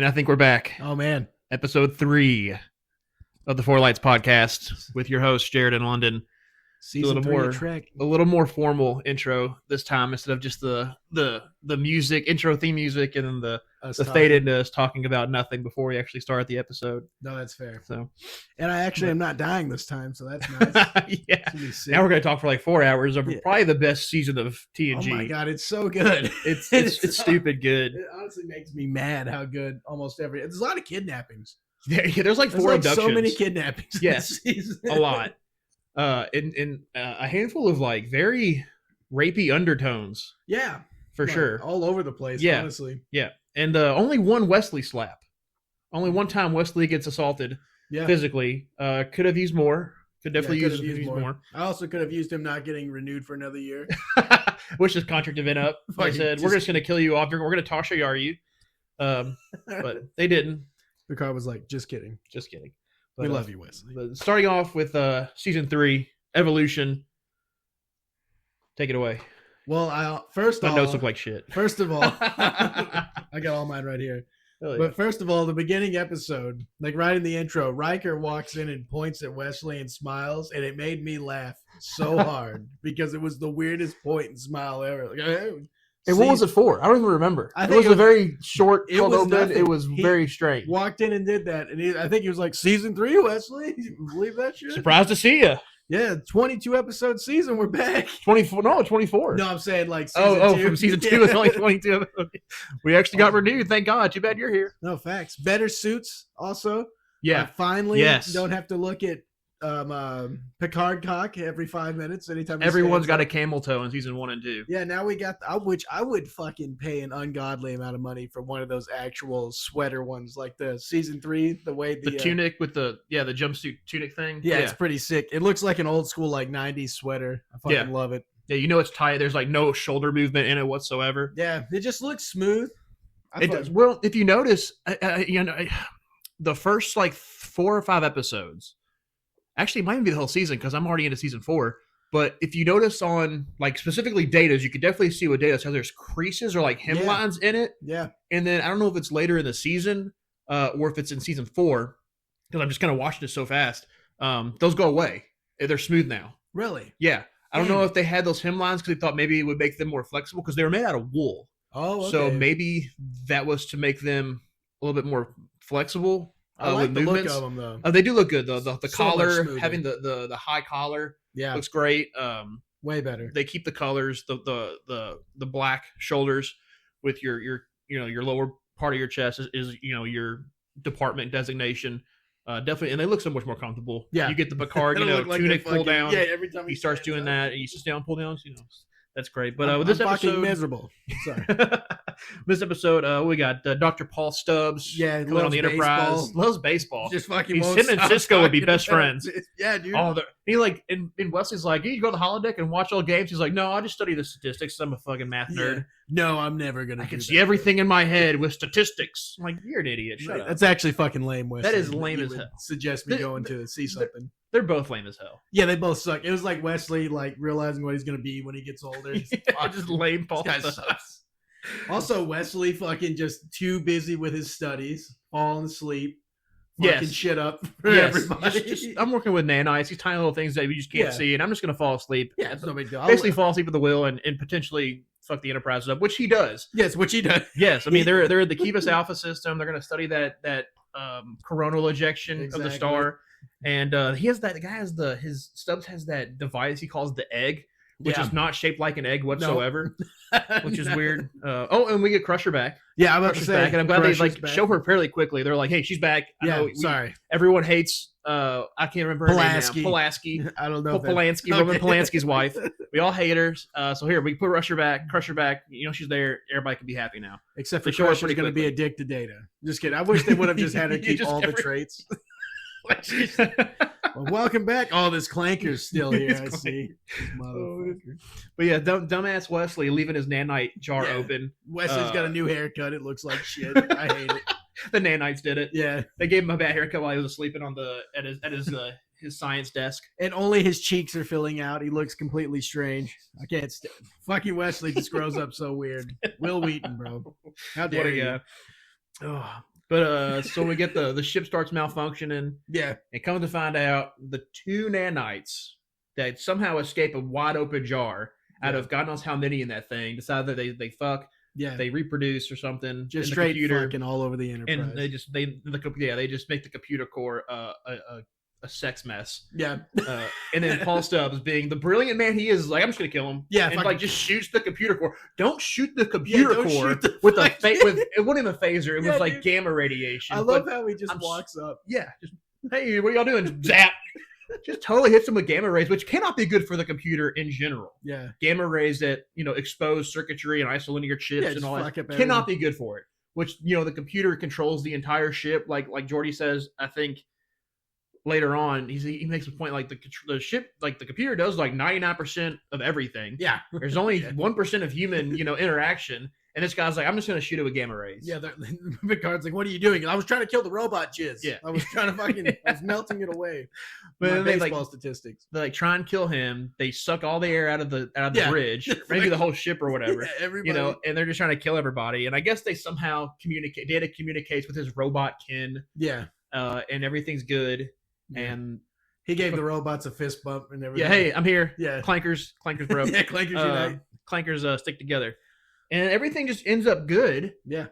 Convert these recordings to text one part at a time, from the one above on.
And I think we're back. Oh, man. Episode 3 of the Four Lights podcast with your host, Jared in London. Season 3 of Trek. A little more formal intro this time instead of just the music, intro theme music, and then the fade into us talking about nothing before we actually start the episode. No, that's fair. So, and I actually am not dying this time, so that's nice. Yeah. Now we're going to talk for like 4 hours of probably the best season of TNG. Oh my God, it's so good. It's stupid good. It honestly makes me mad how good almost every. There's a lot of kidnappings. Yeah, there's like four abductions. So many kidnappings. Yes, a lot. In a handful of like very rapey undertones. Yeah, for sure, all over the place. Yeah, honestly. Yeah, and only one Wesley slap. Only one time Wesley gets assaulted physically. Could have used more. Could definitely use more. I also could have used him not getting renewed for another year. Which is contract event up. They said we're just going to kill you off. We're going to Tasha Yar you. But they didn't. Picard was like, "Just kidding, just kidding." But, we love you, Wesley. But starting off with season 3, Evolution. Take it away. Well, my notes look like shit. First of all, I got all mine right here. Yeah. But first of all, the beginning episode, like right in the intro, Riker walks in and points at Wesley and smiles, and it made me laugh so hard because it was the weirdest point and smile ever. Like, hey, and what was it for? I don't even remember. It was a very short cold open. It was very strange. Walked in and did that, and I think he was like, "Season 3, Wesley, you believe that shit?" Surprised to see you. Yeah, 22 episode season. We're back. 24. No, 24. No, I'm saying like season 2. From season 2 it's only 22. We actually got renewed. Thank God. Too bad you're here. No, facts. Better suits also. Yeah. Finally, don't have to look at Picard cock every 5 minutes. Anytime everyone's got a camel toe in season 1 and 2. Yeah, now we got which I would fucking pay an ungodly amount of money for one of those actual sweater ones, like the season 3. The way the tunic with the jumpsuit tunic thing. Yeah, it's pretty sick. It looks like an old school like 90s sweater. I fucking love it. Yeah, you know it's tight. There's like no shoulder movement in it whatsoever. Yeah, it just looks smooth. It does. Well, if you notice, the first like 4 or 5 episodes. Actually, it might even be the whole season because I'm already into season 4. But if you notice on like specifically Data's, you could definitely see what Data says. There's creases or like hemlines in it. Yeah. And then I don't know if it's later in the season or if it's in season 4 because I'm just kind of watching it so fast. Those go away. They're smooth now. Really? Yeah. I don't know if they had those hemlines because they thought maybe it would make them more flexible because they were made out of wool. Oh, okay. So maybe that was to make them a little bit more flexible. I like with the movements. look of them though. Oh, they do look good though. The So collar, having the high collar, looks great. Way better. They keep the colors, the black shoulders with your lower part of your chest is your department designation. Definitely, and they look so much more comfortable. Yeah, you get the Picard, tunic pull down. Yeah, every time he starts doing that, he sits down, pull downs. That's great. But with this episode, miserable. Sorry. This episode, we got Dr. Paul Stubbs. Yeah, coming on the Enterprise. Baseball. Loves baseball. Just fucking. Him and Cisco would be best friends. Yeah, dude. He like, and Wesley's like, you go to the holodeck and watch all games. He's like, no, I just study the statistics. I'm a fucking math nerd. No, I'm never gonna. I can see everything in my head with statistics. I'm like, you're an idiot. Shut up. That's actually fucking lame, Wesley. That is lame as hell. Suggest me going to see something. They're both lame as hell. Yeah, they both suck. It was like Wesley, like realizing what he's gonna be when he gets older. Just lame Paul sucks. Also, Wesley fucking just too busy with his studies, falling asleep, fucking shit up for everybody. I'm working with nanites, these tiny little things that we just can't see, and I'm just gonna fall asleep. Yeah, it's no big deal. Basically, fall asleep at the wheel and potentially fuck the Enterprise up, which he does. Yes, which he does. Yes, I mean they're the Kivas Alpha system. They're gonna study that coronal ejection of the star. And he has that. The guy has his Stubbs has that device he calls the egg, which is not shaped like an egg whatsoever, which is weird. And we get Crusher back. Yeah, I'm about to say, back, and I'm glad they show her fairly quickly. They're like, "Hey, she's back." Sorry. Everyone hates. I can't remember her name now. Pulaski. I don't know. Polanski, Roman Polanski's wife. We all hate her. So here we put Crusher back. She's there. Everybody can be happy now. Except for Crusher's going to be a dick to Data. Just kidding. I wish they would have just had her keep all the traits. Well, welcome back. Oh, this clanker's still here. I see. Motherfucker. But yeah, dumbass Wesley leaving his nanite jar open. Wesley's got a new haircut. It looks like shit. I hate it. The nanites did it. Yeah, they gave him a bad haircut while he was sleeping on at his science desk. And only his cheeks are filling out. He looks completely strange. I can't stand. Fucking Wesley just grows up so weird. Will Wheaton, bro. How dare you? But so we get the ship starts malfunctioning. Yeah. And come to find out, the 2 nanites that somehow escape a wide open jar out of God knows how many in that thing decide that they fuck. Yeah. They reproduce or something. Just straight fucking all over the Enterprise. And they just make the computer core a sex mess. Yeah. And then Paul Stubbs, being the brilliant man he is like, I'm just gonna kill him. Yeah. And like just shoots the computer core. Don't shoot the computer core with it wasn't even a phaser. It was like gamma radiation. I love how he just walks up. Yeah. Just, hey, what are y'all doing? Zap. Just totally hits him with gamma rays, which cannot be good for the computer in general. Yeah. Gamma rays that, expose circuitry and isolinear chips and all that cannot be good for it. Which, the computer controls the entire ship. Like Geordi says, I think later on, he makes a point like the ship, like the computer does like 99% of everything. Yeah. There's only 1% of human, interaction. And this guy's like, I'm just going to shoot it with gamma rays. Yeah. Picard's like, what are you doing? And I was trying to kill the robot jizz. Yeah. I was trying to I was melting it away. But they baseball statistics. They try and kill him. They suck all the air out of the bridge, maybe the whole ship or whatever. Yeah, everybody. And they're just trying to kill everybody. And I guess they somehow communicate. Data communicates with his robot kin. Yeah. And everything's good. Yeah. And he gave the robots a fist bump and everything. Yeah, hey, I'm here. Yeah. Clankers, bro. Yeah, clankers unite. Clankers stick together. And everything just ends up good. Yeah.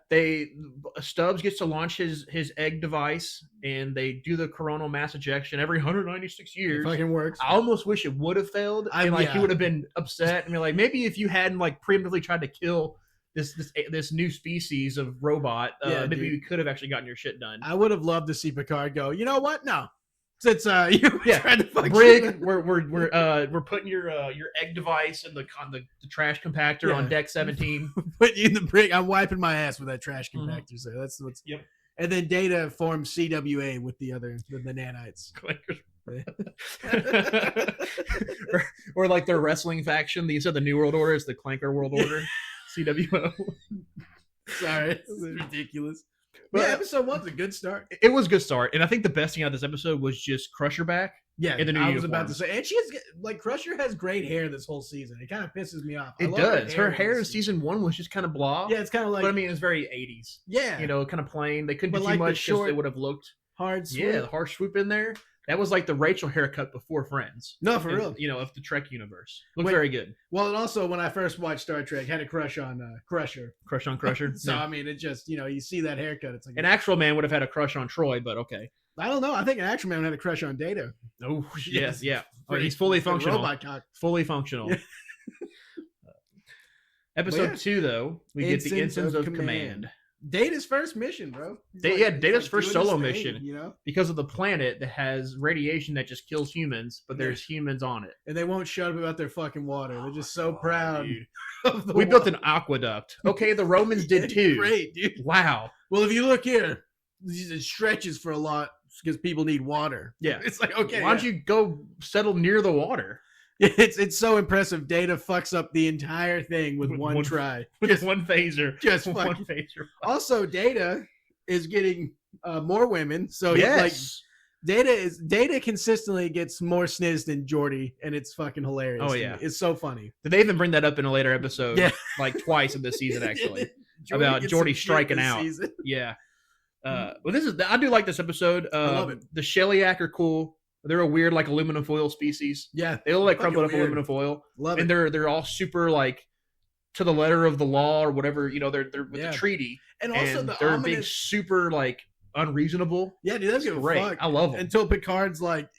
Stubbs gets to launch his egg device, and they do the coronal mass ejection every 196 years. It fucking works. I almost wish it would have failed. He would have been upset and be like, maybe if you hadn't like preemptively tried to kill this new species of robot, maybe you could have actually gotten your shit done. I would have loved to see Picard go, you know what? No. Since you tried to fuck Brig, we're putting your egg device in the trash compactor on deck 17. Put you in the brig. I'm wiping my ass with that trash compactor. So that's what's. Yep. And then Data forms CWA with the nanites. or like their wrestling faction. You said the New World Order is the Clanker World Order. CWO. Sorry, this is ridiculous. But episode 1's a good start. It was a good start, and I think the best thing out of this episode was just Crusher back. Yeah, in the new I was uniform. about to say, and she has Crusher has great hair this whole season. It kind of pisses me off. It does. Her hair in season 1 was just kind of blah. Yeah, it's kind of like. But I mean, it's very 80s. Yeah, kind of plain. They couldn't do too much because it would have looked hard. Swoop. Yeah, the harsh swoop in there. That was like the Rachel haircut before Friends. No, for real. Of the Trek universe. Looks very good. Well, and also when I first watched Star Trek, had a crush on Crusher. Crush on Crusher? So, I mean, it just, you see that haircut. It's like an actual man would have had a crush on Troy, but okay. I don't know. I think an actual man had a crush on Data. Oh, yes, yeah. Oh, he's fully functional. Robot cock. Fully functional. Yeah. Episode 2, though, we get the Ensigns of Command. Data's first mission, bro. Data's first solo mission, because of the planet that has radiation that just kills humans, but there's humans on it, and they won't shut up about their fucking water. They're just so proud. We built an aqueduct. Okay, the Romans did too. Great, dude. Wow. Well, if you look here, it stretches for a lot because people need water. Yeah, it's like okay. Why don't you go settle near the water? It's so impressive. Data fucks up the entire thing with one try. With one phaser. Just one phaser. Also, Data is getting more women. So Data consistently gets more sniz than Geordi, and it's fucking hilarious. Oh yeah, it's so funny. Did they even bring that up in a later episode? Yeah, like twice in this season actually. About Geordi striking out. Yeah. Well, I do like this episode. I love it. The Shellyak are cool. They're a weird like aluminum foil species. Yeah, they look like crumpled up aluminum foil. Love it. And they're all super like to the letter of the law or whatever. They're with the treaty. And also they're being super like unreasonable. Yeah, dude, that's great. I love them. Until Picard's like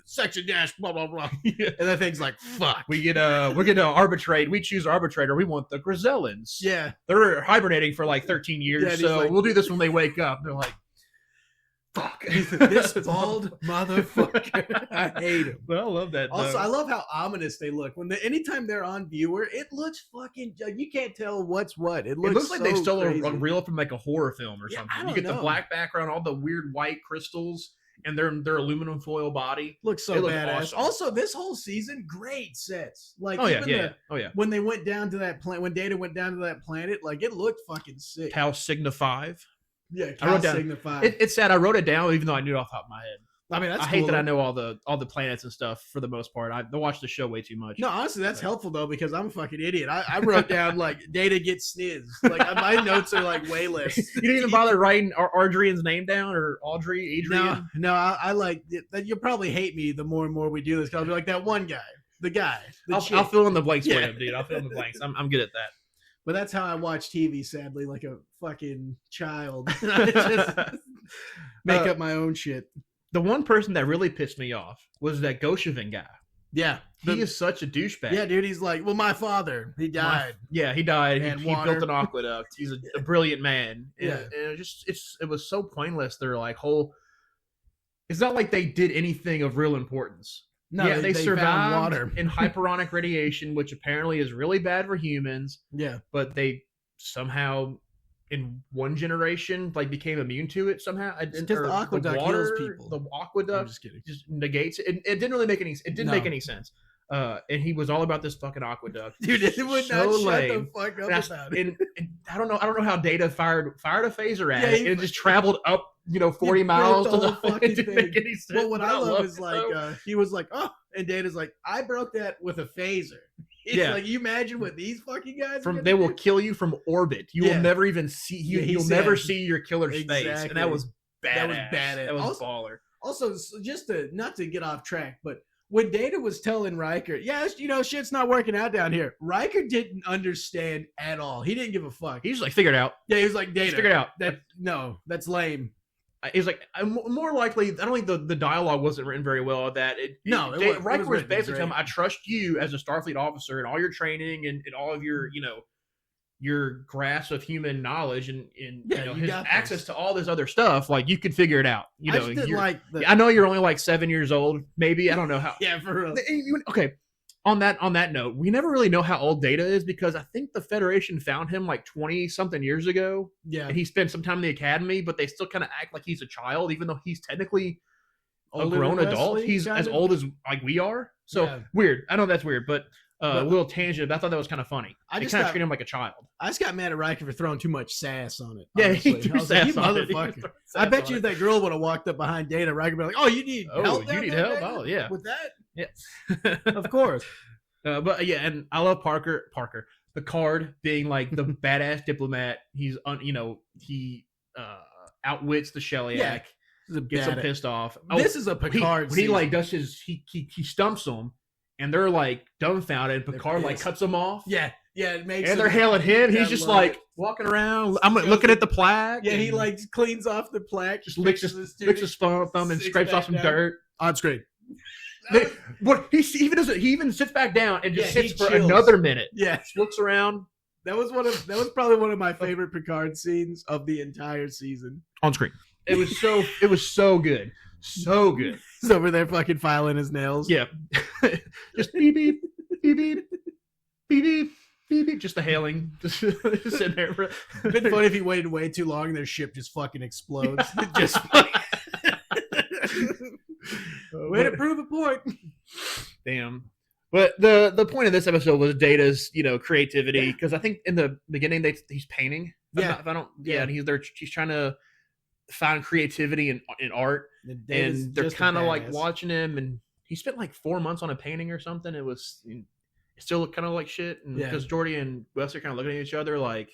section dash blah blah blah, and that thing's like fuck. We're gonna arbitrate. We choose arbitrator. We want the Grisellans. Yeah, they're hibernating for like 13 years, so we'll do this when they wake up. They're like, fuck this bald motherfucker. I hate him. But I love that. Also, I love how ominous they look anytime they're on viewer. It looks fucking. You can't tell what's what. It looks like so they stole crazy. a reel from like a horror film or something. You get the black background, all the weird white crystals, and their aluminum foil body. Looks so badass. Awesome. Also, this whole season, great sets. Like when they went down to that planet, when Data went down to that planet, like it looked fucking sick. Tau Signa 5. Yeah, I wrote down. It's sad. I wrote it down even though I knew it off the top of my head. I mean, that's I hate cool, that I though. know all the planets and stuff for the most part. I watch the show way too much. No, honestly, that's helpful though because I'm a fucking idiot. I wrote down like Data gets sniz. Like my notes are like way less. You didn't even bother writing Adrian's name down or Adrian. No, I like that. You'll probably hate me the more and more we do this. Cause I'll be like that one guy, the guy. I'll fill in the blanks for you, dude. I'll fill in the blanks. I'm good at that. But that's how I watch TV, sadly, like a fucking child. I just make up my own shit. The one person that really pissed me off was that Goshevin guy. Yeah. He is such a douchebag. Yeah, dude. He's like, well, my father, he died. He died. And he built an aqueduct. He's a brilliant man. Yeah. And it was so pointless. They're like it's not like they did anything of real importance. No, yeah, they survived water in hyperonic radiation, which apparently is really bad for humans. Yeah. But they somehow in one generation like became immune to it somehow. Because the aqueduct heals people. The aqueduct I'm just kidding. just negates it. It didn't really make any. It didn't make any sense. And he was all about this fucking aqueduct, dude. It would not shut the fuck up about it. And I don't know how Data fired a phaser at it. It just traveled up 40 He miles broke to the whole fucking it didn't make any sense. Well, what I love is it, like he was like, oh, and Data's like, I broke that with a phaser. It's like, you imagine what these fucking guys they will kill you from orbit. You will never even see you'll never see your killer's face. And that was badass. That was baller. Also, just not to get off track, but when Data was telling Riker, shit's not working out down here, Riker didn't understand at all. He didn't give a fuck. He's like, figure it out. Yeah, he was like, Data, figure it out. That's lame. He's like, more likely, I don't think the dialogue wasn't written very well. Riker was basically telling him, I trust you as a Starfleet officer and all your training and all of your, your grasp of human knowledge and his access to all this other stuff. Like, you could figure it out. I know you're only like 7 years old, maybe. I don't know how. Yeah, for real. Okay. On that note, we never really know how old Data is because I think the Federation found him like 20-something years ago. Yeah. And he spent some time in the academy, but they still kind of act like he's a child, even though he's technically a grown adult. He's as old as like we are. So weird. I know that's weird, but a little tangent. I thought that was kind of funny. I just kind of treat him like a child. I just got mad at Riker for throwing too much sass on it. Yeah, he threw sass on it. Motherfucker. I bet you if that girl would have walked up behind Data, Riker would be like, oh, you need help? You need help? Oh, yeah. With that? Yeah. Of course. But yeah, and I love Parker, Picard being like the badass diplomat. He's he outwits the Shellyak, gets him pissed off. This is a Picard. He like does he stumps them, and they're like dumbfounded. And Picard like cuts them off. Yeah, it makes. And they're hailing him. He's just like walking around. I'm looking at the plaque. Yeah, he like cleans off the plaque, just licks his thumb and scrapes off some dirt on screen. He even sits back down and just sits for another minute. Yeah, looks around. That was probably one of my favorite Picard scenes of the entire season. On screen, it was so good, so good. He's over there fucking filing his nails. Yeah, just beep beep beep beep beep beep beep beep. Just the hailing, just sitting there. It'd been funny if he waited way too long and their ship just fucking explodes. Just. Way to prove a point. Damn. But the point of this episode was Data's, creativity, because I think in the beginning he's painting. And he's trying to find creativity in art, and they're kind of like watching him, and he spent like 4 months on a painting or something. It still looked kind of like shit, and because Geordi and Wesley are kind of looking at each other like.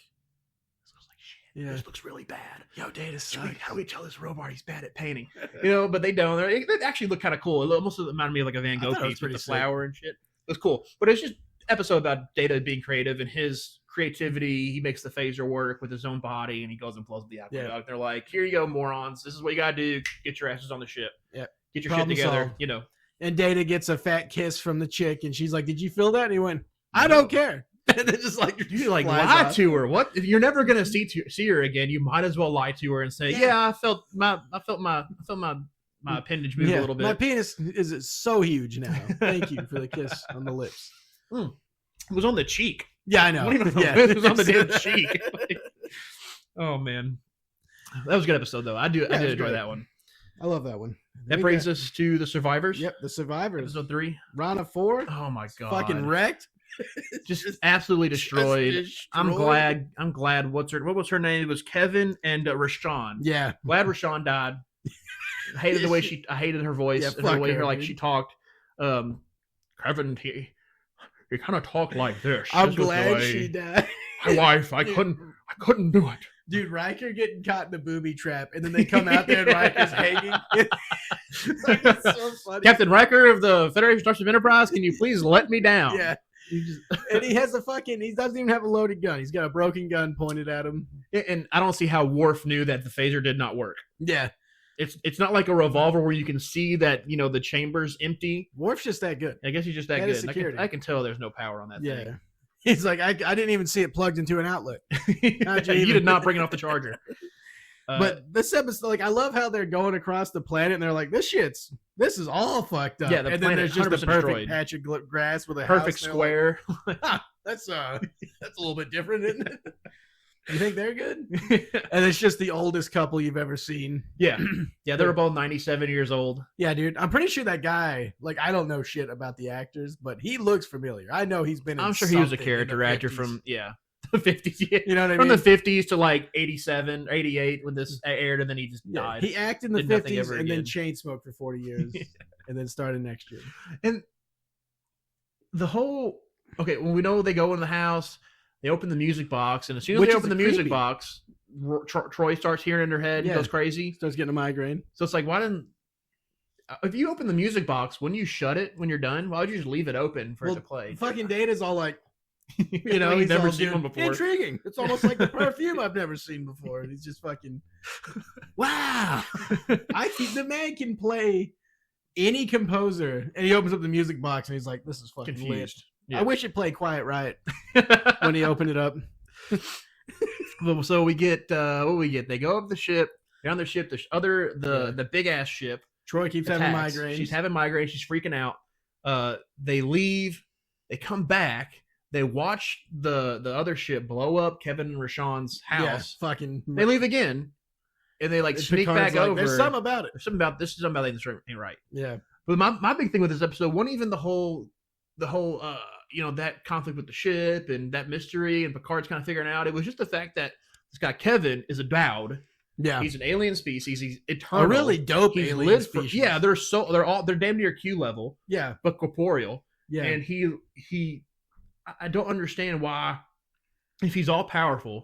Yeah. This looks really bad. Yo, Data sucks. How do we tell this robot he's bad at painting? But they don't. They actually look kind of cool. It almost reminded me of like a Van Gogh piece with the flower and shit. It's cool. But it's just episode about Data being creative and his creativity. He makes the phaser work with his own body, and he goes and blows up the aqueduct. Yeah. They're like, here you go, morons. This is what you got to do. Get your asses on the ship. Yeah. Get your shit together. And Data gets a fat kiss from the chick, and she's like, did you feel that? And he went, I don't care. And then just like you like lie to her. What? If you're never gonna see her again, you might as well lie to her and say, I felt my appendage move a little bit. My penis is so huge now. Thank you for the kiss on the lips. It was on the cheek. Yeah, I know. It was on the damn cheek. Oh man, that was a good episode though. I did enjoy that one. I love that one. That brings us to the Survivors. Yep, the Survivors. Episode 3. Rana 4. Oh my god. Fucking wrecked. Just absolutely destroyed. I'm glad. What was her name? It was Kevin and Rashawn. Yeah. Glad Rashawn died. I hated the way I hated her voice and the way she talked. Kevin, he kind of talked like this. I'm glad she died. My wife, I couldn't do it. Dude, Riker getting caught in the booby trap, and then they come out there and Riker's hanging. It's so funny. Captain Riker of the Federation Starship Enterprise, can you please let me down? Yeah. And he has he doesn't even have a loaded gun. He's got a broken gun pointed at him. And I don't see how Worf knew that the phaser did not work. Yeah. It's not like a revolver where you can see that, the chamber's empty. Worf's just that good. I guess he's just that good. I can tell there's no power on that thing. He's like, I didn't even see it plugged into an outlet. You did not bring it off the charger. But this episode, like, I love how they're going across the planet and they're like, this is all fucked up. Yeah, and then there's just a perfect destroyed. Patch of grass with a perfect house square. Like, that's a little bit different, isn't it? You think they're good? And it's just the oldest couple you've ever seen. Yeah. Yeah, they were both 97 years old. Yeah, dude. I'm pretty sure that guy, like, I don't know shit about the actors, but he looks familiar. I know he's been in I'm sure he was a character actor from, the 50s. Yeah. You know what I mean? From the 50s to, like, 87, 88 when this aired, and then he just died. He acted in the 50s and then chain smoked for 40 years and then started next year. And the whole... Okay, when we know they go in the house... They open the music box, and as soon as they open the music box, Troy starts hearing in her head and goes crazy. Starts getting a migraine. So it's like, why didn't... If you open the music box, wouldn't you shut it when you're done? Why would you just leave it open for it to play? Fucking Data's all like, he's never seen one before. Intriguing. It's almost like the perfume I've never seen before. And he's just fucking, wow. The man can play any composer. And he opens up the music box, and he's like, this is fucking confused. Lit. Yeah. I wish it played Quiet Riot when he opened it up. So we get what we get. They go up the ship. They're on the ship. The big ass ship. Troy keeps having migraines. She's having migraines. She's freaking out. They leave. They come back. They watch the other ship blow up Kevin and Rashawn's house. Yeah, fucking. They leave again, and they sneak back over. There's something about it. There's something about this. Is something about this ain't right. Yeah. But my big thing with this episode wasn't even the whole that conflict with the ship and that mystery and Picard's kind of figuring out. It was just the fact that this guy Kevin is a Dowd. Yeah, he's an alien species. He's eternal. A really dope alien species. They're damn near Q level. Yeah, but corporeal. Yeah, and I don't understand why, if he's all powerful,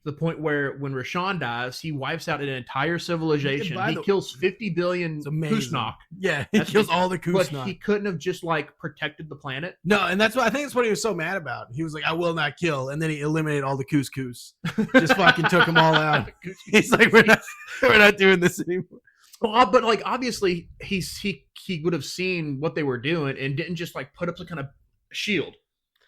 to the point where when Rashawn dies, he wipes out an entire civilization. He kills 50 billion Kusnok. Yeah, he kills all the Kusnok. But he couldn't have just protected the planet. No, and I think that's what he was so mad about. He was like, I will not kill. And then he eliminated all the couscous. Just fucking took them all out. He's like, we're not doing this anymore. Well, but obviously he would have seen what they were doing and didn't just put up some kind of shield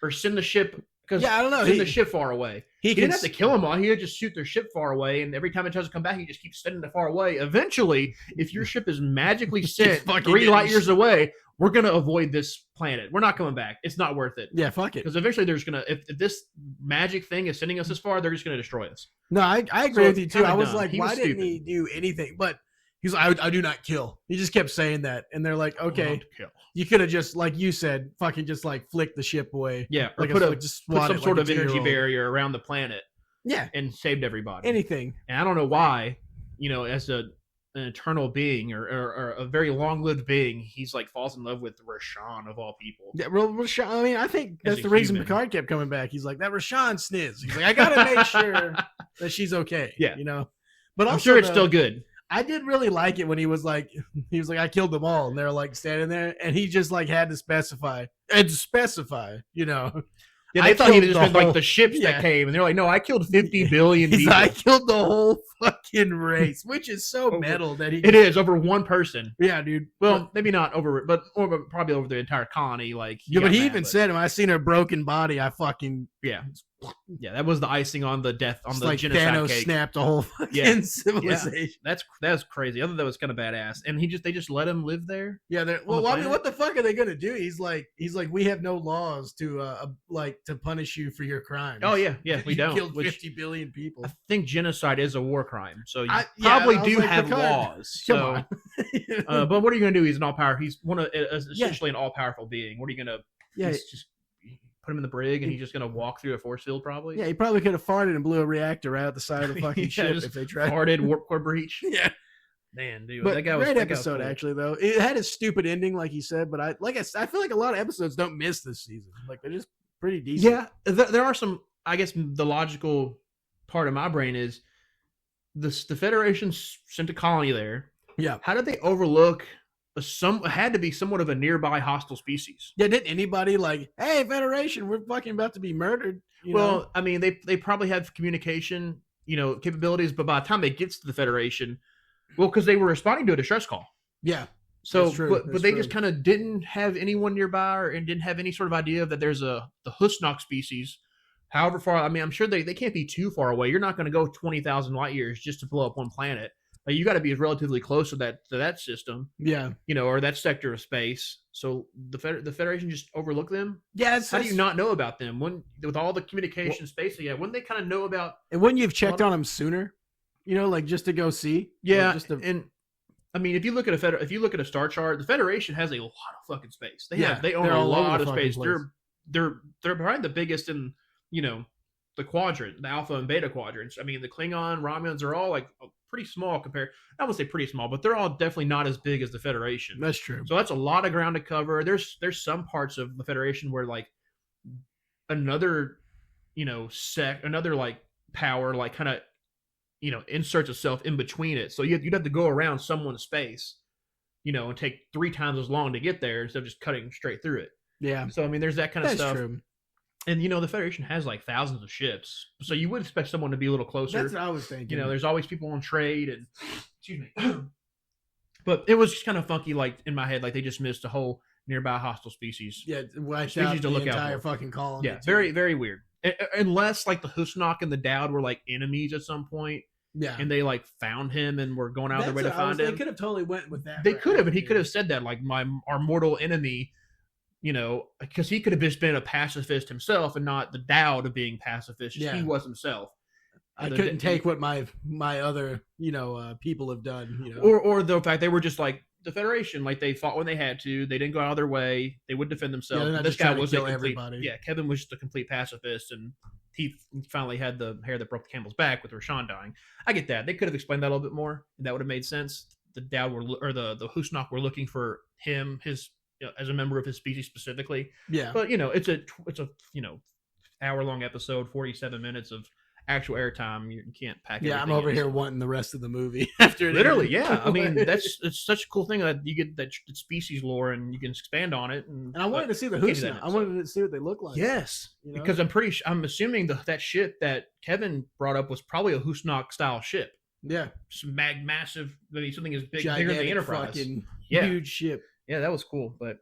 or send the ship. Because I don't know. Send the ship far away. He didn't have to kill them all. He would just shoot their ship far away, and every time it tries to come back, he just keeps sending it far away. Eventually, if your ship is magically sent 3 light years away, we're gonna avoid this planet. We're not coming back. It's not worth it. Yeah, fuck it. Because eventually, if this magic thing is sending us this far, they're just gonna destroy us. No, I agree with you too. I was like, why didn't he do anything? But he's like, I do not kill. He just kept saying that, and they're like, okay. You could have just, like you said, fucking just flick the ship away. Yeah, or put some sort of energy barrier around the planet. Yeah, and saved everybody. Anything. And I don't know why, as an eternal being or a very long-lived being, he's falls in love with Rashawn of all people. Yeah, Rashawn. I mean, I think that's the reason Picard kept coming back. He's like, that Rashawn sniz. He's like, I gotta make sure that she's okay. Yeah, But I'm sure it's still good. I did really like it when he was like, I killed them all, and they're standing there, and he just had to specify. Yeah, they thought he was just the ships that came, and they're like, no, I killed 50 billion people. I killed the whole fucking race, which is so metal that he. It is over one person. Yeah, dude. Well, maybe not over, but probably over the entire colony. But he even said, "When I seen her broken body, I fucking yeah, that was the icing on the death on the genocide Thanos cake. Snapped a whole fucking civilization. Yeah. That's crazy. I thought that was kind of badass, and they just let him live there. Yeah, I mean, what the fuck are they gonna do? He's like, we have no laws to to punish you for your crimes. Oh yeah, we don't. Killed 50 billion people. I think genocide is a war crime, so you probably do have laws. Come on. But what are you gonna do? He's an all power. He's essentially an all powerful being. What are you gonna? Yeah. Just put him in the brig, and he's just gonna walk through a force field, probably. Yeah, he probably could have farted and blew a reactor right out the side of the fucking ship if they tried. Farted, warp core breach. Yeah. Man, dude, But that guy was great that guy was episode, cool. actually. Though it had a stupid ending, like you said, but I feel like a lot of episodes don't miss this season. Like they're just pretty decent. Yeah, there are some. I guess the logical part of my brain is the Federation sent a colony there. Yeah. How did they overlook had to be somewhat of a nearby hostile species? Yeah, didn't anybody like, hey, Federation, we're fucking about to be murdered? Well, I mean, they probably have communication, capabilities, but by the time they get to the Federation, well, because they were responding to a distress call. Yeah. So, but they just kind of didn't have anyone nearby and didn't have any sort of idea that there's the Husnock species. However far, I mean, I'm sure they can't be too far away. You're not going to go 20,000 light years just to blow up one planet. You got to be relatively close to that system. Yeah. Or that sector of space. So the Federation just overlooked them. Yeah. How do you not know about them with all the communication space? Yeah, wouldn't they kind of know about? And wouldn't you have checked on them sooner? Like just to go see. Yeah. And I mean, if you look at a star chart, the Federation has a lot of fucking space. They own a lot of space. They're probably the biggest in the quadrant, the Alpha and Beta quadrants. I mean, the Klingon, Romulans are all like pretty small compared. I won't say pretty small, but they're all definitely not as big as the Federation. That's true. So that's a lot of ground to cover. There's some parts of the Federation where like another another like power like kind of inserts itself in between it. So you'd have to go around someone's space, and take 3 times as long to get there instead of just cutting straight through it. Yeah. So I mean, there's that kind of stuff. True. And the Federation has like thousands of ships, so you would expect someone to be a little closer. That's what I was thinking. There's always people on trade, and excuse me. But it was just kind of funky, like in my head, like they just missed a whole nearby hostile species. Yeah, wiped out the entire fucking colony. Yeah, very, very weird. Unless like the Husnock and the Dowd were like enemies at some point. Yeah, and they like found him and were going out of their way to find him. They could have totally went with that. They could have, and he could have said that like our mortal enemy. Because he could have just been a pacifist himself and not the Dowd of being pacifist. Yeah. He was himself. I couldn't take what my other people have done. Or the fact they were just like the Federation, like they fought when they had to. They didn't go out of their way. They would defend themselves. Yeah, this guy was a complete, everybody. Yeah, Kevin was just a complete pacifist, and he finally had the hair that broke the camel's back with Rashawn dying. I get that. They could have explained that a little bit more, and that would have made sense. The Dowd the Husnock were looking for him, as a member of his species specifically. Yeah. But it's a hour-long episode, 47 minutes of actual airtime. You can't pack it. Yeah, I'm over here wanting the rest of the movie after it. Literally, yeah. I mean, it's such a cool thing that you get that species lore and you can expand on it. And I wanted to see the Husnock. I wanted to see what they look like. Yes. Because I'm assuming that ship that Kevin brought up was probably a Husnock style ship. Yeah. Some massive, something as bigger than the Enterprise. Huge ship. Yeah, that was cool. But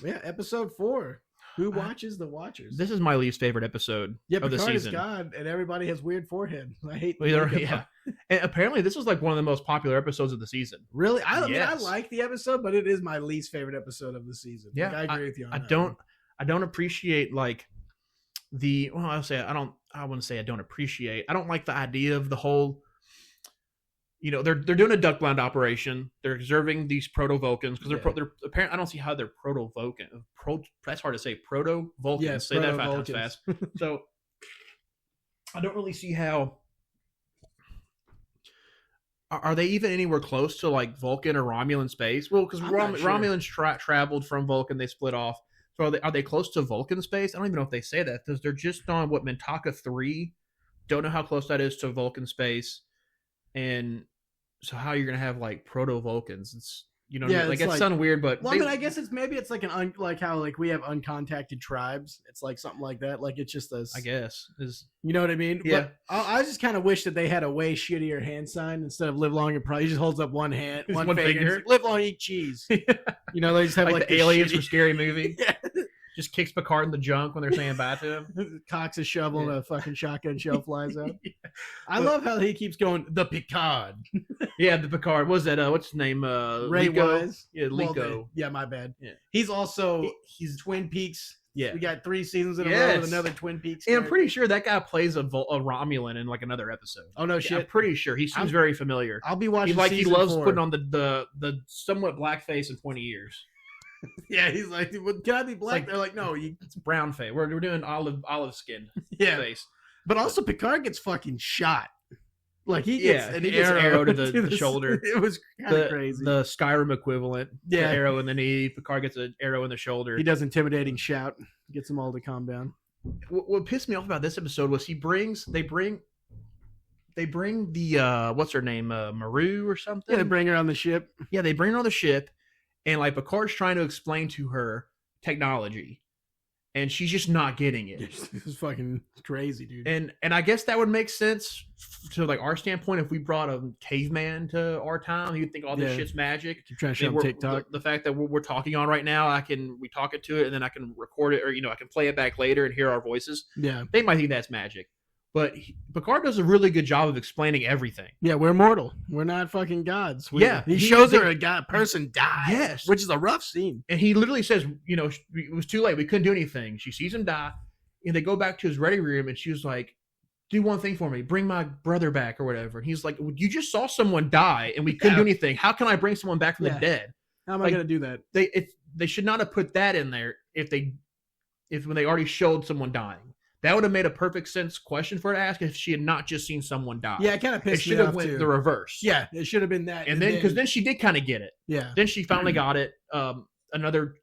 yeah, episode 4. Who watches the Watchers? This is my least favorite episode of the season. Is God, and everybody has weird forehead. I hate. Yeah, and apparently this was like one of the most popular episodes of the season. Really, I like the episode, but it is my least favorite episode of the season. Yeah, I agree with you. I don't appreciate like the. Well, I'll say I wouldn't say I don't appreciate. I don't like the idea of the whole. They're doing a duck blind operation. They're observing these proto-Vulcans because they're apparently. I don't see how they're proto-Vulcan. That's hard to say. Proto-Vulcans. Yes, say that 5 times fast. So I don't really see how. Are they even anywhere close to like Vulcan or Romulan space? Well, because Romulans traveled from Vulcan, they split off. So are they close to Vulcan space? I don't even know if they say that because they're just on Mintaka 3. Don't know how close that is to Vulcan space, and so how you're gonna have like proto Vulcans? It's it sounds weird, but I mean, I guess it's like like how like we have uncontacted tribes. It's like something like that. Like it's just us. I guess is you know what I mean? Yeah. But I just kind of wish that they had a way shittier hand sign instead of live long and prosper. He just holds up one hand, one finger. Live long, eat cheese. They just have like the aliens from Scary Movie. Yeah. Just kicks Picard in the junk when they're saying bye to him. Cocks a shovel and a fucking shotgun shell flies out. I love how he keeps going, the Picard. Yeah, the Picard. What's that? What's his name? Ray Wise. Yeah, Lico. Yeah, my bad. Yeah. He's also he's Twin Peaks. Yeah. We got 3 seasons in a row with another Twin Peaks. And I'm pretty sure that guy plays a Romulan in like another episode. Oh no shit. I'm pretty sure. He seems very familiar. I'll be watching he loves putting on the somewhat black face and pointy ears. Yeah, he's like, can I be black? They're like, no, it's brown face. We're doing olive skin face. But also Picard gets fucking shot. Like he gets and he gets an arrow to the shoulder. It was kind of crazy. The Skyrim equivalent. Yeah, arrow in the knee. Picard gets an arrow in the shoulder. He does intimidating shout, gets them all to calm down. What pissed me off about this episode was they bring the what's her name, Maru or something. Yeah, they bring her on the ship. Yeah, they bring her on the ship, and like Picard's trying to explain to her technology. And she's just not getting it. This is fucking crazy, dude. And I guess that would make sense to like our standpoint if we brought a caveman to our time. You'd think all this shit's magic. You're trying to show TikTok. The fact that we're talking on right now, we talk it to it, and then I can record it, or I can play it back later and hear our voices. Yeah, they might think that's magic. But Picard does a really good job of explaining everything. Yeah, we're mortal. We're not fucking gods. He shows her a person die. Yes. Which is a rough scene. And he literally says, it was too late. We couldn't do anything. She sees him die. And they go back to his ready room, and she was like, do one thing for me. Bring my brother back or whatever. And he's like, you just saw someone die, and we couldn't do anything. How can I bring someone back from the dead? How am I going to do that? They should not have put that in there if when they already showed someone dying. That would have made a perfect sense question for her to ask if she had not just seen someone die. Yeah, it kind of pissed me off. It should have went the reverse. Yeah, it should have been that. And then, because then she did kind of get it. Yeah. Then she finally got it. Another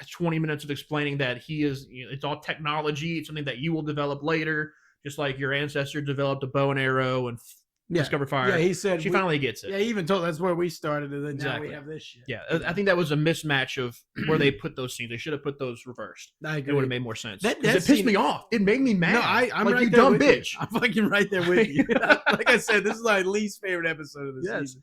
20 minutes of explaining that it's all technology. It's something that you will develop later, just like your ancestor developed a bow and arrow and discovered fire. Yeah, he said she finally gets it. Yeah, he even told that's where we started, and then now we have this shit. Yeah, I think that was a mismatch of where they put those scenes. They should have put those reversed. I agree. It would have made more sense. It pissed me off. It made me mad. No, I'm like, right you there dumb with bitch. You. I'm fucking right there with you. Like I said, this is my least favorite episode of the season.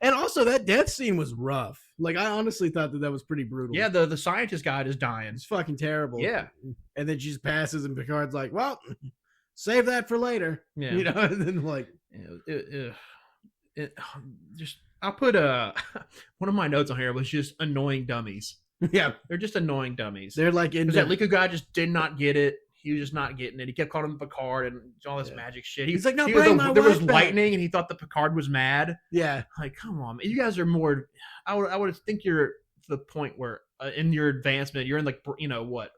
And also, that death scene was rough. Like, I honestly thought that was pretty brutal. Yeah, the scientist guy is dying. It's fucking terrible. Yeah. And then she just passes, and Picard's like, well, save that for later. Yeah. And then like... I'll put one of my notes on here was just annoying dummies. Yeah, they're just annoying dummies. They're like that Liku guy just did not get it. He was just not getting it. He kept calling him Picard and all this magic shit. He's like, no, there was lightning, and he thought that Picard was mad. Yeah, like, come on, man. You guys are more. I would think you're to the point where in your advancement, you're in like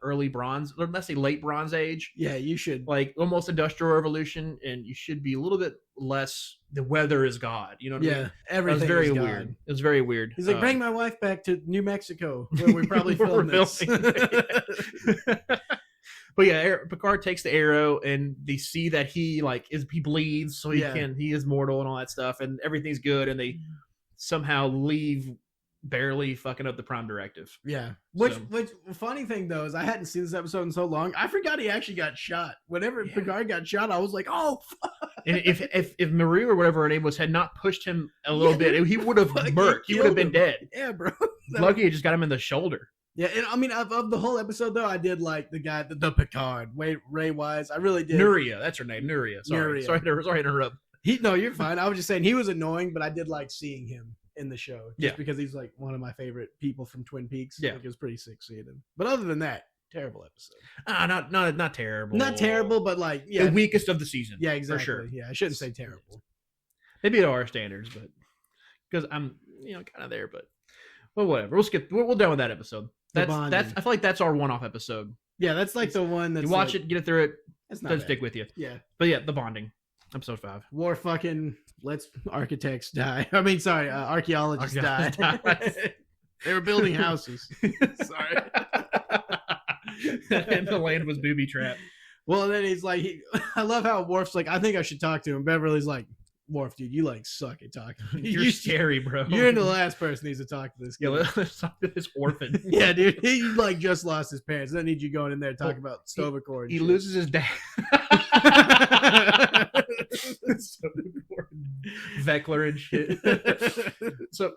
early bronze, or let's say late bronze age. Yeah, you should like almost industrial revolution, and you should be a little bit less. The weather is God. You know what I mean? Everything. It was very weird. It was very weird. He's like, bring my wife back to New Mexico, where we probably filmed this. But yeah, Picard takes the arrow, and they see that he bleeds, so he is mortal and all that stuff, and everything's good, and they somehow leave barely fucking up the Prime Directive. Yeah. Which funny thing though is I hadn't seen this episode in so long. I forgot he actually got shot. Whenever Picard got shot, I was like, oh fuck. And if Marie or whatever her name was had not pushed him a little bit, he would have murked. He would have been dead. Yeah, bro. Lucky it just got him in the shoulder. Yeah, and I mean, of the whole episode though, I did like the guy, the Picard, Ray Wise. I really did. Nuria, that's her name. Nuria. Sorry to interrupt. No, you're fine. I was just saying he was annoying, but I did like seeing him in the show, just because he's like one of my favorite people from Twin Peaks. Yeah, like, it was pretty sick seeing him. But other than that, terrible episode. Not terrible. Not terrible, but like the weakest of the season. Yeah, exactly. For sure. Yeah, I shouldn't say terrible. Maybe at our standards, but because I'm kind of there, but whatever. We'll skip. We're done with that episode. That's. I feel like that's our one-off episode. Yeah, that's like the one that you watch it, get it through it. It's not doesn't stick with you. Yeah, but yeah, the bonding. Episode 5. War fucking architects die. I mean, sorry, archaeologists died. They were building houses. Sorry. And the land was booby trapped. Well, and then he's like, I love how Worf's like, I think I should talk to him. Beverly's like, Worf, dude, you suck at talking. You're scary, bro. You're the last person who needs to talk to this guy. Yeah, let's talk to this orphan. Yeah, dude, he just lost his parents. I need you going in there to talk about Stovacor. He loses his dad. Veckler and shit. So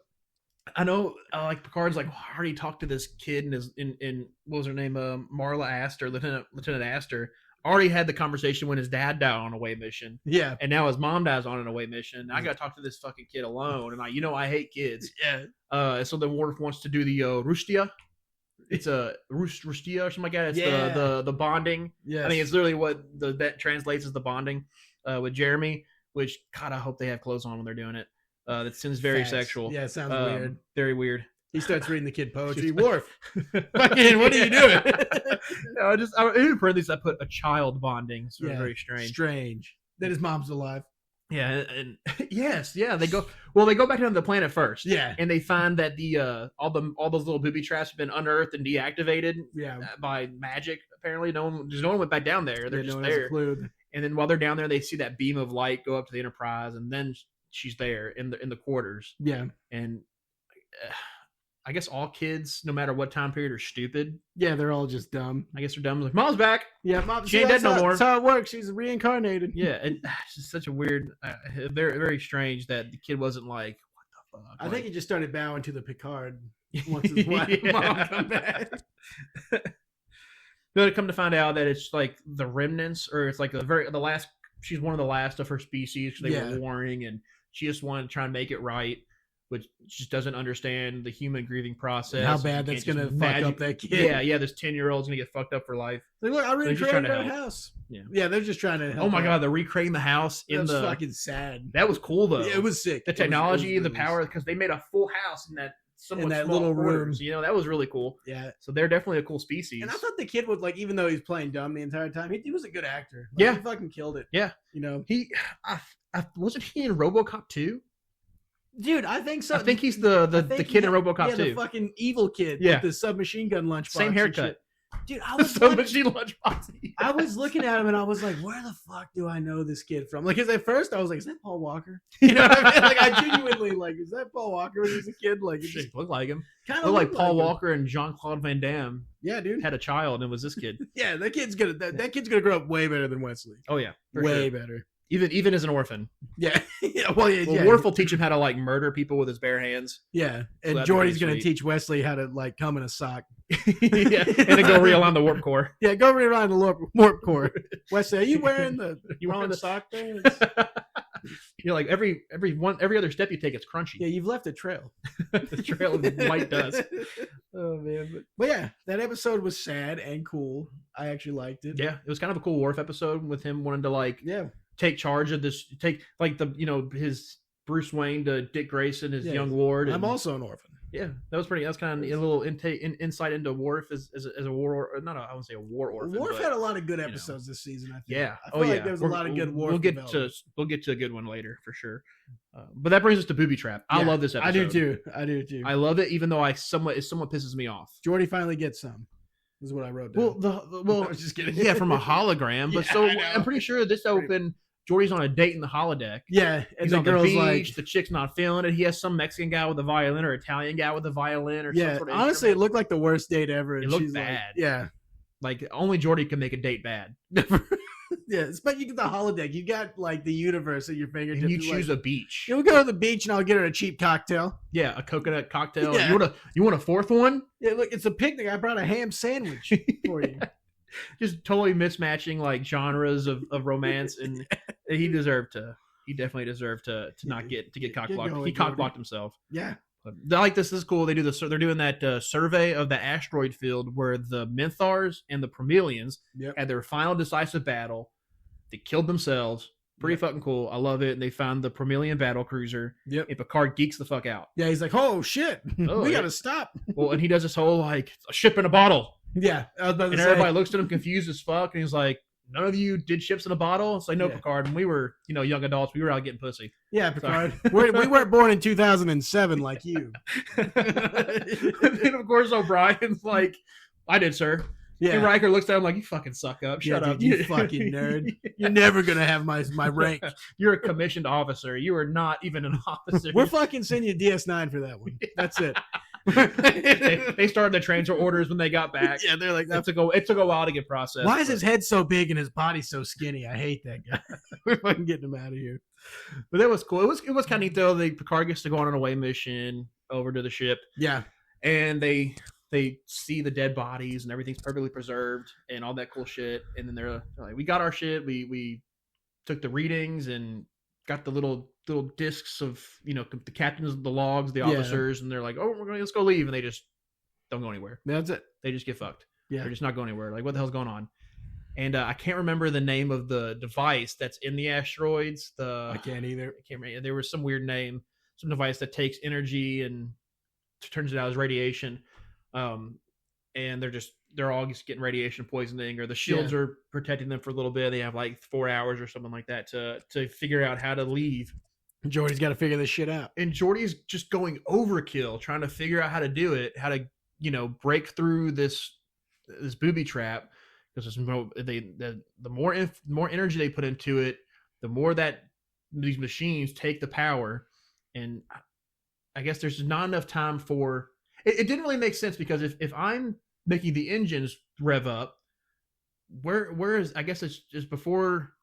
I know Picard's like, I already talked to this kid in what was her name? Marla Astor, Lieutenant Astor. Already had the conversation when his dad died on a away mission. Yeah. And now his mom dies on an away mission. I got to talk to this fucking kid alone. And I hate kids. Yeah. So then Worf wants to do the Rustia. It's a Rustia or something like that. It's the bonding. Yeah. I mean, it's literally what that translates as the bonding with Jeremy, which, God, I hope they have clothes on when they're doing it. That seems very sexual. Yeah, it sounds weird. Very weird. He starts reading the kid poetry. Worf, fucking, what are you doing? In parentheses, I put a child bonding. So very strange. Strange. That his mom's alive. Yeah, and yes, yeah, they go. Well, they go back down to the planet first. Yeah, and they find that the all those little booby traps have been unearthed and deactivated. Yeah, by magic. Apparently, no one went back down there. They're just no one there. has a clue. And then while they're down there, they see that beam of light go up to the Enterprise, and then she's there in the quarters. Yeah, and I guess all kids, no matter what time period, are stupid. Yeah, they're all just dumb. I guess they're dumb. Like, Mom's back. Yeah, Mom. She ain't dead no more. That's how it works. She's reincarnated. Yeah, it's just such a weird, very very strange that the kid wasn't like, what the fuck. I think he just started bowing to the Picard once his wife Mom come back. But come to find out that it's like the remnants, or it's like the last. She's one of the last of her species. They were warring, and she just wanted to try and make it right, but just doesn't understand the human grieving process. And how bad that's gonna fuck up that kid. Yeah. This 10-year-old's gonna get fucked up for life. Like, look, I recreated our house. Yeah, they're just trying to help. Oh my god, they're recreating the house in the. Fucking sad. That was cool though. Yeah, it was sick. The technology, the power, because they made a full house in that. In that little room, that was really cool. Yeah, so they're definitely a cool species. And I thought the kid was like, even though he's playing dumb the entire time, he was a good actor. Like, yeah, he fucking killed it. Yeah, he, wasn't he in RoboCop 2? Dude, I think so. I think he's the kid in RoboCop 2. The fucking evil kid with the submachine gun lunchbox. Same haircut. Dude, I was submachine lunchbox. I was looking at him and I was like, where the fuck do I know this kid from? Like, because at first I was like, is that Paul Walker? You know what I mean? Like, I genuinely like, is that Paul Walker when he was a kid? Like, it just looked like him. Kind of like Paul Walker and Jean-Claude Van Damme. Yeah, dude. Had a child and was this kid. Yeah, that kid's gonna grow up way better than Wesley. Oh yeah, way better. Even as an orphan. Yeah. Well, Worf will teach him how to like murder people with his bare hands. Yeah. And so Jordy's going to teach Wesley how to like come in a sock. Yeah. And then go realign the warp core. Yeah, go realign the warp core. Wesley, are you wearing the sock thing? You're like every other step you take, it's crunchy. Yeah, you've left a trail. The trail of white dust. Oh man. But yeah, that episode was sad and cool. I actually liked it. Yeah, it was kind of a cool Worf episode with him wanting to take charge of this, take like his Bruce Wayne to Dick Grayson, his young ward. I'm also an orphan. Yeah, that's kind of a little insight into Worf as a war, I wouldn't say a war orphan. Worf had a lot of good episodes this season. I think. Yeah, I feel like there was a lot of good Worf. We'll get to a good one later for sure. But that brings us to Booby Trap. I love this episode. I do too. I love it, even though it somewhat pisses me off. Jordy finally gets some. This is what I wrote down. Well, I was just kidding. Yeah, from a hologram. But I'm pretty sure this opened. Jordy's on a date in the holodeck. Yeah, and he's on the beach. Like, the chick's not feeling it. He has some Mexican guy with a violin or Italian guy with a violin or some sort of honestly, it looked like the worst date ever. It looked bad. Like, like only Jordy can make a date bad. Yeah, but you get the holodeck. You got like the universe at your fingertips. And you choose a beach. You'll go to the beach and I'll get her a cheap cocktail. Yeah, a coconut cocktail. Yeah. You want a fourth one? Yeah, look, it's a picnic. I brought a ham sandwich for you. Just totally mismatching like genres of romance, and he definitely deserved to not get cockblocked. He cockblocked himself. Yeah. I like this. This is cool. They do this. So they're doing that survey of the asteroid field where the Minthars and the Promelians had their final decisive battle. They killed themselves. Pretty fucking cool. I love it. And they found the Promelian battle cruiser. Yep. And Picard geeks the fuck out. Yeah, he's like, "Oh shit, we gotta stop." Well, and he does this whole like a ship in a bottle. Yeah, and everybody looks at him confused as fuck, and he's like, "None of you did ships in a bottle?" It's like, "No, Picard. And we were, young adults. We were out getting pussy." Yeah, Picard. we weren't born in 2007 like you. And then of course O'Brien's like, "I did, sir." Yeah. And Riker looks at him like, "You fucking suck up. Shut up, you fucking nerd. You're never gonna have my rank. You're a commissioned officer. You are not even an officer. We're fucking sending you DS9 for that one. That's it." They started the transfer orders when they got back. Yeah, they're like, it took a while to get processed. Why is his head so big and his body so skinny? I hate that guy. We're fucking getting him out of here. But that was cool. It was kind of neat though. Picard gets to go on an away mission over to the ship. Yeah, and they see the dead bodies and everything's perfectly preserved and all that cool shit. And then they're like, "We got our shit. We took the readings and got the little discs of the captains of the logs, the officers, and they're like, "Oh, let's go leave," and they just don't go anywhere. That's it. They just get fucked. Yeah, they're just not going anywhere. Like, what the hell's going on? And I can't remember the name of the device that's in the asteroids. I can't either. I can't remember. There was some weird name, some device that takes energy and turns it out as radiation. And they're just they're all just getting radiation poisoning, or the shields are protecting them for a little bit. They have like 4 hours or something like that to figure out how to leave. Jordy's got to figure this shit out. And Jordy's just going overkill, trying to figure out how to do it, how to, break through this booby trap. Because the more energy they put into it, the more that these machines take the power. And I guess there's not enough time for it. Didn't really make sense, because if I'm making the engines rev up, where is, I guess it's just before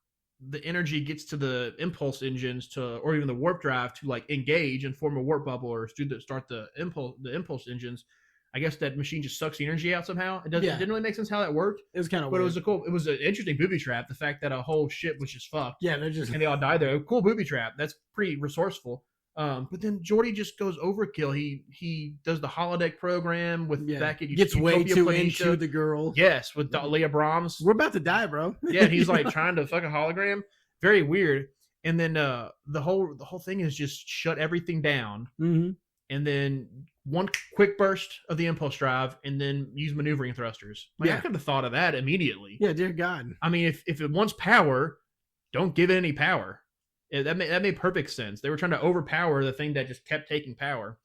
the energy gets to the impulse engines or even the warp drive to like engage and form a warp bubble or start the impulse engines. I guess that machine just sucks the energy out somehow. It didn't really make sense how that worked. It was kind of weird. But it was an interesting booby trap. The fact that a whole ship was just fucked. Yeah, and they all died there. Cool booby trap. That's pretty resourceful. But then Geordi just goes overkill. He does the holodeck program with back at gets way too into the girl. Yes, with Leah Brahms. We're about to die, bro. Yeah, and he's like trying to fuck a hologram. Very weird. And then the whole thing is just shut everything down. Mm-hmm. And then one quick burst of the impulse drive, and then use maneuvering thrusters. I could have thought of that immediately. Yeah, dear God. I mean, if it wants power, don't give it any power. That made perfect sense. They were trying to overpower the thing that just kept taking power.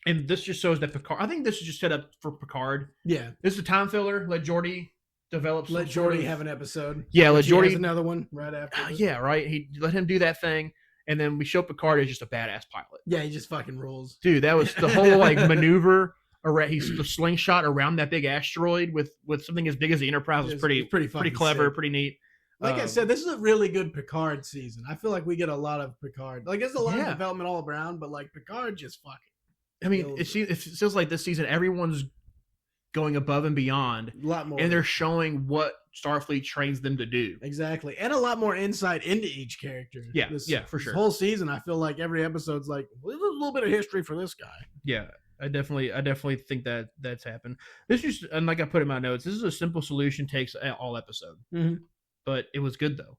And this just shows that Picard... I think this is just set up for Picard. Yeah. This is a time filler. Let Geordi develop... Let Geordi have an episode. Yeah, let Geordi... another one right after this. Yeah, right? Let him do that thing. And then we show Picard as just a badass pilot. Yeah, he just fucking rules. Dude, that was the whole maneuver. He's the slingshot around that big asteroid with something as big as the Enterprise was pretty clever, sick. Pretty neat. Like I said, this is a really good Picard season. I feel like we get a lot of Picard. Like, there's a lot of development all around, but like Picard just fucking. I mean, it feels like this season everyone's going above and beyond. A lot more. And they're showing what Starfleet trains them to do. Exactly. And a lot more insight into each character. Yeah, for sure. This whole season, I feel like every episode's like, well, there's a little bit of history for this guy. Yeah. I definitely think that's happened. This is, and like I put in my notes, this is a simple solution, takes all episode. Mm-hmm. But it was good though.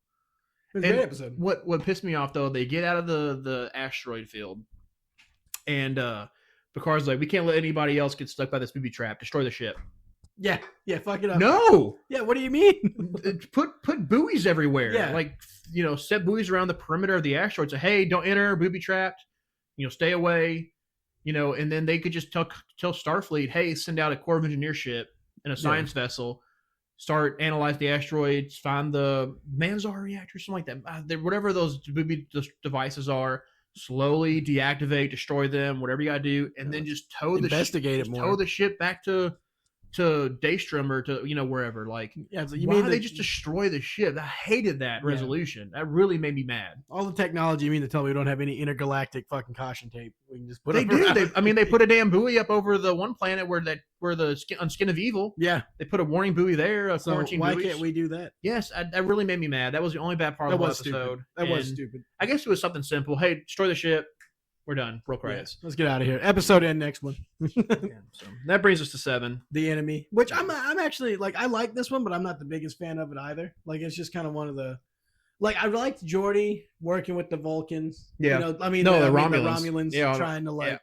It was a great episode. What pissed me off though, they get out of the asteroid field, and Picard's like, we can't let anybody else get stuck by this booby trap. Destroy the ship. Yeah, fuck it up. No. Yeah, what do you mean? put buoys everywhere. Yeah. Like, set buoys around the perimeter of the asteroid. Say, hey, don't enter, booby trapped. Stay away. And then they could just tell Starfleet, hey, send out a Corps of Engineer ship and a science vessel. Start analyze the asteroids, find the Manzar reactor, something like that. Whatever those booby devices are, slowly deactivate, destroy them, whatever you gotta do, and then just tow the ship back to Daystrom or to wherever. Like, why they just destroy the ship? I hated that resolution. That really made me mad. All the technology, you mean to tell me we don't have any intergalactic fucking caution tape? We can just put they do. They put a damn buoy up over the one planet where the Skin of Evil. Yeah, they put a warning buoy there. Why can't we do that? Yes, that really made me mad. That was the only bad part of the episode. That was stupid. I guess it was something simple. Hey, destroy the ship. We're done. Roll credits. Let's get out of here. Episode end next one. So that brings us to 7. The Enemy, which I'm actually like, I like this one, but I'm not the biggest fan of it either. Like, it's just kind of one of the, like, I liked Geordi working with the Vulcans. Yeah. The Romulans. Trying to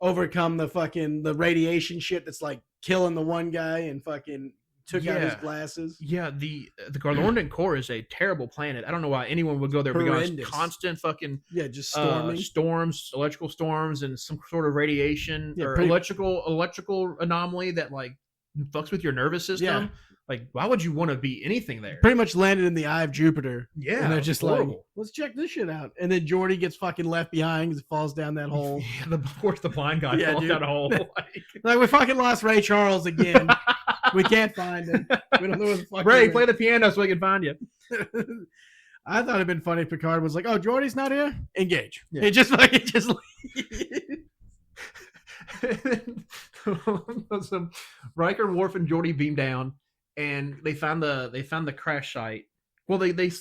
overcome the radiation shit that's like killing the one guy and fucking took out his glasses. Yeah, the Galorndon core is a terrible planet. I don't know why anyone would go there because constant fucking just storming. Storms, electrical storms, and some sort of radiation or electrical anomaly that like fucks with your nervous system. Yeah. Like, why would you want to be anything there? Pretty much landed in the eye of Jupiter. Yeah, and they're just horrible. Like, let's check this shit out. And then Geordi gets fucking left behind because it falls down that hole. Yeah, of course the blind guy falls down a hole. Like, we fucking lost Ray Charles again. We can't find him. We don't know where the fuck. Ray, play the piano so we can find you. I thought it'd been funny if Picard was like, "Oh, Geordi's not here. Engage." Yeah. It just some Riker, Worf, and Geordi beam down, and they found the crash site. Well, they pick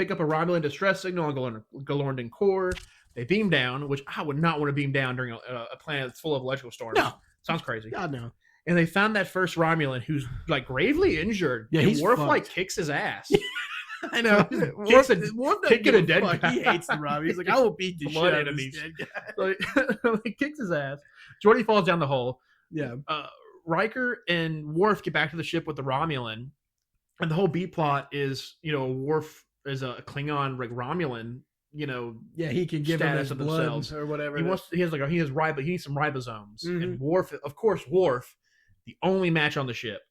up a Romulan distress signal on Galorndon core. They beam down, which I would not want to beam down during a planet that's full of electrical storms. No. Sounds crazy. God, no. And they found that first Romulan who's like gravely injured. Yeah, and Worf like kicks his ass. I know. Kicking a dead guy. He hates the Romulan. He's like, I will beat the shit out of this dead guy. Like, he kicks his ass. Geordi falls down the hole. Yeah. Riker and Worf get back to the ship with the Romulan, and the whole B plot is, Worf is a Klingon, like Romulan, Yeah, he can give him status his of blood themselves. or whatever. He needs some ribosomes, Mhm. and Worf, the only match on the ship,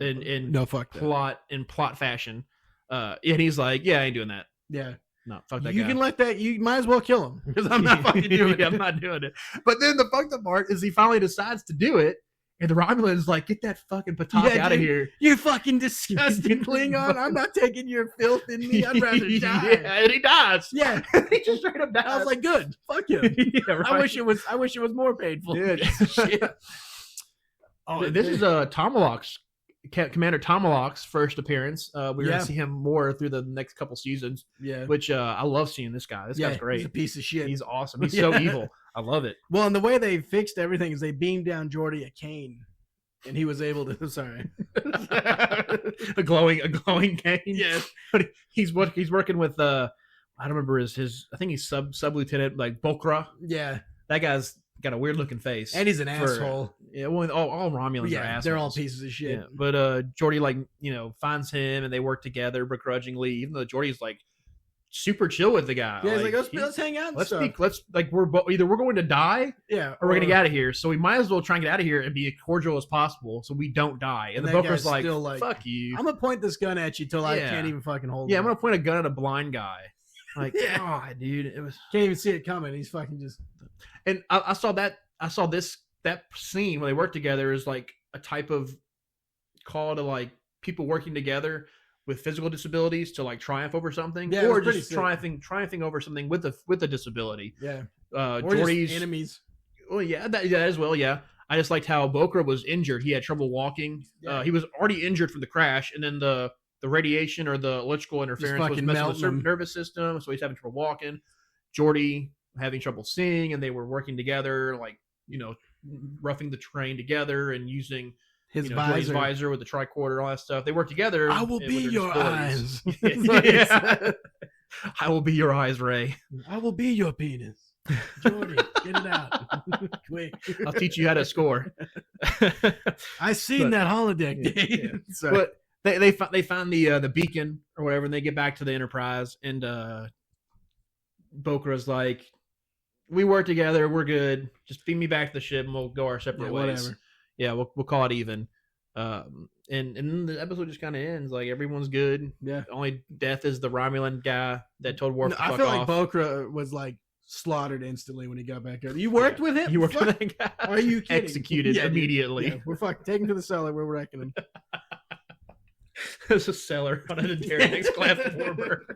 in no fuck that. plot fashion, and he's like, yeah, I ain't doing that. Yeah. No, fuck that You guy. can let that. You might as well kill him because I'm not fucking doing it. I'm not doing it. But then the fucked up part is he finally decides to do it, and the Romulan's like, get that fucking Patak out of here. You fucking disgusting Klingon. I'm not taking your filth in me. I'd rather die. Yeah, and he dies. Yeah. He just straight up dies. I was like, good. Fuck him. Yeah, right. I wish it was more painful. Dude. Shit. Oh, this is Tomalak's Commander Tomalak's first appearance. We're gonna see him more through the next couple seasons. Yeah. Which I love seeing this guy. This guy's great. He's a piece of shit. He's awesome. He's so evil. I love it. Well, and the way they fixed everything is they beamed down Geordi a cane, and he was able to. Sorry, a glowing cane. Yeah, he's working with I don't remember his. I think he's sub lieutenant like Bokra. Yeah, that guy's got a weird looking face, and he's an asshole. Yeah, well, all Romulans are assholes. They're all pieces of shit. Yeah, but Geordi finds him and they work together begrudgingly, even though Geordi's like super chill with the guy. Yeah, he's like, let's hang out. Either we're going to die, or we're going to get out of here. So we might as well try and get out of here and be as cordial as possible, so we don't die. And the Bokra's like, fuck you. I'm gonna point this gun at you till I can't even fucking hold it. Yeah, I'm gonna point a gun at a blind guy. Like, God, dude, it was can't even see it coming. He's fucking just. And I saw that scene when they work together is like a type of call to like people working together with physical disabilities to like triumph over something, or just triumphing over something with a disability. Yeah, or Geordi's enemies. Well, yeah, that as well. Yeah, I just liked how Bokra was injured. He had trouble walking. Yeah. He was already injured from the crash, and then the radiation or the electrical interference was messing with the nervous system, so he's having trouble walking. Geordi having trouble seeing, and they were working together, like roughing the terrain together and using his visor with the tricorder, all that stuff. They work together. I will be your eyes. Yeah. I will be your eyes, Ray. I will be your penis. Geordi, get it out. Quick. I'll teach you how to score. I seen that holodeck day. Yeah. But they find the beacon or whatever, and they get back to the Enterprise, and Bokra's like, we work together, we're good. Just feed me back to the ship, and we'll go our separate ways. Whatever. Yeah, we'll call it even. And the episode just kind of ends like everyone's good. Yeah. Only death is the Romulan guy that told Worf to fuck off. I feel like Bokra was like slaughtered instantly when he got back there. You worked with him? You worked with that guy? Are you kidding? Executed immediately. Yeah, we're fucking taken to the cellar. We're wrecking him. There's a cellar on an Internex class warmer.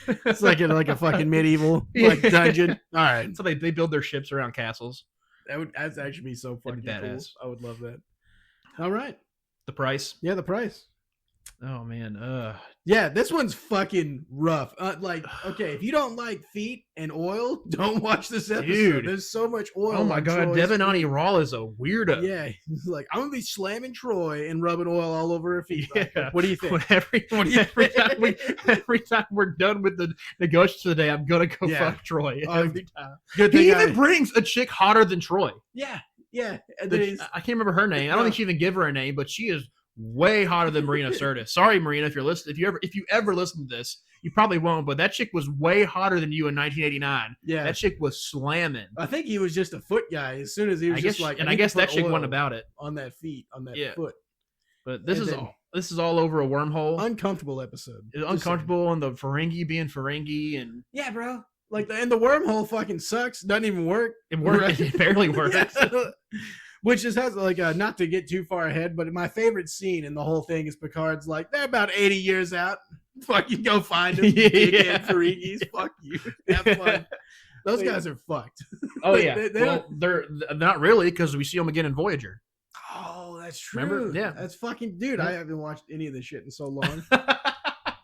It's like a fucking medieval dungeon. All right. So they build their ships around castles. That'd actually be so fucking cool. I would love that. All right. The price? Yeah, the price. Oh man. Yeah, this one's fucking rough. Okay, if you don't like feet and oil, don't watch this episode. Dude. There's so much oil. Oh my god, Devanani Raw is a weirdo. Yeah, he's like, I'm gonna be slamming Troy and rubbing oil all over her feet. Yeah. What do you think? Every time we're done with the negotiations today, I'm gonna go fuck Troy every time. Good he even brings a chick hotter than Troy. Yeah. I can't remember her name. I don't think she even gave her a name, but she is way hotter than Marina Sirtis. Sorry, Marina, if you're listening. If you ever listen to this, you probably won't. But that chick was way hotter than you in 1989. Yeah, that chick was slamming. I think he was just a foot guy. As soon as he was I guess that chick won about it on that foot. But this is all over a wormhole. Uncomfortable episode. It's uncomfortable, and the Ferengi being Ferengi, and yeah, bro. Like the wormhole fucking sucks. Doesn't even work. It works. It barely works. Yeah. Which just has not to get too far ahead, but my favorite scene in the whole thing is Picard's like, they're about 80 years out. Fucking go find them. Yeah. Ferengis. Fuck you. Have fun. Those guys are fucked. Oh yeah. They're not really, because we see them again in Voyager. Oh, that's true. Remember? Yeah. That's fucking dude. I haven't watched any of this shit in so long.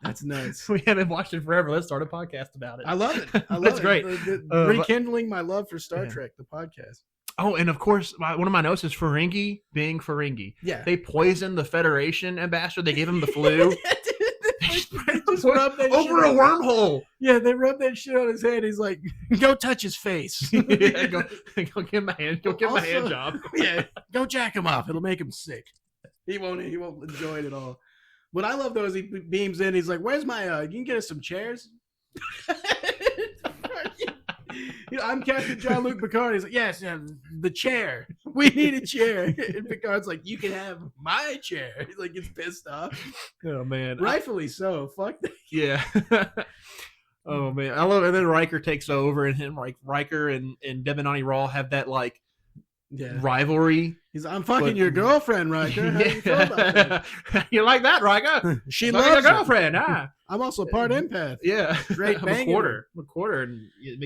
That's nuts. We haven't watched it forever. Let's start a podcast about it. I love it. It's great. Rekindling my love for Star Trek, the podcast. Oh, and of course, one of my notes is Ferengi being Ferengi. Yeah. They poisoned the Federation ambassador. They gave him the flu. just rub that over shit a wormhole. Yeah, they rub that shit on his head. He's like, go touch his face. Yeah, go give him a hand. Go give him a hand job. Yeah, go jack him off. It'll make him sick. He won't enjoy it at all. What I love though is he beams in. He's like, "Where's my? You can get us some chairs." I'm Captain Jean-Luc Picard. He's like, "Yes, the chair. We need a chair." And Picard's like, "You can have my chair." He's like, gets pissed off. Oh man, rightfully so. Fuck that. Yeah. Oh man, I love it. And then Riker takes over, and him, like Riker and Debonani Raw have that like rivalry. He's like, I'm fucking your girlfriend, Riker. How do you feel about that? You like that, Riker? She loves your girlfriend. I'm also part empath. Yeah, great. I'm a quarter, and it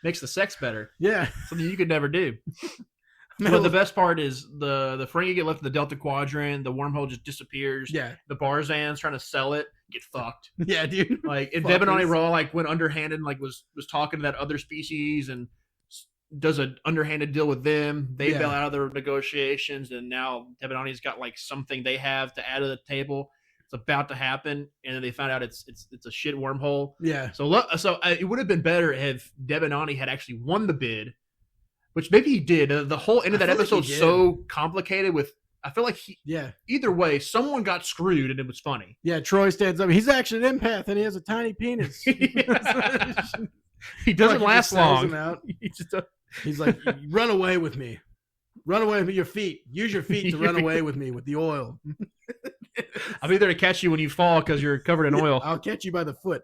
makes the sex better. Yeah, something you could never do. But the best part is the Ferengi get left in the Delta Quadrant. The wormhole just disappears. Yeah, the Barzan's trying to sell it. Get fucked. Yeah, dude. Like, and Debonani Raw like went underhanded and like was talking to that other species and does an underhanded deal with them. They bail out of their negotiations, and now Debonani's got like something they have to add to the table. It's about to happen, and then they found out it's a shit wormhole. Yeah. So it would have been better if Debonani had actually won the bid, which maybe he did. The whole end of that episode's so complicated with. I feel like either way, someone got screwed, and it was funny. Yeah, Troy stands up. He's actually an empath, and he has a tiny penis. He doesn't last long. He's like, run away with me. Run away with your feet. Use your feet to run away with me with the oil. I'll be there to catch you when you fall because you're covered in oil. I'll catch you by the foot.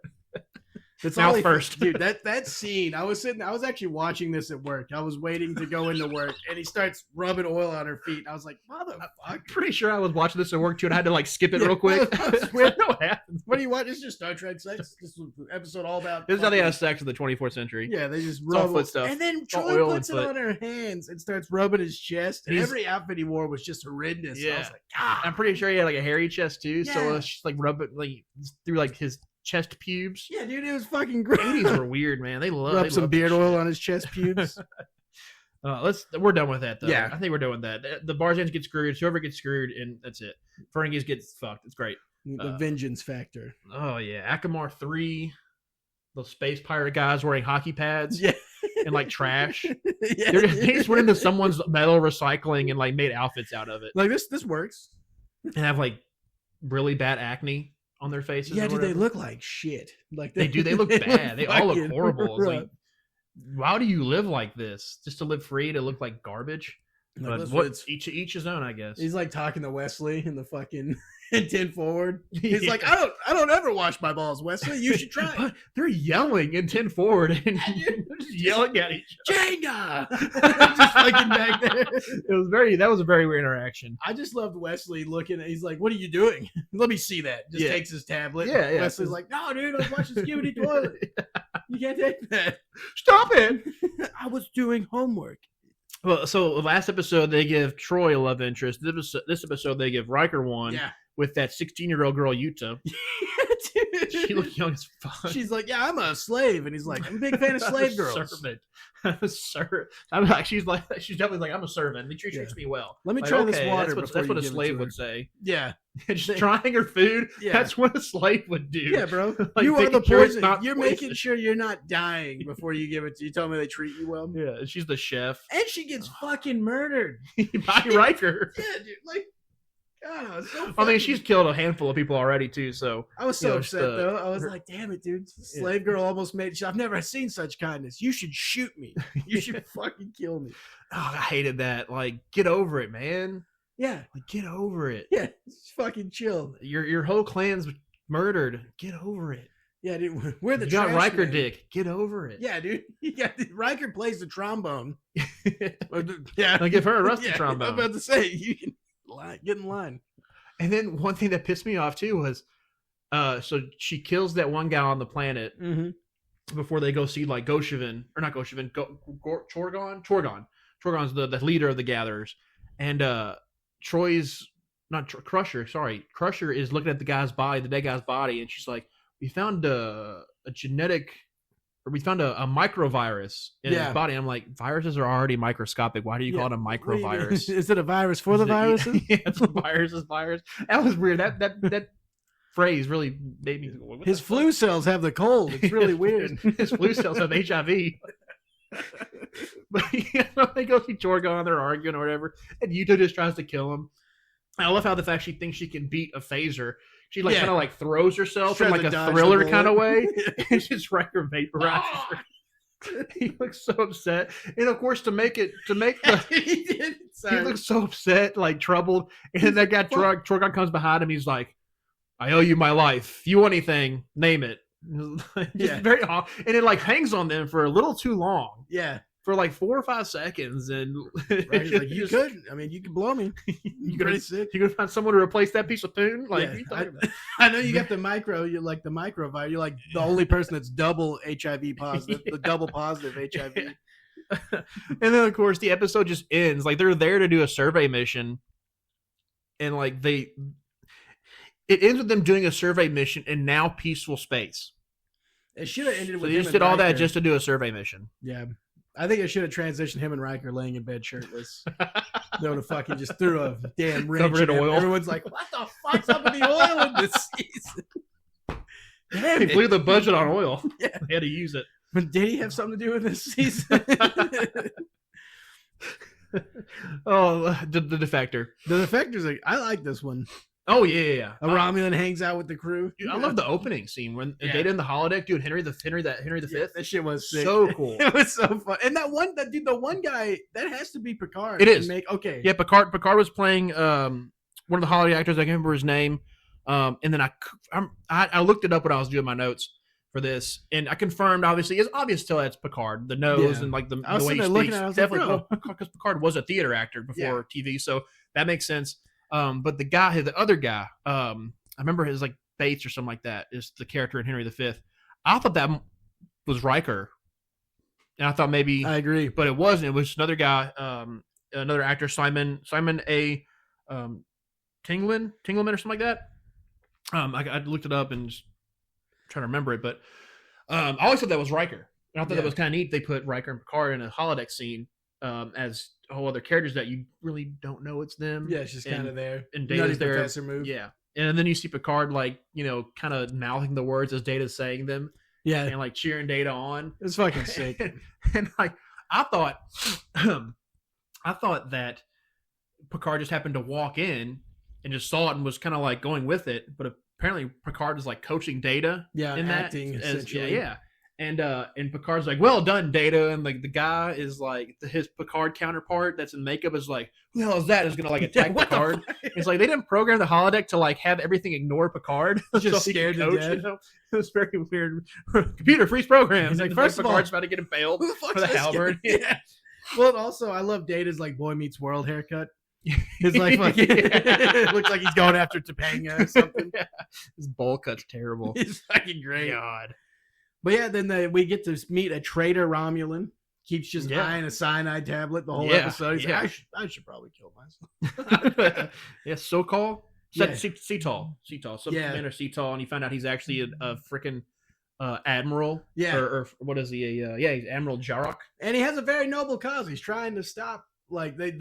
That's mouth first. Dude, that scene, I was actually watching this at work. I was waiting to go into work, and he starts rubbing oil on her feet. I was like, motherfucker. I'm pretty sure I was watching this at work too, and I had to like skip it real quick. What happens? What do you watch? It's just Star Trek sex. This episode all about. This is how they have sex in the 24th century. Yeah, they just rub foot stuff. And then Troy puts it on her hands and starts rubbing his chest. And every outfit he wore was just horrendous. Yeah. I was like, God. I'm pretty sure he had like a hairy chest too. Yeah. So it's just like rub it like through like his chest pubes. Yeah, dude, it was fucking great. 80s were weird, man. They rub some beard oil on his chest pubes. We're done with that though. Yeah, I think we're done with that. The Barzans get screwed. Whoever gets screwed, and that's it. Ferengis get fucked. It's great. The vengeance factor. Oh yeah, Akamar 3. Those space pirate guys wearing hockey pads. Yeah. And like trash. They just went into someone's metal recycling and like made outfits out of it. Like this works. And have like really bad acne on their faces. Yeah, dude, they look like shit. Like they do. They look bad. They all look horrible. It's like, why do you live like this? Just to live free, to look like garbage? But each his own, I guess. He's like talking to Wesley in the fucking 10 forward. He's like, I don't ever wash my balls, Wesley. You should try. But they're yelling in 10 forward and just yelling at each other. Jenga! Just fucking back there. That was a very weird interaction. I just loved Wesley looking at. He's like, "What are you doing? Let me see that." Just takes his tablet. Yeah. Wesley's like, "No, dude, I was watching Skibidi Toilet. You can't take that. Stop it! I was doing homework." Well, so last episode they give Troy a love interest. This episode they give Riker one with that 16-year-old girl Yuta. Dude. She looked young as fuck. She's like, "Yeah, I'm a slave," and he's like, "I'm a big fan of slave girls." Servant. I'm a servant. She's definitely like, I'm a servant. They treat me well. Let me try this water. That's what a slave would say. Yeah, just trying her food. Yeah. That's what a slave would do. Yeah, bro. Like, you are the poison. You're making sure you're not dying before you give it to you. Tell me they treat you well. Yeah, she's the chef, and she gets fucking murdered by Riker. Yeah, dude. Like, God, I mean, she's killed a handful of people already too. So I was so upset though. I was like, "Damn it, dude! Slave girl almost made. I've never seen such kindness. You should shoot me. You should fucking kill me." Oh, I hated that. Like, get over it, man. Yeah, like get over it. Yeah, just fucking chill. Your whole clan's murdered. Get over it. Yeah, dude. We're the. You got Riker dick. Get over it. Yeah, dude. Riker plays the trombone. Yeah, I'll give her a rusty trombone. I'm about to say you can. Get in line. And then one thing that pissed me off too was so she kills that one guy on the planet before they go see like Chorgon's the leader of the gatherers, and Troy's Crusher is looking at the dead guy's body, and she's like, we found a microvirus in his body. And I'm like, viruses are already microscopic. Why do you call it a microvirus? Is it a virus for the viruses? Yeah, it's a virus. That was weird. That phrase really made me. His flu cells have the cold. It's really weird. His flu cells have HIV. But they go see Jorgon, they're arguing or whatever, and Yuta just tries to kill him. I love how the fact she thinks she can beat a phaser. She kind of like throws herself in like a Thriller kind of way, and just Riker vaporizes her. He looks so upset, and of course, to make the he looks so upset, like troubled. And then that guy Jorgon comes behind him. He's like, "I owe you my life. If you want anything, name it." Very hot, and it like hangs on them for a little too long. Yeah, for like 4 or 5 seconds, and like, you could. I mean, you could blow me. You could find someone to replace that piece of poon. Like, I know you got the micro. You like the microvirus. You're like the only person that's double HIV positive, the double positive HIV. And then of course the episode just ends. Like they're there to do a survey mission, and like it ends with them doing a survey mission in now peaceful space. It should have ended with. They just did all that just to do a survey mission. Yeah. I think it should have transitioned him and Riker laying in bed shirtless. They would have fucking just threw a damn wrench covered in oil. Everyone's like, what the fuck's up with the oil in this season? Damn, he blew the budget on oil. Yeah. They had to use it. But did he have something to do with this season? The Defector. The Defector's like, I like this one. Oh yeah. A Romulan hangs out with the crew. Dude, I love the opening scene when Data in the holodeck, dude. Henry the Fifth. That shit was sick. So cool. It was so fun. And the one guy that has to be Picard. It is. Okay. Yeah, Picard was playing one of the holodeck actors. I can't remember his name. And then I looked it up when I was doing my notes for this, and I confirmed. Obviously, it's obvious to that's Picard. The nose and like the way he speaks. Definitely, because Picard was a theater actor before TV, so that makes sense. But the other guy, I remember his like Bates or something like that is the character in Henry V. I thought that was Riker, and I thought maybe I agree, but it wasn't. It was another guy, another actor, Simon A. Tingleman or something like that. I looked it up and just trying to remember it, but I always thought that was Riker, and I thought that was kind of neat. They put Riker and Picard in a holodeck scene as whole other characters that you really don't know it's them. Yeah, it's just kind of there. And Data's there. Professor move. Yeah. And then you see Picard like, kind of mouthing the words as Data's saying them. Yeah. And like cheering Data on. It's fucking sick. And like I thought that Picard just happened to walk in and just saw it and was kind of like going with it, but apparently Picard is like coaching Data. Yeah, in acting that essentially. Yeah. And Picard's like, well done, Data. And like the guy is like his Picard counterpart that's in makeup is like, who the hell is that? Is gonna like attack Picard. It's like they didn't program the holodeck to like have everything ignore Picard. Just scared to death. It was very weird. Computer freeze program. He's like, first of Picard's all, about to get impaled who the fuck's for the halberd. Yeah. Well, also I love Data's like Boy Meets World haircut. It's like fucking it looks like he's going after Topanga or something. Yeah. His bowl cut's terrible. It's fucking great. God. But yeah, then we get to meet a traitor Romulan. Keeps just eyeing a cyanide tablet the whole episode. He's like, I should probably kill myself. Yeah, Sokol? Yeah. Seatol. Some commander Seatol, and you find out he's actually a freaking admiral. Yeah. Or what is he? He's Admiral Jarok. And he has a very noble cause. He's trying to stop. Like they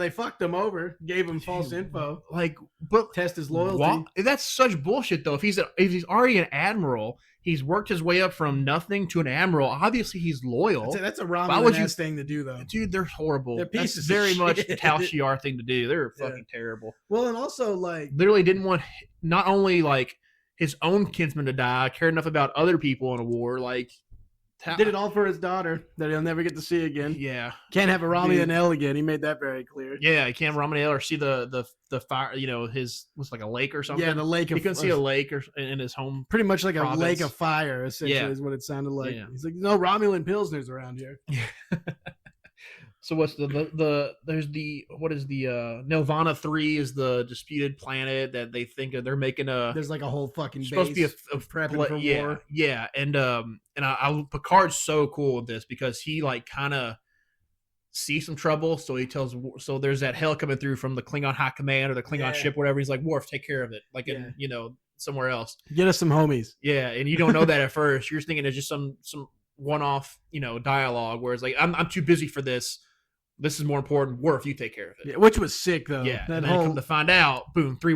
fucked him over, gave him false info. Like, but test his loyalty. That's such bullshit, though. If he's already an admiral, he's worked his way up from nothing to an admiral. Obviously, he's loyal. That's a Romulan thing to do, though. Dude, they're horrible. They're pieces. That's very much shit. the Tal Shiar thing to do. They're fucking terrible. Well, and also like literally didn't want not only like his own kinsman to die, cared enough about other people in a war. Like did it all for his daughter that he'll never get to see again. Yeah, can't have a Romulan L again. He made that very clear. Yeah, he can't Romulan L or see the fire. His what's like a lake or something. Yeah, the lake. He couldn't see a lake or in his home. Pretty much like province. a lake of fire. Essentially, is what it sounded like. Yeah. He's like, no Romulan Pilsners around here. Yeah. So what's there's the what is the Nelvana 3 is the disputed planet that they think they're making there's like a whole fucking supposed base to be a prepping for war. Yeah, and Picard's so cool with this because he like kind of sees some trouble, so he tells there's that hell coming through from the Klingon High Command or the Klingon ship, whatever. He's like, Worf, take care of it, like in somewhere else. Get us some homies. Yeah, and you don't know that at first. You're just thinking it's just some one-off dialogue where it's like I'm too busy for this. This is more important. Worf, you take care of it. Yeah, which was sick though. Yeah, that and whole then come to find out, boom, three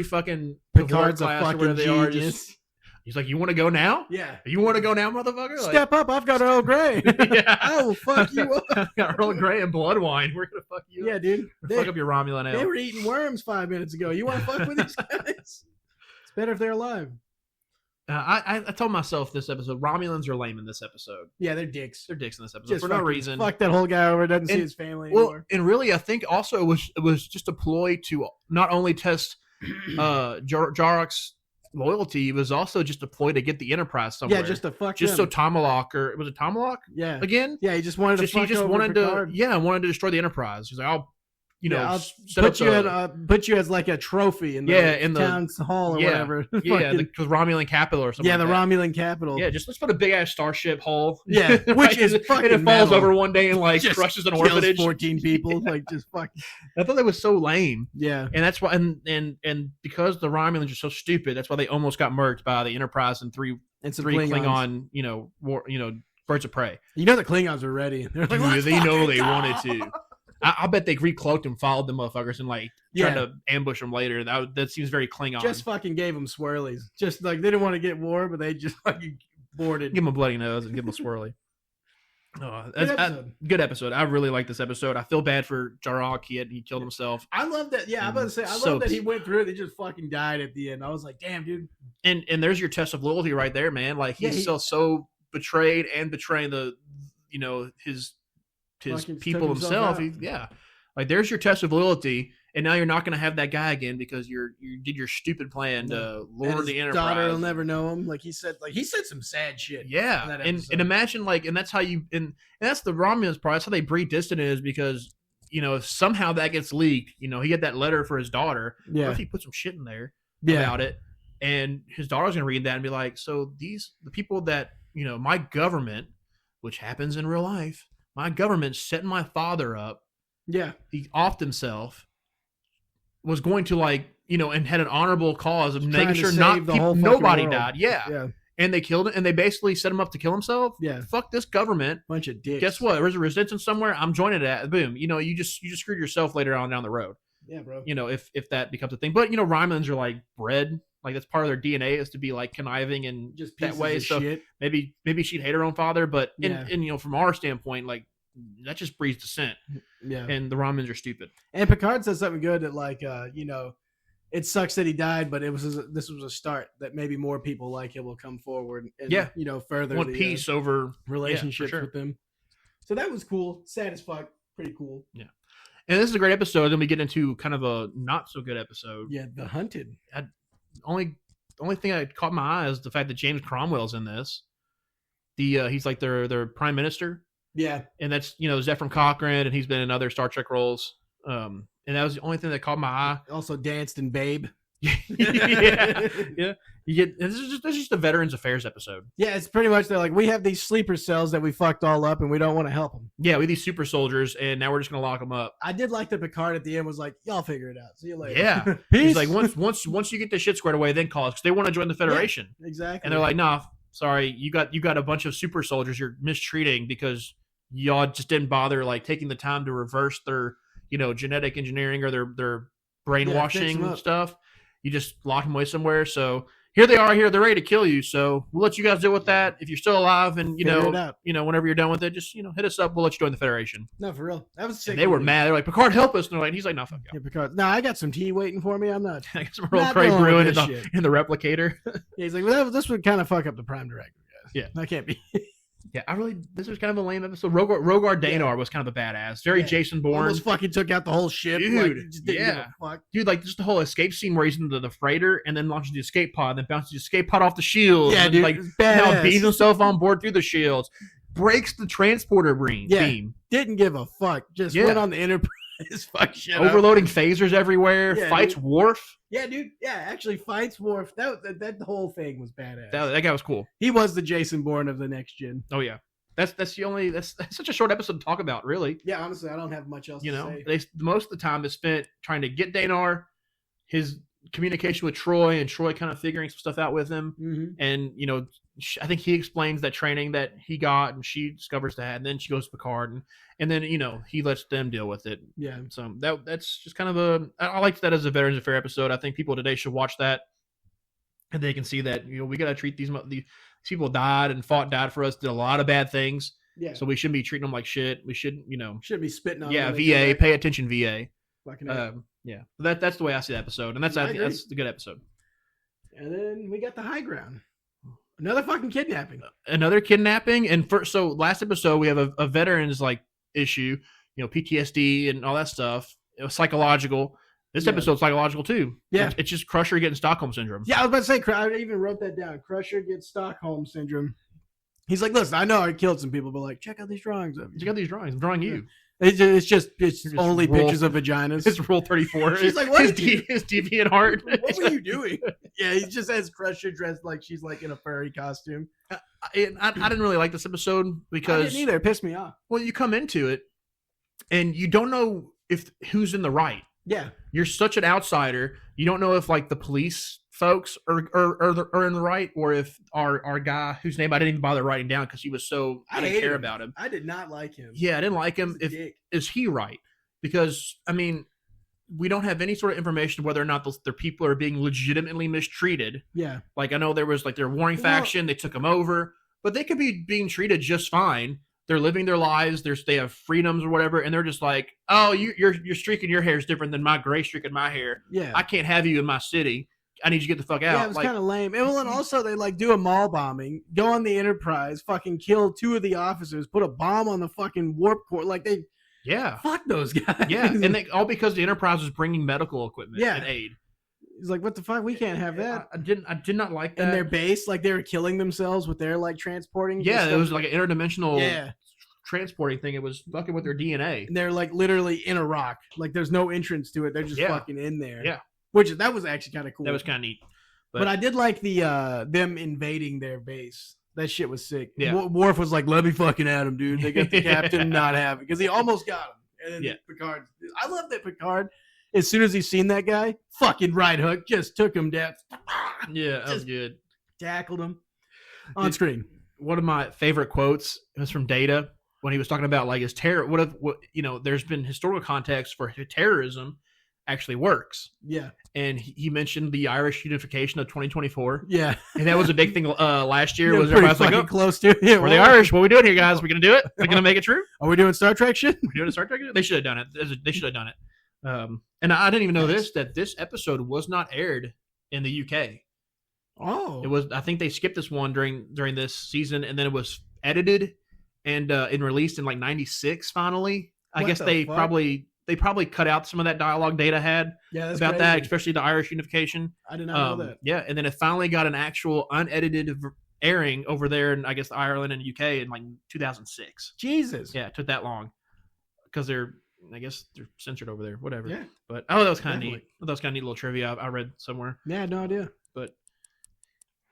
fucking Picard's a class or fucking whatever they are. genius. He's like, you want to go now? Yeah. You want to go now, motherfucker? Step up! I've got Earl Grey. Yeah. I will fuck you up. Got Earl Grey and blood wine. We're gonna fuck you. Yeah, up. dude. Fuck up your Romulan ale. They were eating worms 5 minutes ago. You want to fuck with these guys? It's better if they're alive. I told myself this episode, Romulans are lame in this episode. Yeah, they're dicks. They're dicks in this episode Just for no reason. Fuck that whole guy over. Doesn't see his family anymore. And really, I think also it was just a ploy to not only test Jarek's loyalty, it was also just a ploy to get the Enterprise somewhere. Yeah, just to fuck just them. so Tomalak, or was it Tomalak? Yeah. Again? Yeah, he just wanted to fuck over Picard. wanted to destroy the Enterprise. He's like, I'll put you as like a trophy in the town hall or whatever. Yeah, because Romulan capital or something. Yeah, the Romulan capital. Yeah, just let's put a big ass starship hull. Yeah, which is fucking and it falls over one day and like crushes an orphanage. 14 people, like just fucking. I thought that was so lame. Yeah, and that's why, and because the Romulans are so stupid, that's why they almost got murked by the Enterprise and three Klingon, birds of prey. You know the Klingons were ready. They're like, they know they wanted to. I bet they recloaked and followed the motherfuckers and tried to ambush them later. That seems very Klingon. Just fucking gave them swirlies. Just like they didn't want to get war, but they just fucking boarded. Give them a bloody nose and give them a swirly. Good episode. I really like this episode. I feel bad for Jarok. He killed himself. I love that. Yeah, I'm about to say I love that he went through it. He just fucking died at the end. I was like, damn, dude. And there's your test of loyalty right there, man. Like he's so betrayed and betraying the his people himself. Like there's your test of loyalty, and now you're not going to have that guy again because you did your stupid plan to lure the Enterprise. Daughter will never know him. He said some sad shit. Yeah, and imagine and that's how you and that's the Romulans part. That's how they breed distant is because if somehow that gets leaked, he had that letter for his daughter. Yeah, what if he put some shit in there about it, and his daughter's going to read that and be like, so the people that my government, which happens in real life. My government setting my father up. Yeah. He offed himself. Was going to and had an honorable cause of making sure nobody died. Yeah. And they killed it, and they basically set him up to kill himself. Yeah. Fuck this government. Bunch of dicks. Guess what? There's a resistance somewhere. I'm joining it. Boom. You just screwed yourself later on down the road. Yeah, bro. If that becomes a thing. But Romulans are bred. Like that's part of their DNA is to be conniving and just that way. So shit. maybe she'd hate her own father, but from our standpoint, that just breeds dissent. Yeah. And the Romulans are stupid. And Picard says something good that it sucks that he died, but this was a start that maybe more people like him will come forward and further want peace over relationships with them. So that was cool. Sad as fuck. Pretty cool. Yeah. And this is a great episode. Then we get into kind of a not so good episode. Yeah, The Hunted. Only thing that caught my eye is the fact that James Cromwell's in this. He's like their prime minister. Yeah, and that's Zefram Cochrane, and he's been in other Star Trek roles. And that was the only thing that caught my eye. Also danced in Babe. yeah. This is just a Veterans Affairs episode. Yeah, it's pretty much they're like, we have these sleeper cells that we fucked all up, and we don't want to help them. Yeah, we have these super soldiers, and now we're just gonna lock them up. I did like that Picard at the end was like, "Y'all figure it out. See you later." Yeah, peace. He's like, once you get this shit squared away, then call us because they want to join the Federation. Yeah, exactly. And they're like, "Nah, sorry, you got a bunch of super soldiers you're mistreating because y'all just didn't bother taking the time to reverse their genetic engineering or their brainwashing stuff. You just lock them away somewhere. So here they are. They're ready to kill you. So we'll let you guys deal with that. If you're still alive and whenever you're done with it, just hit us up. We'll let you join the Federation." No, for real. That was sick. They were mad. They're like, "Picard, help us!" And he's like, "No, fuck you." Yeah, Picard. No, I got some tea waiting for me. I'm not. I got some Earl Grey brewing in the replicator. Yeah, he's like, "Well, this would kind of fuck up the Prime Directive, guys." Yeah, that can't be. Yeah, this was kind of a lame episode. Rogar Danar was kind of a badass. Very Jason Bourne. Almost fucking took out the whole ship. Dude, just didn't give a fuck. Dude, just the whole escape scene where he's into the freighter and then launches the escape pod and then bounces the escape pod off the shields. Yeah, and dude. Now beats himself on board through the shields. Breaks the transporter beam. Didn't give a fuck. Just went on the Enterprise. Fuck shit. Overloading phasers everywhere. Yeah, fights dude. Worf. Yeah, dude. Yeah, actually fights Worf. That whole thing was badass. That guy was cool. He was the Jason Bourne of the next gen. Oh yeah. That's such a short episode to talk about, really. Yeah, honestly, I don't have much else to say. Most of the time is spent trying to get Danar, his communication with Troy, and Troy kind of figuring some stuff out with him. Mm-hmm. And I think he explains that training that he got, and she discovers that, and then she goes to Picard, and then he lets them deal with it. Yeah. So that's just kind of I liked that as a Veterans Affair episode. I think people today should watch that, and they can see that we got to treat these people died for us, did a lot of bad things. Yeah. So we shouldn't be treating them like shit. We shouldn't should be spitting on. Yeah, VA, pay attention, VA. Yeah. That's the way I see the episode, and that's a good episode. And then we got the high ground. Another fucking kidnapping. Another kidnapping, and so last episode we have a veterans issue, PTSD and all that stuff. It was psychological. This episode's psychological too. Yeah, it's just Crusher getting Stockholm syndrome. Yeah, I was about to say, I even wrote that down. Crusher gets Stockholm syndrome. He's like, listen, I know I killed some people, but check out these drawings of you. Check out these drawings. I'm drawing you. It's just only pictures of vaginas. It's Rule 34. She's like, what? His deviant heart. What were you doing? Yeah, he just has Crusher dressed like she's in a furry costume. I didn't really like this episode because I didn't either. It pissed me off. Well, you come into it and you don't know who's in the right. Yeah, you're such an outsider. You don't know if the police folks are in the right, or if our guy whose name I didn't even bother writing down because he was so I didn't care about him. I did not like him. Yeah, I didn't like him. Is he right? Because we don't have any sort of information whether or not their people are being legitimately mistreated. Yeah, I know there was their warring faction. They took them over, but they could be being treated just fine. They're living their lives. They have freedoms or whatever, and they're just like, oh, you're streaking your hair is different than my gray streak in my hair. Yeah, I can't have you in my city. I need you to get the fuck out. Yeah, it was kind of lame. And also they do a mall bombing, go on the Enterprise, fucking kill 2 of the officers, put a bomb on the fucking warp core. Fuck those guys. Yeah, and all because the Enterprise was bringing medical equipment and aid. He's like, what the fuck? We can't have that. I did not like that. And their base, they were killing themselves with their transporting. Yeah, it was like an interdimensional transporting thing. It was fucking with their DNA. And they're literally in a rock. There's no entrance to it. They're just fucking in there. Yeah. That was actually kind of cool. That was kind of neat. But I did like the them invading their base. That shit was sick. Yeah. Worf was like, let me fucking at him, dude. They got the captain not having because he almost got him. And then Picard. I love that Picard. As soon as he seen that guy, fucking right hook, just took him down. Yeah, that was good. Tackled him on screen. One of my favorite quotes was from Data when he was talking about his terror. There's been historical context for terrorism actually works. Yeah. And he mentioned the Irish unification of 2024. Yeah. And that was a big thing last year. Was everybody like, close to it? We're the Irish. What are we doing here, guys? We're going to do it? We're going to make it true? Are we doing Star Trek shit? We're doing Star Trek shit? They should have done it. They should have done it. And I didn't even know that this episode was not aired in the UK. Oh. It was. I think they skipped this one during this season, and then it was edited and released in 96 finally. I guess they probably cut out some of that dialogue Data had about crazy. that, especially the Irish unification. I did not know that. Yeah, and then it finally got an actual unedited airing over there in, I guess, Ireland and UK in 2006. Jesus. Yeah, it took that long because they're censored over there. Whatever. Yeah. But that was kind of neat. That was kind of neat little trivia I read somewhere. Yeah, no idea. But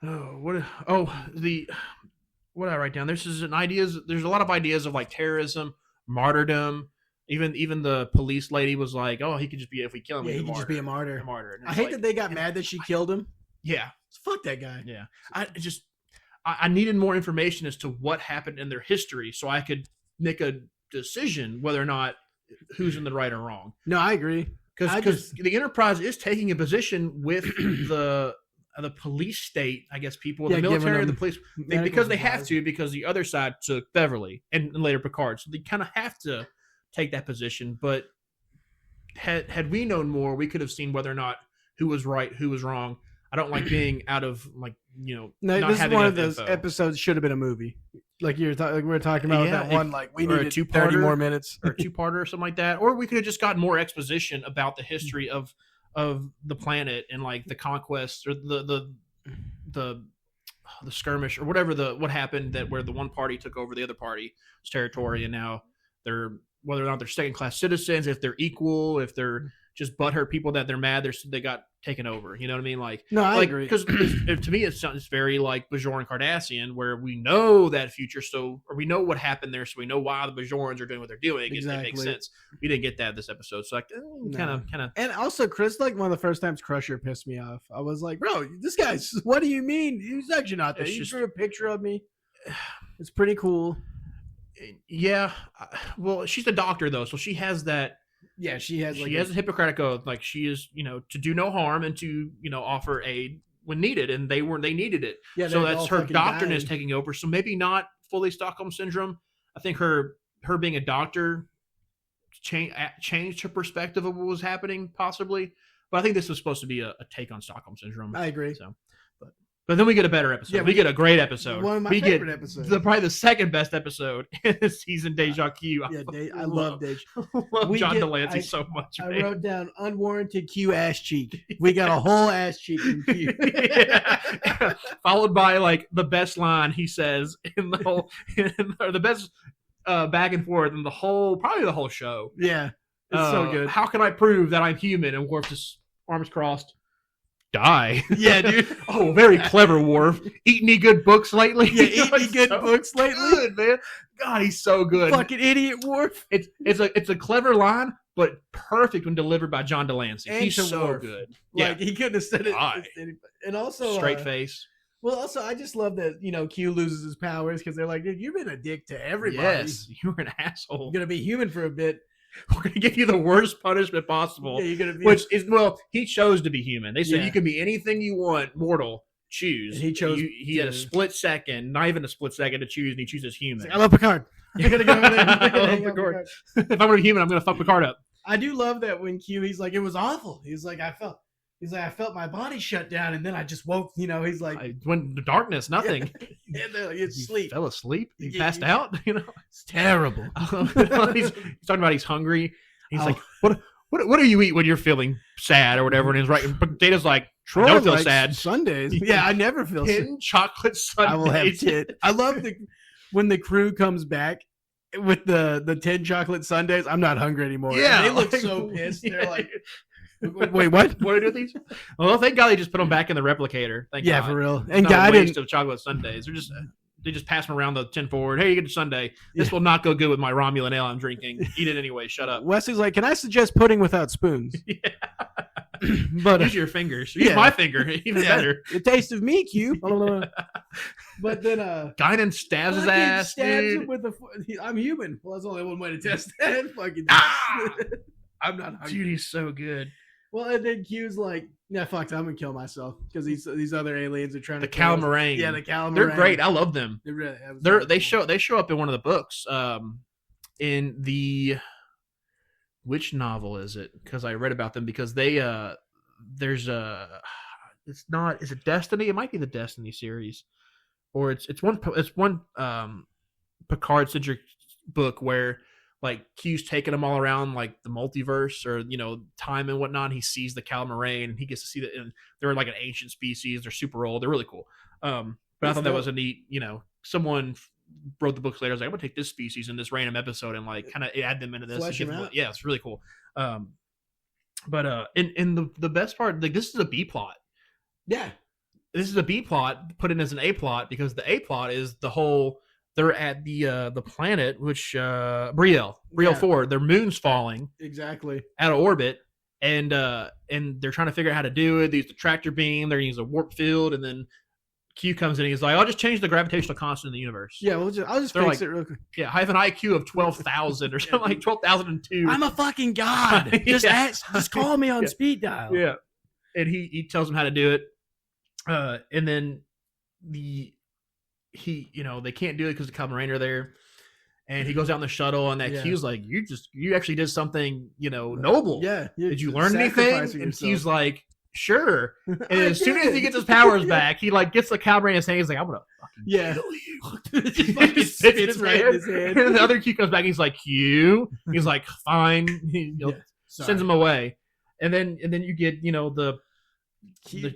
what did I write down? There's a lot of ideas of terrorism, martyrdom. Even the police lady was like, "Oh, he could just be if we kill him. Yeah, he could just be a martyr." A martyr. I hate that they got mad that she killed him. Yeah, fuck that guy. Yeah, I needed more information as to what happened in their history so I could make a decision whether or not who's in the right or wrong. No, I agree. Because the Enterprise is taking a position with the police state, I guess, people, the military, the police, because they have to, because the other side took Beverly and later Picard, so they kind of have to take that position. But had we known more, we could have seen whether or not who was right, who was wrong. I don't like being out of No, this is one of those episodes should have been a movie. Like we were talking about that one. We needed 30 more minutes or a 2-parter or something like that. Or we could have just gotten more exposition about the history of the planet and the conquest or the skirmish or whatever what happened where the one party took over the other party's territory, and now they're whether or not they're second class citizens, if they're equal, if they're just butthurt people that they're mad they got taken over. You know what I mean? Like, no, I agree. Because to me, it's very like Bajoran Cardassian, where we know that future, or we know what happened there, so we know why the Bajorans are doing what they're doing. Exactly. It makes sense. We didn't get that this episode, so like, kind of. And also, Chris, like one of the first times Crusher pissed me off. I was like, bro, this guy's. What do you mean? He's actually not there. You drew a picture of me. It's pretty cool. Yeah, well, she's a doctor though, so she has that. Yeah, she has a Hippocratic oath, like she is, to do no harm and to, offer aid when needed, and they needed it. Yeah, so that's her doctorness taking over. So maybe not fully Stockholm syndrome. I think her being a doctor changed her perspective of what was happening, possibly. But I think this was supposed to be a take on Stockholm syndrome. I agree. So, but then we get a better episode. Yeah, we get a great episode. One of my favorite episodes. Probably the second best episode in the season, Deja Q. I love Deja. I love John Delancey so much. I wrote down unwarranted Q ass cheek. We got a whole ass cheek in Q. Followed by like the best line he says in the whole, or the best back and forth in probably the whole show. Yeah, it's so good. How can I prove that I'm human? And Worf just arms crossed. Die. Yeah, dude. Oh, very clever, Worf. Eat any good books lately? Yeah, eat any good books lately? Good, man. God, he's so good. Fucking idiot, Worf. It's a clever line, but perfect when delivered by John Delancey. He's so Worf. Good. Like, he couldn't have said it. Die. And also... Straight face. Well, also, I just love that, Q loses his powers because they're like, dude, you've been a dick to everybody. Yes, you're an asshole. You're going to be human for a bit. We're going to give you the worst punishment possible. Yeah, you're gonna be... Which is, he chose to be human. They said you can be anything you want, mortal, choose. And he chose... He had a split second, not even a split second to choose, and he chooses human. Like, I love Picard. You're going to go over there. I love Picard. If I'm going to be human, I'm going to fuck Picard up. I do love that when Q, he's like, it was awful. He's like, I felt my body shut down, and then I just woke. He's like, I went into darkness, nothing. You sleep. Fell asleep. He passed out. It's terrible. He's talking about he's hungry. He's like, what do you eat when you're feeling sad or whatever? And he's right. But Data's like, I don't feel sad. Sundays. Yeah, I never feel sad. 10 chocolate Sundays. I will have 10. I love when the crew comes back with the 10 chocolate Sundays. I'm not hungry anymore. Yeah, and they look so pissed. They're like. Wait, what? What do I do with these? Well, thank God they just put them back in the replicator. Thank God. For real. And God waste of chocolate sundaes. They just pass them around the tin forward. Hey, you get a sundae. This will not go good with my Romulan ale I'm drinking. Eat it anyway. Shut up. Wesley's like, can I suggest pudding without spoons? Yeah. But use your fingers. Use my finger. Even better. The taste of me, Q. But then Guinan stabs his ass. Stabs him with I'm human. Well, that's only one way to test that. Fucking. I'm not hungry. Dude, he's so good. Well, and then Q's like, yeah, fuck, I'm gonna kill myself because these other aliens are trying to kill Calamarain. Yeah, the Calamarain. They're great. I love them. They really. They show up in one of the books. In the which novel is it? Because I read about them because they there's a it's not is it Destiny? It might be the Destiny series, or it's one Picard centric book where. Like Q's taking them all around like the multiverse or time and whatnot. He sees the Calamarain and he gets to see that. And they're like an ancient species. They're super old. They're really cool. But I thought that was a neat. Someone wrote the books later. I was like, I'm gonna take this species in this random episode and like kind of add them into this. Flesh them out. Yeah, it's really cool. But in the best part, like this is a B plot. Yeah, this is a B plot put in as an A plot because the A plot is the whole. They're at the planet, which Brielle 4. Their moon's falling exactly out of orbit, and they're trying to figure out how to do it. They use the tractor beam. They're using a warp field, and then Q comes in. And he's like, "I'll just change the gravitational constant in the universe." Yeah, I'll just fix it real quick. Yeah, I have an IQ of 12,000 or something like 12,002. I'm a fucking god. Just call me on speed dial. Yeah, and he tells them how to do it, and then they can't do it because the Calamarain are there, and he goes out in the shuttle, and that Q's like, you actually did something, noble. Yeah. Did you learn anything? And Q's like, sure. And as soon as he gets his powers back, he like gets the Calamarain in his hand. He's like, I'm gonna fucking kill you. He spits in his hand. And the other Q comes back. He's like, Q. He's like, fine. He sends him away, and then you get the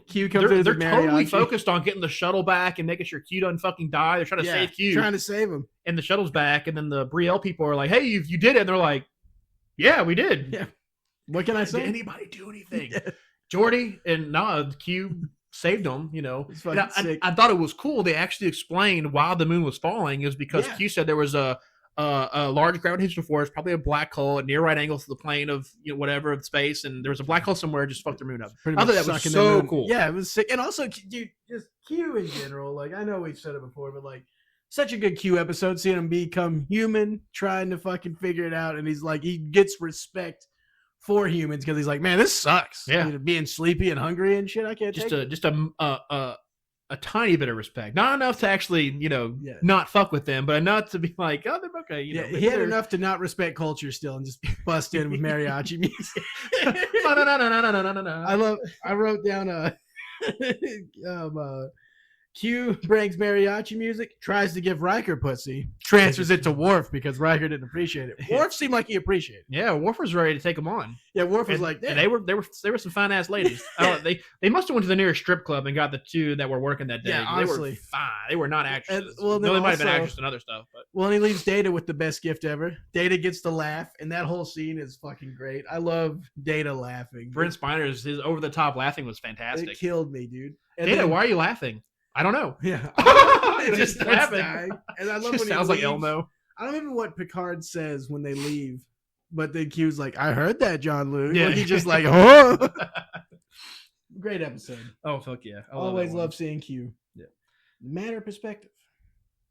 Q comes in. They're totally focused on getting the shuttle back and making sure Q doesn't fucking die. They're trying to save Q. Trying to save him. And the shuttle's back, and then the Brielle people are like, hey, you did it. And they're like, yeah, we did. Yeah. What can I say? Did anybody do anything? Yeah. Jordy and Q saved them, you know. I thought it was cool. They actually explained why the moon was falling is because Q said there was a large gravitational force, probably a black hole at near right angles to the plane of whatever of space, and there was a black hole somewhere just fucked their moon up. I thought that was so cool. Yeah, it was sick. And also, dude, just Q in general. Like I know we've said it before, but like such a good Q episode, seeing him become human, trying to fucking figure it out, and he's like he gets respect for humans because he's like, man, this sucks. Yeah, being sleepy and hungry and shit. I can't take it. Just a tiny bit of respect, not enough to actually, not fuck with them, but enough to be like, oh, they're okay. He had enough to not respect culture still and just bust in with mariachi music. I wrote down Q brings mariachi music, tries to give Riker pussy, transfers it to Worf because Riker didn't appreciate it. Worf seemed like he appreciated it. Yeah, Worf was ready to take him on. Yeah, Worf was like, and they were some fine ass ladies. They must have went to the nearest strip club and got the two that were working that day. Yeah, honestly, they were fine. They were not actresses. Well, they might have been actresses and other stuff. But and he leaves Data with the best gift ever. Data gets to laugh, and that whole scene is fucking great. I love Data laughing. Brent Spiner's his over the top laughing was fantastic. It killed me, dude. And Data, why are you laughing? I don't know. Yeah. It just happened. And I love when sounds like Elmo. I don't remember what Picard says when they leave, but then Q's like, I heard that, John Luke. Yeah. Like, he's just like, oh. Great episode. Oh, fuck yeah. Always love seeing Q. Yeah. Matter of perspective.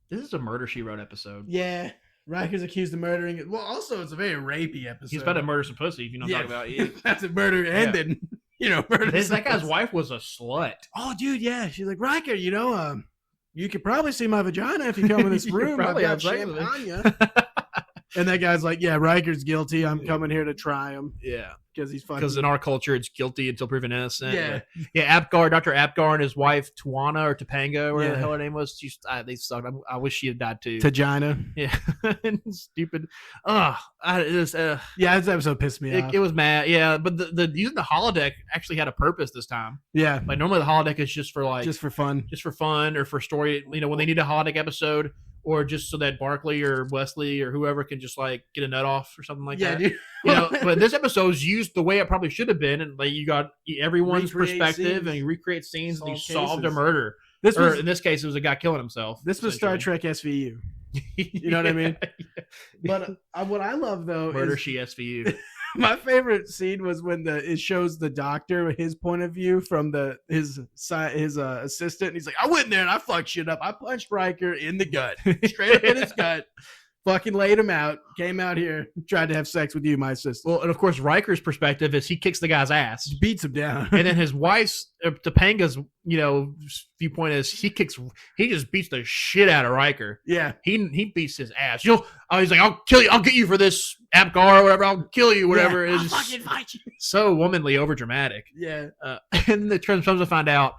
This is a Murder, She Wrote episode. Yeah. Riker's accused of murdering it. Well, also, it's a very rapey episode. He's about to murder some pussy, if you know what I'm talking about. Yeah. That's a murder ended. Murder. That guy's wife was a slut. Oh, dude, yeah. She's like, Riker, you could probably see my vagina if you come in this room. Probably I've got champagne. And that guy's like, yeah, Riker's guilty. I'm coming here to try him. Yeah. Because he's fucking. Because in our culture, it's guilty until proven innocent. Yeah. Yeah, Dr. Apgar and his wife, Tawana or Topanga, whatever the hell her name was, they sucked. I wish she had died too. Tajina. Yeah. Stupid. This episode pissed me off. It was mad. Yeah, but the using the holodeck actually had a purpose this time. Yeah. Like normally the holodeck is just for fun. Just for fun or for story, when they need a holodeck episode. Or just so that Barkley or Wesley or whoever can just like get a nut off or something like that. Dude. But this episode's used the way it probably should have been, and like you got everyone's perspective and you recreate scenes and you solved a murder. In this case, it was a guy killing himself. This was Star Trek SVU. You know what I mean? But what I love though Murder She SVU. My favorite scene was when it shows the doctor his point of view from his assistant. And he's like, I went in there and I fucked shit up. I punched Riker in the gut, straight up in his gut. Fucking laid him out. Came out here, tried to have sex with you, my sister. Well, and of course, Riker's perspective is he kicks the guy's ass, beats him down, and then his wife's Topanga's viewpoint is he just beats the shit out of Riker. Yeah, he beats his ass. He's like, I'll kill you. I'll get you for this Apgar or whatever. I'll kill you, whatever. Yeah, I'll fucking fight you. So womanly, over dramatic. Yeah, and the comes to find out.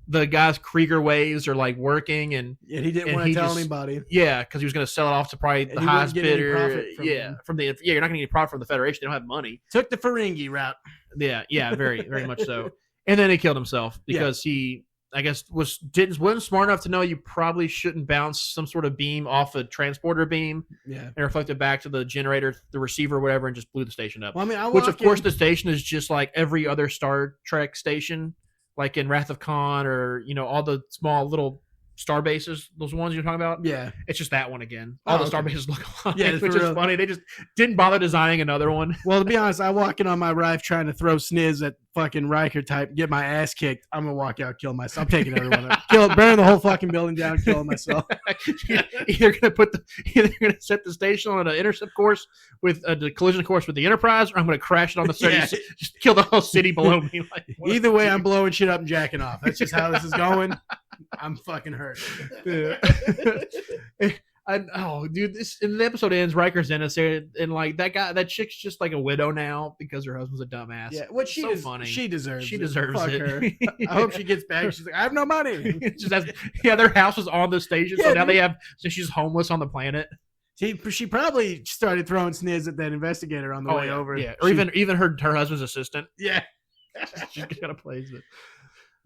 The guy's Krieger waves are like working, and he didn't want to tell anybody. Yeah, because he was going to sell it off to probably the highest bidder. You're not going to get any profit from the Federation. They don't have money. Took the Ferengi route. Yeah, very, very much so. And then he killed himself because he, I guess, wasn't smart enough to know you probably shouldn't bounce some sort of beam off a transporter beam. Yeah, and reflect it back to the generator, the receiver, whatever, and just blew the station up. Well, I mean, which of course the station is just like every other Star Trek station. Like in Wrath of Khan or, all the small little star bases, those ones you're talking about? Yeah. It's just that one again. All the star bases look alike, yeah, which is funny. They just didn't bother designing another one. Well, to be honest, I walk in on my Rife trying to throw sniz at fucking Riker type, get my ass kicked. I'm going to walk out, kill myself. I'm taking everyone out. Burn the whole fucking building down, killing myself. Either going to set the station on an intercept course with the collision course with the Enterprise, or I'm going to crash it on the city, just kill the whole city below me. Either way, I'm blowing shit up and jacking off. That's just how this is going. I'm fucking hurt. Dude, the episode ends. Riker's innocent, and like that chick's just like a widow now because her husband's a dumbass. Yeah, what funny. She deserves. She deserves Fuck it. Her. I hope she gets back. She's like, I have no money. Their house was on the station, so now she's homeless on the planet. She probably started throwing sniz at that investigator on the way over. Yeah, or even her husband's assistant. Yeah, she's gonna play it.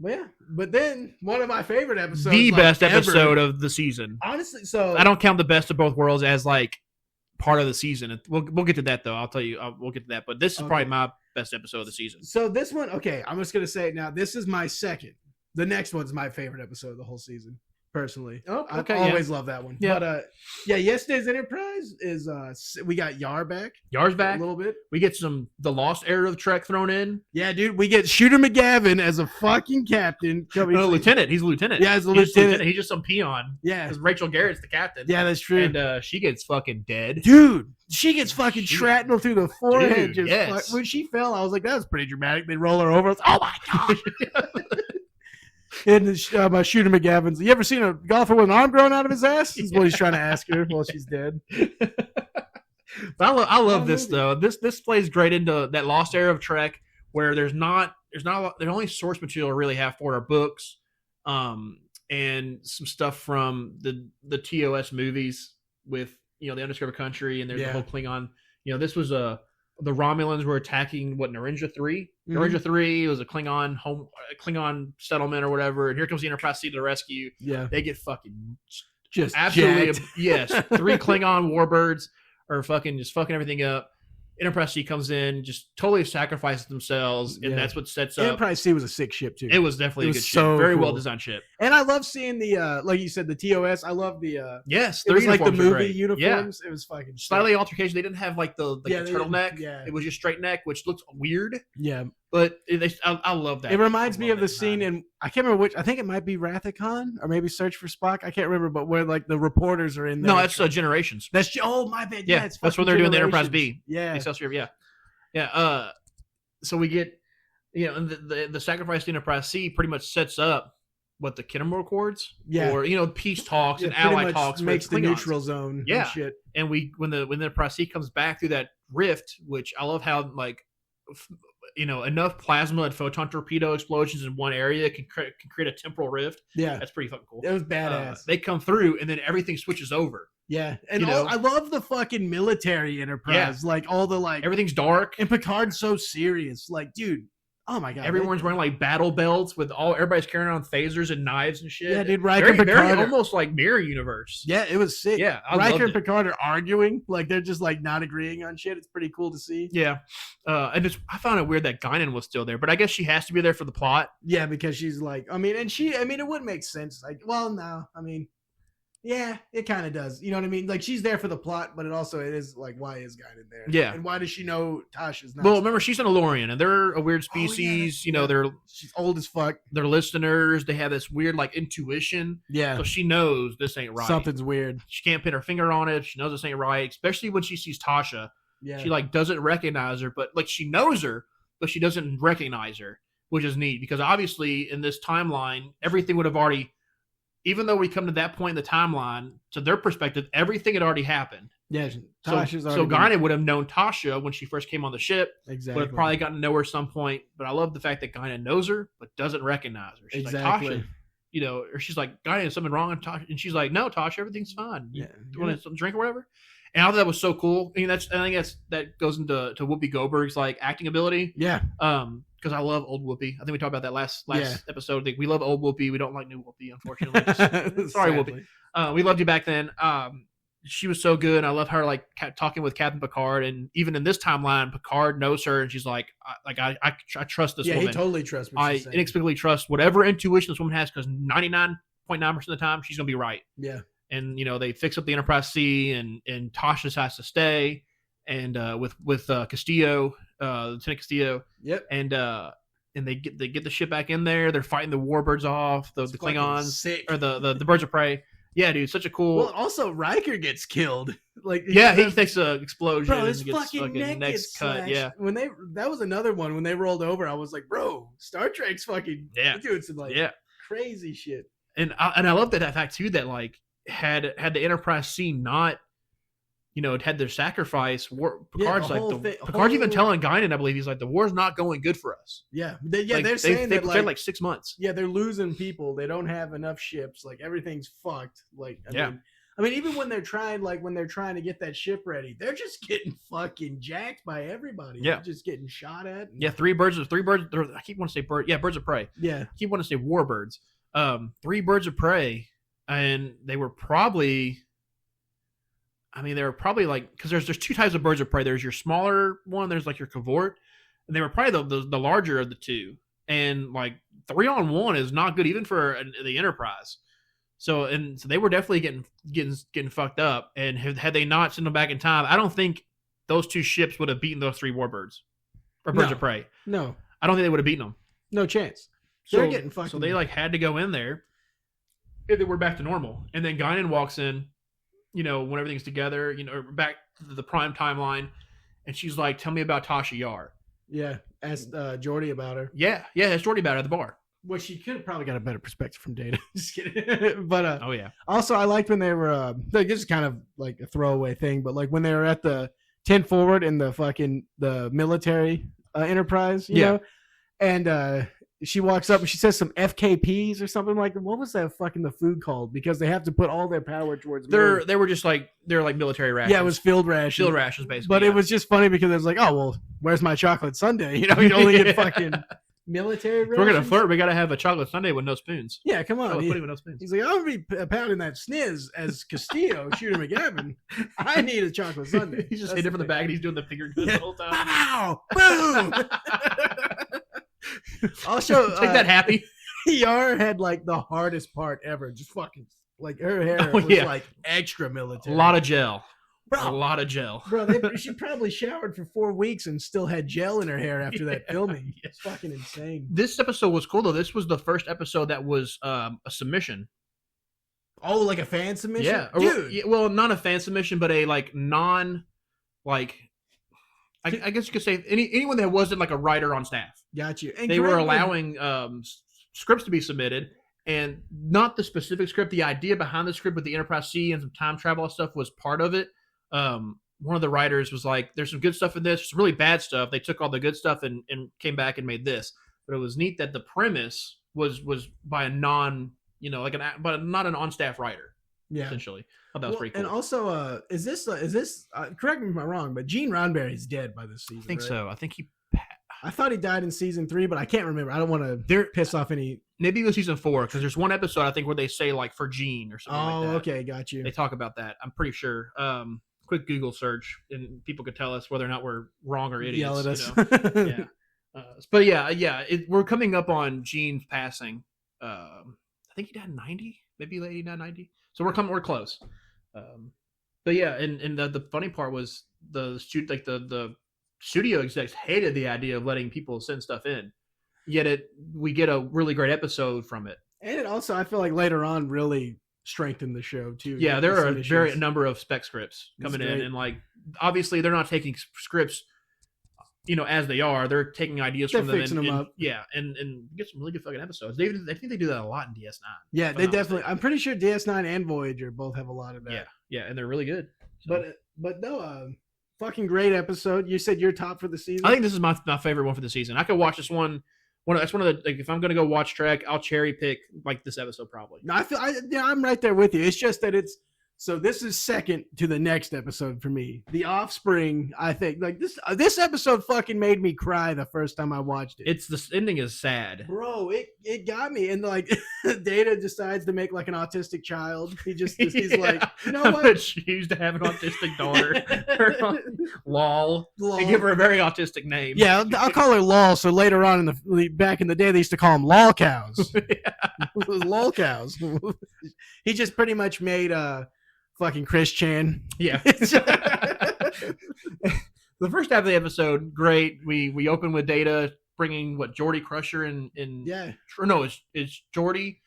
Well, yeah, but then one of my favorite episodes, the best episode of the season, honestly. So I don't count the best of both worlds as like part of the season. We'll get to that though. I'll tell you. We'll get to that. But this is probably best episode of the season. So this one, okay, I'm just gonna say it now. This is my second. The next one's my favorite episode of the whole season, personally. Oh, okay. I always love that one. Yeah. But yesterday's Enterprise is we got Yar back. Yar's back a little bit. We get the Lost era of Trek thrown in. Yeah, dude. We get Shooter McGavin as a fucking captain. Lieutenant. He's a lieutenant. Yeah, he's a lieutenant. He's just some peon. Yeah, because Rachel Garrett's the captain. Yeah, that's true. And she gets fucking dead. Dude, she gets fucking shrapnel through the forehead. Dude, yes. When she fell, I was like, that was pretty dramatic. They roll her over. I was, oh my gosh. And Shooter McGavin's. You ever seen a golfer with an arm growing out of his ass? Is what he's trying to ask her while she's dead. But I love this though. This plays great into that Lost era of Trek, where there's not a lot, the only source material we really have for our books, and some stuff from the TOS movies with the Undiscovered Country, and there's the whole Klingon. This was the Romulans were attacking Narendra 3. Mm-hmm. Narendra 3 was a Klingon settlement or whatever, and here comes the Enterprise C to the rescue. Yeah, they get fucking just absolutely yes. 3 Klingon warbirds are fucking everything up. Enterprise C comes in, just totally sacrifices themselves, and that's what sets up. Enterprise C was a sick ship too. It was definitely a good ship, very well designed ship. And I love seeing the like you said, the TOS. I love the yes, it was like the movie uniforms. Yeah. It was fucking slightly altercation. They didn't have like the turtleneck. Yeah, it was just straight neck, which looks weird. Yeah, but I love that. It reminds me of the scene in I can't remember which. I think it might be Wrath of Khan or maybe Search for Spock. I can't remember, but where like the reporters are in there. No, that's Generations. That's my bad. Yeah, that's where they're doing the Enterprise B. Yeah, Excelsior. Yeah. Yeah, so we get, the sacrifice to Enterprise C pretty much sets up what the Kinnemore Accords, or peace talks and ally talks, makes the neutral zone. Yeah, and shit. And when the Enterprise C comes back through that rift, which I love how enough plasma and photon torpedo explosions in one area can create a temporal rift. Yeah, that's pretty fucking cool. It was badass. They come through and then everything switches over. Yeah, and I love the fucking military Enterprise. Yeah. Like all the everything's dark, and Picard's so serious. Like, dude, oh my god, everyone's wearing like battle belts with everybody's carrying on phasers and knives and shit. Yeah, dude, Riker and Picard almost like mirror universe. Yeah, it was sick. Yeah, Riker and Picard are arguing, like they're just like not agreeing on shit. It's pretty cool to see. Yeah, and I found it weird that Guinan was still there, but I guess she has to be there for the plot. Yeah, because she's like, it wouldn't make sense. Like, well, no, yeah, it kind of does. You know what I mean? Like, she's there for the plot, but it is like, why is Guinan there? Yeah. And why does she know Tasha's not? Well, remember, she's an Elorian, and they're a weird species. She's old as fuck. They're listeners. They have this weird, like, intuition. Yeah. So she knows this ain't right. Something's weird. She can't put her finger on it. She knows this ain't right, especially when she sees Tasha. Yeah. She, like, doesn't recognize her, but, like, she knows her, but she doesn't recognize her, which is neat, because obviously in this timeline, everything would have already... Even though we come to that point in the timeline, to their perspective, everything had already happened. Yeah, Tasha's so Guinan would have known Tasha when she first came on the ship. Exactly. Would have probably gotten to know her at some point. But I love the fact that Guinan knows her, but doesn't recognize her. She's like, Tasha, or she's like, Guinan, is something wrong? And she's like, no, Tasha, everything's fine. You want a drink or whatever? And I thought that was so cool. I think that goes into Whoopi Goldberg's like acting ability. Yeah. Because I love old Whoopi. I think we talked about that last episode. I think we love old Whoopi. We don't like new Whoopi, unfortunately. Sorry, Whoopi. We loved you back then. She was so good. I love her like talking with Captain Picard, and even in this timeline, Picard knows her, and she's like, I trust this woman. Yeah, he totally trusts. I inexplicably trust whatever intuition this woman has, because 99.9% of the time she's gonna be right. Yeah. And they fix up the Enterprise C, and Tasha has to stay, and with Castillo, Lieutenant Castillo. Yep. And they get the ship back in there. They're fighting the warbirds off, the Klingons, sick. Or the birds of prey. Yeah, dude, such a cool. Well, also Riker gets killed. Like, he takes an explosion. Bro, his and gets fucking neck gets cut. Slashed. Yeah. That was another one when they rolled over. I was like, bro, Star Trek's fucking doing some crazy shit. And I love that fact too, that like had the Enterprise C not, had their sacrifice. Picard's Picard's even telling Guinan, I believe, he's like, the war's not going good for us. Yeah, they're saying they that like 6 months. Yeah, they're losing people. They don't have enough ships. Like, everything's fucked. Like, I mean, even when they're trying to get that ship ready, they're just getting fucking jacked by everybody. Yeah, they're just getting shot at. Yeah, three birds. I keep wanting to say bird. Yeah, birds of prey. Yeah, I keep wanting to say warbirds. 3 birds of prey, and they were probably. I mean, they were probably like, because there's 2 types of birds of prey. There's your smaller one. There's like your cavort. And they were probably the larger of the two. And like 3-on-1 is not good even for the Enterprise. So they were definitely getting fucked up. And had they not sent them back in time, I don't think those two ships would have beaten those 3 warbirds or birds of prey. No, I don't think they would have beaten them. No chance. They're getting fucking. So they like had to go in there. And then we're back to normal. And then Guinan walks in, when everything's together, back to the prime timeline. And she's like, "Tell me about Tasha Yar." Yeah, asked Geordi about her. Yeah, asked Geordi about her at the bar. Well, she could have probably got a better perspective from Data. Just kidding. But oh yeah. Also, I liked when they were. This is kind of like a throwaway thing, but like when they were at the 10 forward in the military Enterprise, you know, and she walks up and she says some FKPs or something like that. What was that the food called? Because they have to put all their power towards. They were just like military rations. Yeah, it was field rations. Field rations, basically. But it was just funny because it was like, oh well, where's my chocolate sundae? You only get fucking military rations. If we're gonna flirt, we gotta have a chocolate sundae with no spoons. Yeah, come on. With no spoons. He's like, I'm gonna be pounding that sniz as Castillo shooting McGavin. I need a chocolate sundae. He's just hitting it from the back and he's doing the finger guns the whole time. Pow! Boom! Also, take that, Happy. Yar had like the hardest part ever. Just fucking like her hair was like extra military. A lot of gel. Bro, a lot of gel. Bro, she probably showered for 4 weeks and still had gel in her hair after that filming. It's fucking insane. This episode was cool though. This was the first episode that was a submission. Oh, like a fan submission? Yeah, dude. Well, not a fan submission, but a like non, like. I guess you could say anyone that wasn't like a writer on staff. Got you. And they were allowing scripts to be submitted, and not the specific script. The idea behind the script with the Enterprise C and some time travel stuff was part of it. One of the writers was like, "There's some good stuff in this, some really bad stuff." They took all the good stuff and came back and made this. But it was neat that the premise was by a non, but not an on-staff writer. Yeah, essentially. I thought that was pretty cool. And also, is this? Correct me if I'm wrong, but Gene Roddenberry's dead by this season. I think so. I thought he died in season 3, but I can't remember. I don't want to piss off any. Maybe it was season 4 because there's one episode I think where they say like for Gene or something like that. Oh, okay, got you. They talk about that. I'm pretty sure. Quick Google search and people could tell us whether or not we're wrong or idiots. Yell at us. Yeah. But yeah. We're coming up on Gene's passing. I think he died in 90, maybe late 89, 90. So we're close. But yeah, and the funny part was the studio execs hated the idea of letting people send stuff in. Yet we get a really great episode from it. And it also, I feel like later on really strengthened the show too. Yeah, there are a number of spec scripts coming in, and like obviously they're not taking scripts, as they are. They're taking ideas from them and fixing them up. Yeah, and get some really good fucking episodes. I think they do that a lot in DS9. Yeah, they definitely. I'm pretty sure DS9 and Voyager both have a lot of that. Yeah, and they're really good. So. But no, fucking great episode. You said you're top for the season. I think this is my favorite one for the season. I could watch this one. That's one of the, like, if I'm gonna go watch Trek, I'll cherry pick like this episode probably. No, I'm right there with you. It's just that so this is second to the next episode for me. The Offspring, I think, like this episode fucking made me cry the first time I watched it. The ending is sad, bro. It got me, and like Data decides to make like an autistic child. He's like, you know what? She used to have an autistic daughter. Lol. They give her a very autistic name. Yeah, I'll call her Lol. So later on back in the day, they used to call them Lol cows. Lol cows. He just pretty much made fucking Chris Chan. Yeah. The first half of the episode, great. We open with Data bringing Geordi Crusher and no, it's Geordi,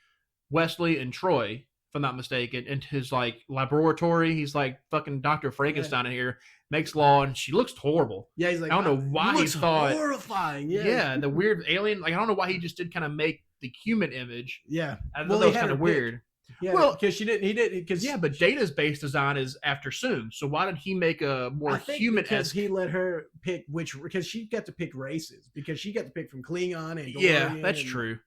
Wesley, and Troy, if I'm not mistaken, into his like laboratory. He's like fucking Dr. Frankenstein in here, makes law, and she looks horrible. Yeah, he's like, I don't know why he thought horrifying. Yeah, the weird alien. Like I don't know why he just did kind of make the human image. Yeah, I thought that was kind of weird. Yeah, well, because he didn't. Because but Data's base design is after Soong. So why did he make a more human? Because he let her pick because she got to pick races. Because she got to pick from Klingon and yeah, that's true.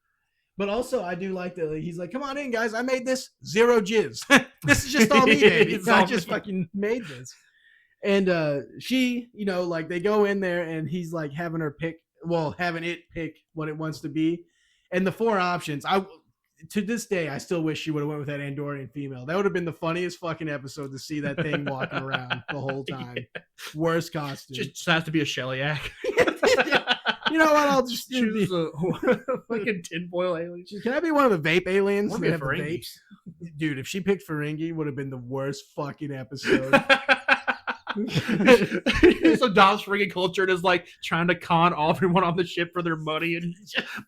But also, I do like that he's like, "Come on in, guys! I made this 0 jizz. This is just all me, baby. I just fucking made this." And she, like they go in there and he's like having it pick what it wants to be, and the 4 options. To this day, I still wish she would have went with that Andorian female. That would have been the funniest fucking episode to see that thing walking around the whole time. Yeah. Worst costume. Just has to be a Shellyak. You know what? I'll just choose a fucking tinfoil alien. Can I be one of the vape aliens? Or That have the vapes? Dude, if she picked Ferengi, would have been the worst fucking episode. So Dom's freaking culture is like trying to con everyone on the ship for their money and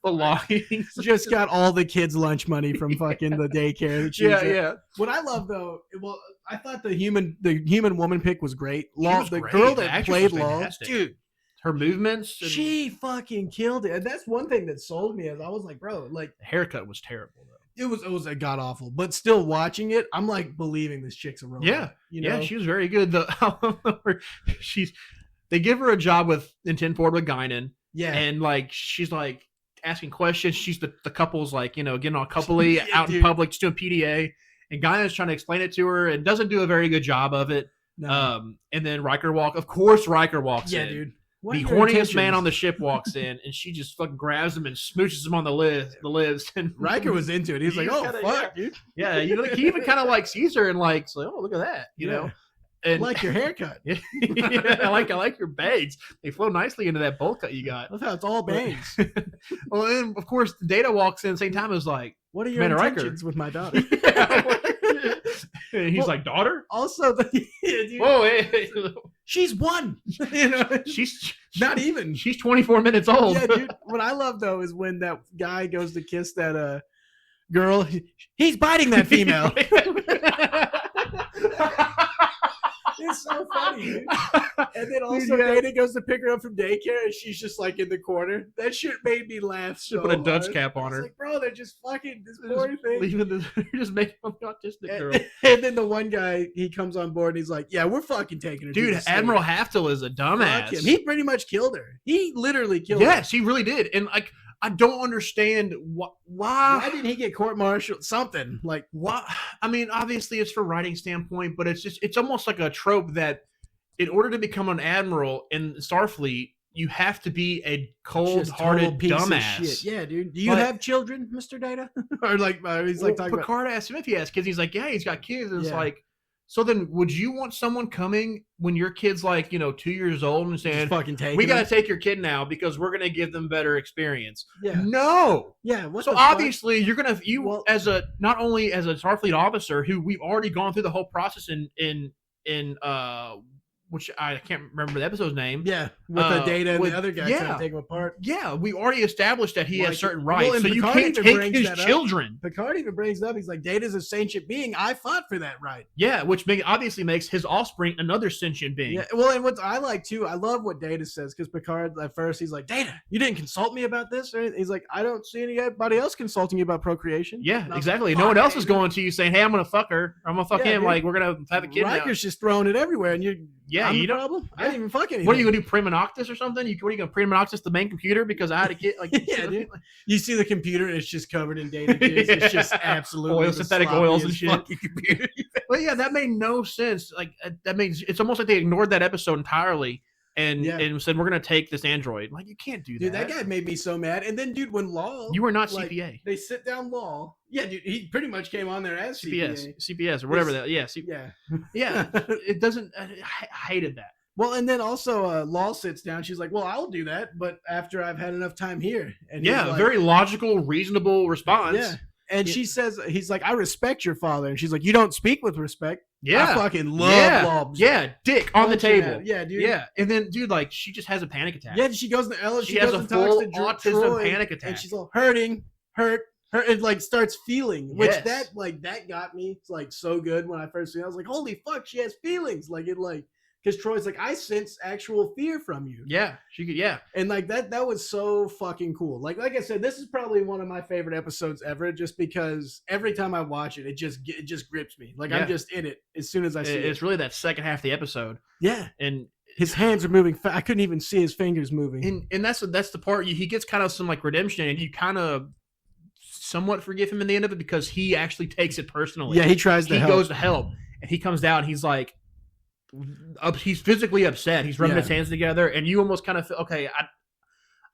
belongings. Just got all the kids' lunch money from fucking the daycare. That Yeah. What I love though, well, I thought the human woman pick was great. The great. girl The that actress played was Law, fantastic. dude, her movements. she fucking killed it. And that's one thing that sold me. As I was like, bro, like the haircut was terrible though. It was a god awful, but still watching it, I'm like believing this chick's a robot. Yeah, you know? Yeah, she was very good. They give her a job in 10 Forward with Guinan. Yeah, and like she's like asking questions. She's the couple's like getting all coupley out in dude. public, just doing PDA, and Guinan's trying to explain it to her and doesn't do a very good job of it. No. And then Riker walks in. Yeah, dude. The horniest man on the ship walks in, and she just fucking grabs him and smooches him on the lips. And Riker was into it. He's like, "Oh fuck, dude." Yeah, he even kind of like sees her and like, "Oh, look at that," you know. And I like your haircut. Yeah, I like your bangs. They flow nicely into that bowl cut you got. That's how it's all bangs. Well, and of course, Data walks in at the same time. Is like, "What are your intentions with my daughter?" And he's like, "Daughter." Also, dude, whoa, hey. She's one. She's not even. She's 24 minutes old. Yeah, dude. What I love though is when that guy goes to kiss that girl. He's biting that female. It's so funny, dude. And then also Data goes to pick her up from daycare and she's just like in the corner. That shit made me laugh so put a Dutch hard. cap on her. Like, bro, they're just fucking this poor thing. They're just making an autistic girl. And then the one guy, he comes on board and he's like, "Yeah, we're fucking taking her." Dude, Admiral Haftel is a dumbass. He pretty much killed her. He literally killed her. Yes, he really did. And like, I don't understand why didn't he get court-martialed? Something like why? I mean, obviously it's for writing standpoint, but it's almost like a trope that in order to become an admiral in Starfleet, you have to be a cold-hearted dumbass. Yeah, dude. Do you have children, Mr. Data? Or like he's like talking Picard asked him if he has kids. He's like, yeah, he's got kids. And it's like, so then would you want someone coming when your kid's like 2 years old and saying, we got to take your kid now because we're going to give them better experience? Yeah. No. Yeah. So obviously you're going to, as a, not only as a Starfleet officer who we've already gone through the whole process in which I can't remember the episode's name. Yeah, with the Data and the other guy trying to take him apart. Yeah, we already established that he has certain rights, so you can't take his children. Picard even brings it up. He's like, Data's a sentient being. I fought for that right. Yeah, which obviously makes his offspring another sentient being. Yeah, well, and what I like too, I love what Data says, because Picard at first he's like, Data, you didn't consult me about this? Or he's like, I don't see anybody else consulting you about procreation. Yeah, exactly. No one else is going to you saying, hey, I'm going to fuck her. I'm going to fuck him. Dude. Like, we're going to have a kid Riker's just throwing it everywhere, and you don't. Problem? I didn't even fuck anything. What are you gonna do? Prima Noctis or something? What are you gonna Prima Noctis the main computer because I had a kid? Like, yeah, dude. You see the computer, and it's just covered in data. It's just absolutely synthetic oils and shit. Computer. Well, yeah, that made no sense. Like that means it's almost like they ignored that episode entirely and said we're gonna take this android. Like you can't do that. Dude, that guy made me so mad. And then, dude, when Law, you were not CPA. They sit down Law. Yeah, dude, he pretty much came on there as CPS or whatever that. Yeah, yeah. It doesn't. I hated that. Well, and then also Law sits down. She's like, well, I'll do that, but after I've had enough time here. And very logical, reasonable response. Yeah. And she says, he's like, I respect your father. And she's like, you don't speak with respect. Yeah. I fucking love Law. Yeah, dick on the table. Yeah, dude. Yeah. And then, dude, like, she just has a panic attack. Yeah, she goes to Ella. She has a full autism panic attack. And she's all hurt. It like starts feeling, which that got me. It's like so good when I first seen it. I was like, holy fuck, she has feelings. Like it because Troy's like, I sense actual fear from you. Yeah, she could. Yeah, and like that was so fucking cool. Like I said, this is probably one of my favorite episodes ever, just because every time I watch it, it just grips me. Like I'm just in it as soon as I see it. It's really that second half of the episode. Yeah, and his hands are moving. I couldn't even see his fingers moving. And that's the part he gets kind of some like redemption, and you kind of somewhat forgive him in the end of it because he actually takes it personally. Yeah, he tries to help. He goes to help, and he comes down. And he's like. He's physically upset. He's rubbing his hands together, and you almost kind of feel, okay,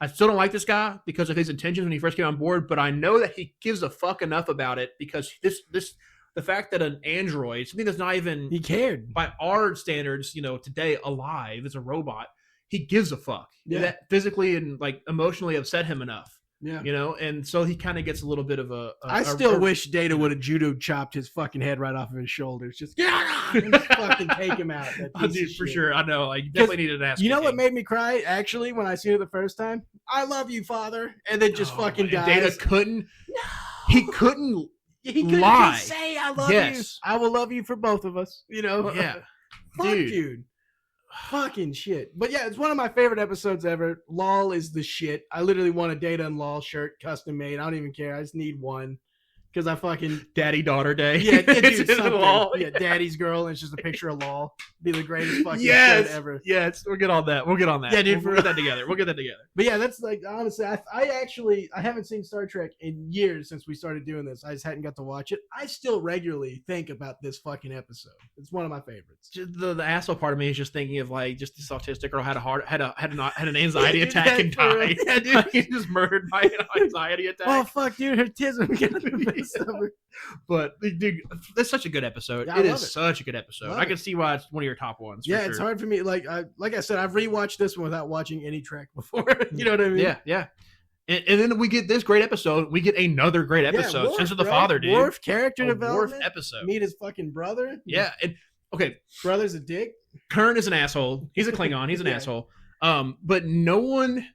I still don't like this guy because of his intentions when he first came on board, but I know that he gives a fuck enough about it because the fact that an android, something that's not even he cared by our standards, today alive as a robot, he gives a fuck. Yeah. That physically and like emotionally upset him enough. Yeah. You know, and so he kind of gets a little bit of I still wish Data would have judo chopped his fucking head right off of his shoulders. Just fucking take him out. Dude, for sure. I know. Like, definitely needed an ass. You know what made me cry, actually, when I seen it the first time? I love you, Father. And then just fucking dies. Data couldn't. No. He couldn't lie. Just say, I love you. I will love you for both of us. You know? Yeah. Fuck, dude. Fucking shit. But yeah, it's one of my favorite episodes ever. LOL is the shit. I literally want a Data and LOL shirt custom made. I don't even care. I just need one. Because I fucking Daddy Daughter Day. Yeah, dude, LOL. Yeah, Daddy's Girl, and it's just a picture of LOL. Be the greatest fucking shit ever. Yes, we'll get on that. Yeah, dude, we'll get that together. But yeah, that's like, honestly, I haven't seen Star Trek in years since we started doing this. I just hadn't got to watch it. I still regularly think about this fucking episode. It's one of my favorites. The asshole part of me is just thinking of like just this autistic girl had an anxiety attack and died. Yeah, dude, he's just murdered by an anxiety attack. Oh fuck, dude, her tism got the best. But dude, that's such a good episode. It is such a good episode. I can see why it's one of your top ones. Yeah, it's hard for me. Like I said, I've rewatched this one without watching any Trek before. You know what I mean? Yeah. And then we get this great episode. We get another great episode. Worf, Sense of the Father, dude. Worf character development. Worf episode. Meet his fucking brother. Yeah. And okay, brother's a dick. Kern is an asshole. He's a Klingon. He's an asshole. But no one.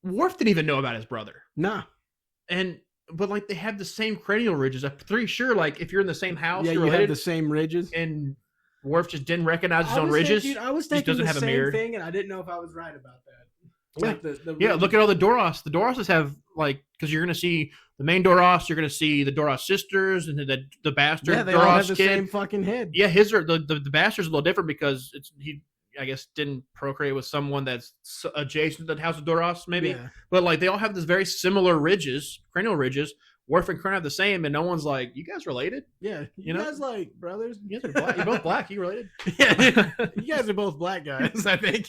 Worf didn't even know about his brother. Nah. But like they have the same cranial ridges. I'm pretty sure like if you're in the same house, you're related, have the same ridges. And Worf just didn't recognize his own ridges. I was thinking the same thing, and I didn't know if I was right about that. Like look at all the Doros. The Doroses have like because you're gonna see the main Doros, you're gonna see the Doros sisters and the bastard. Yeah, they Doros all have the kid. same fucking head. Yeah, his are the bastard's a little different because he I guess didn't procreate with someone that's adjacent to the House of Doros, maybe. Yeah. But like they all have this very similar ridges, cranial ridges. Worf and Kern have the same, and no one's like, "You guys related?" Yeah, you know? Guys like brothers. You guys are black. You're both black. You related? Yeah, you guys are both black guys, I think.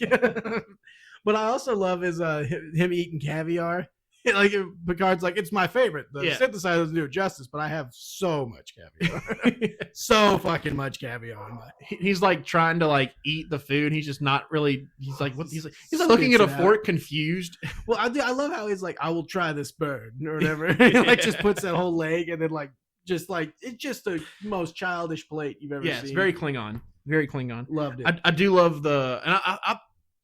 But I also love is him eating caviar. Like Picard's like, it's my favorite. The synthesizer doesn't do it justice, but I have so much caviar, so fucking much caviar. He's like trying to like eat the food. He's just not really. He's like, what? He's like looking at a fork, confused. Well, I love how he's like, I will try this bird or whatever. He like just puts that whole leg and then like just like it's just the most childish plate you've ever seen. Yeah, it's very Klingon. Very Klingon. Loved it. I do love the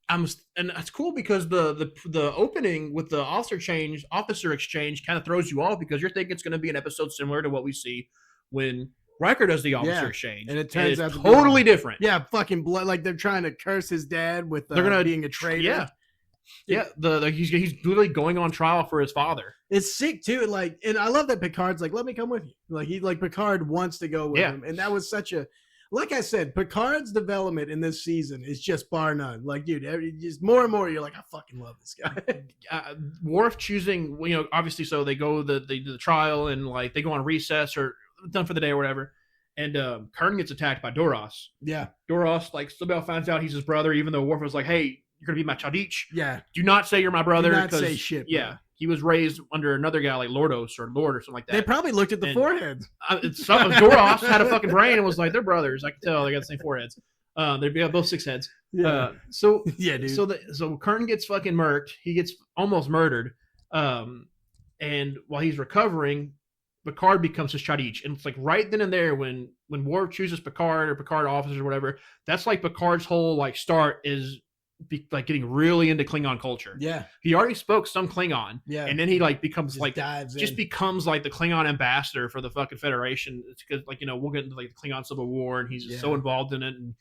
and it's cool because the opening with the officer exchange kind of throws you off because you're thinking it's going to be an episode similar to what we see when Riker does the officer exchange, and it turns out totally different. Yeah, fucking blood. Like they're trying to curse his dad with they're gonna being a traitor. Yeah. He's literally going on trial for his father. It's sick too. Like, and I love that Picard's like, let me come with you. Like Picard wants to go with him, and that was such a. Like I said, Picard's development in this season is just bar none. Like, dude, just more and more, you're like, I fucking love this guy. Worf choosing, obviously, so they go they do the trial and like they go on recess or done for the day or whatever. And Kern gets attacked by Doros. Yeah, Doros like somehow finds out he's his brother, even though Worf was like, "Hey, you're gonna be my Chadich. Yeah, do not say you're my brother. Do not say shit. Bro. Yeah." He was raised under another guy like Lord or something like that. They probably looked at the foreheads. Doros had a fucking brain and was like, they're brothers. I can tell they got the same foreheads. They got both 6 heads. Yeah. Yeah, dude. So Kern gets fucking murked. He gets almost murdered. And while he's recovering, Picard becomes his Chadich. And it's like right then and there when Worf chooses Picard or Picard officers or whatever, that's like Picard's whole like start is like getting really into Klingon culture. Yeah, he already spoke some Klingon. Yeah, and then he like becomes becomes like the Klingon ambassador for the fucking Federation. It's because like we'll get into like the Klingon Civil War, and he's just so involved in it, and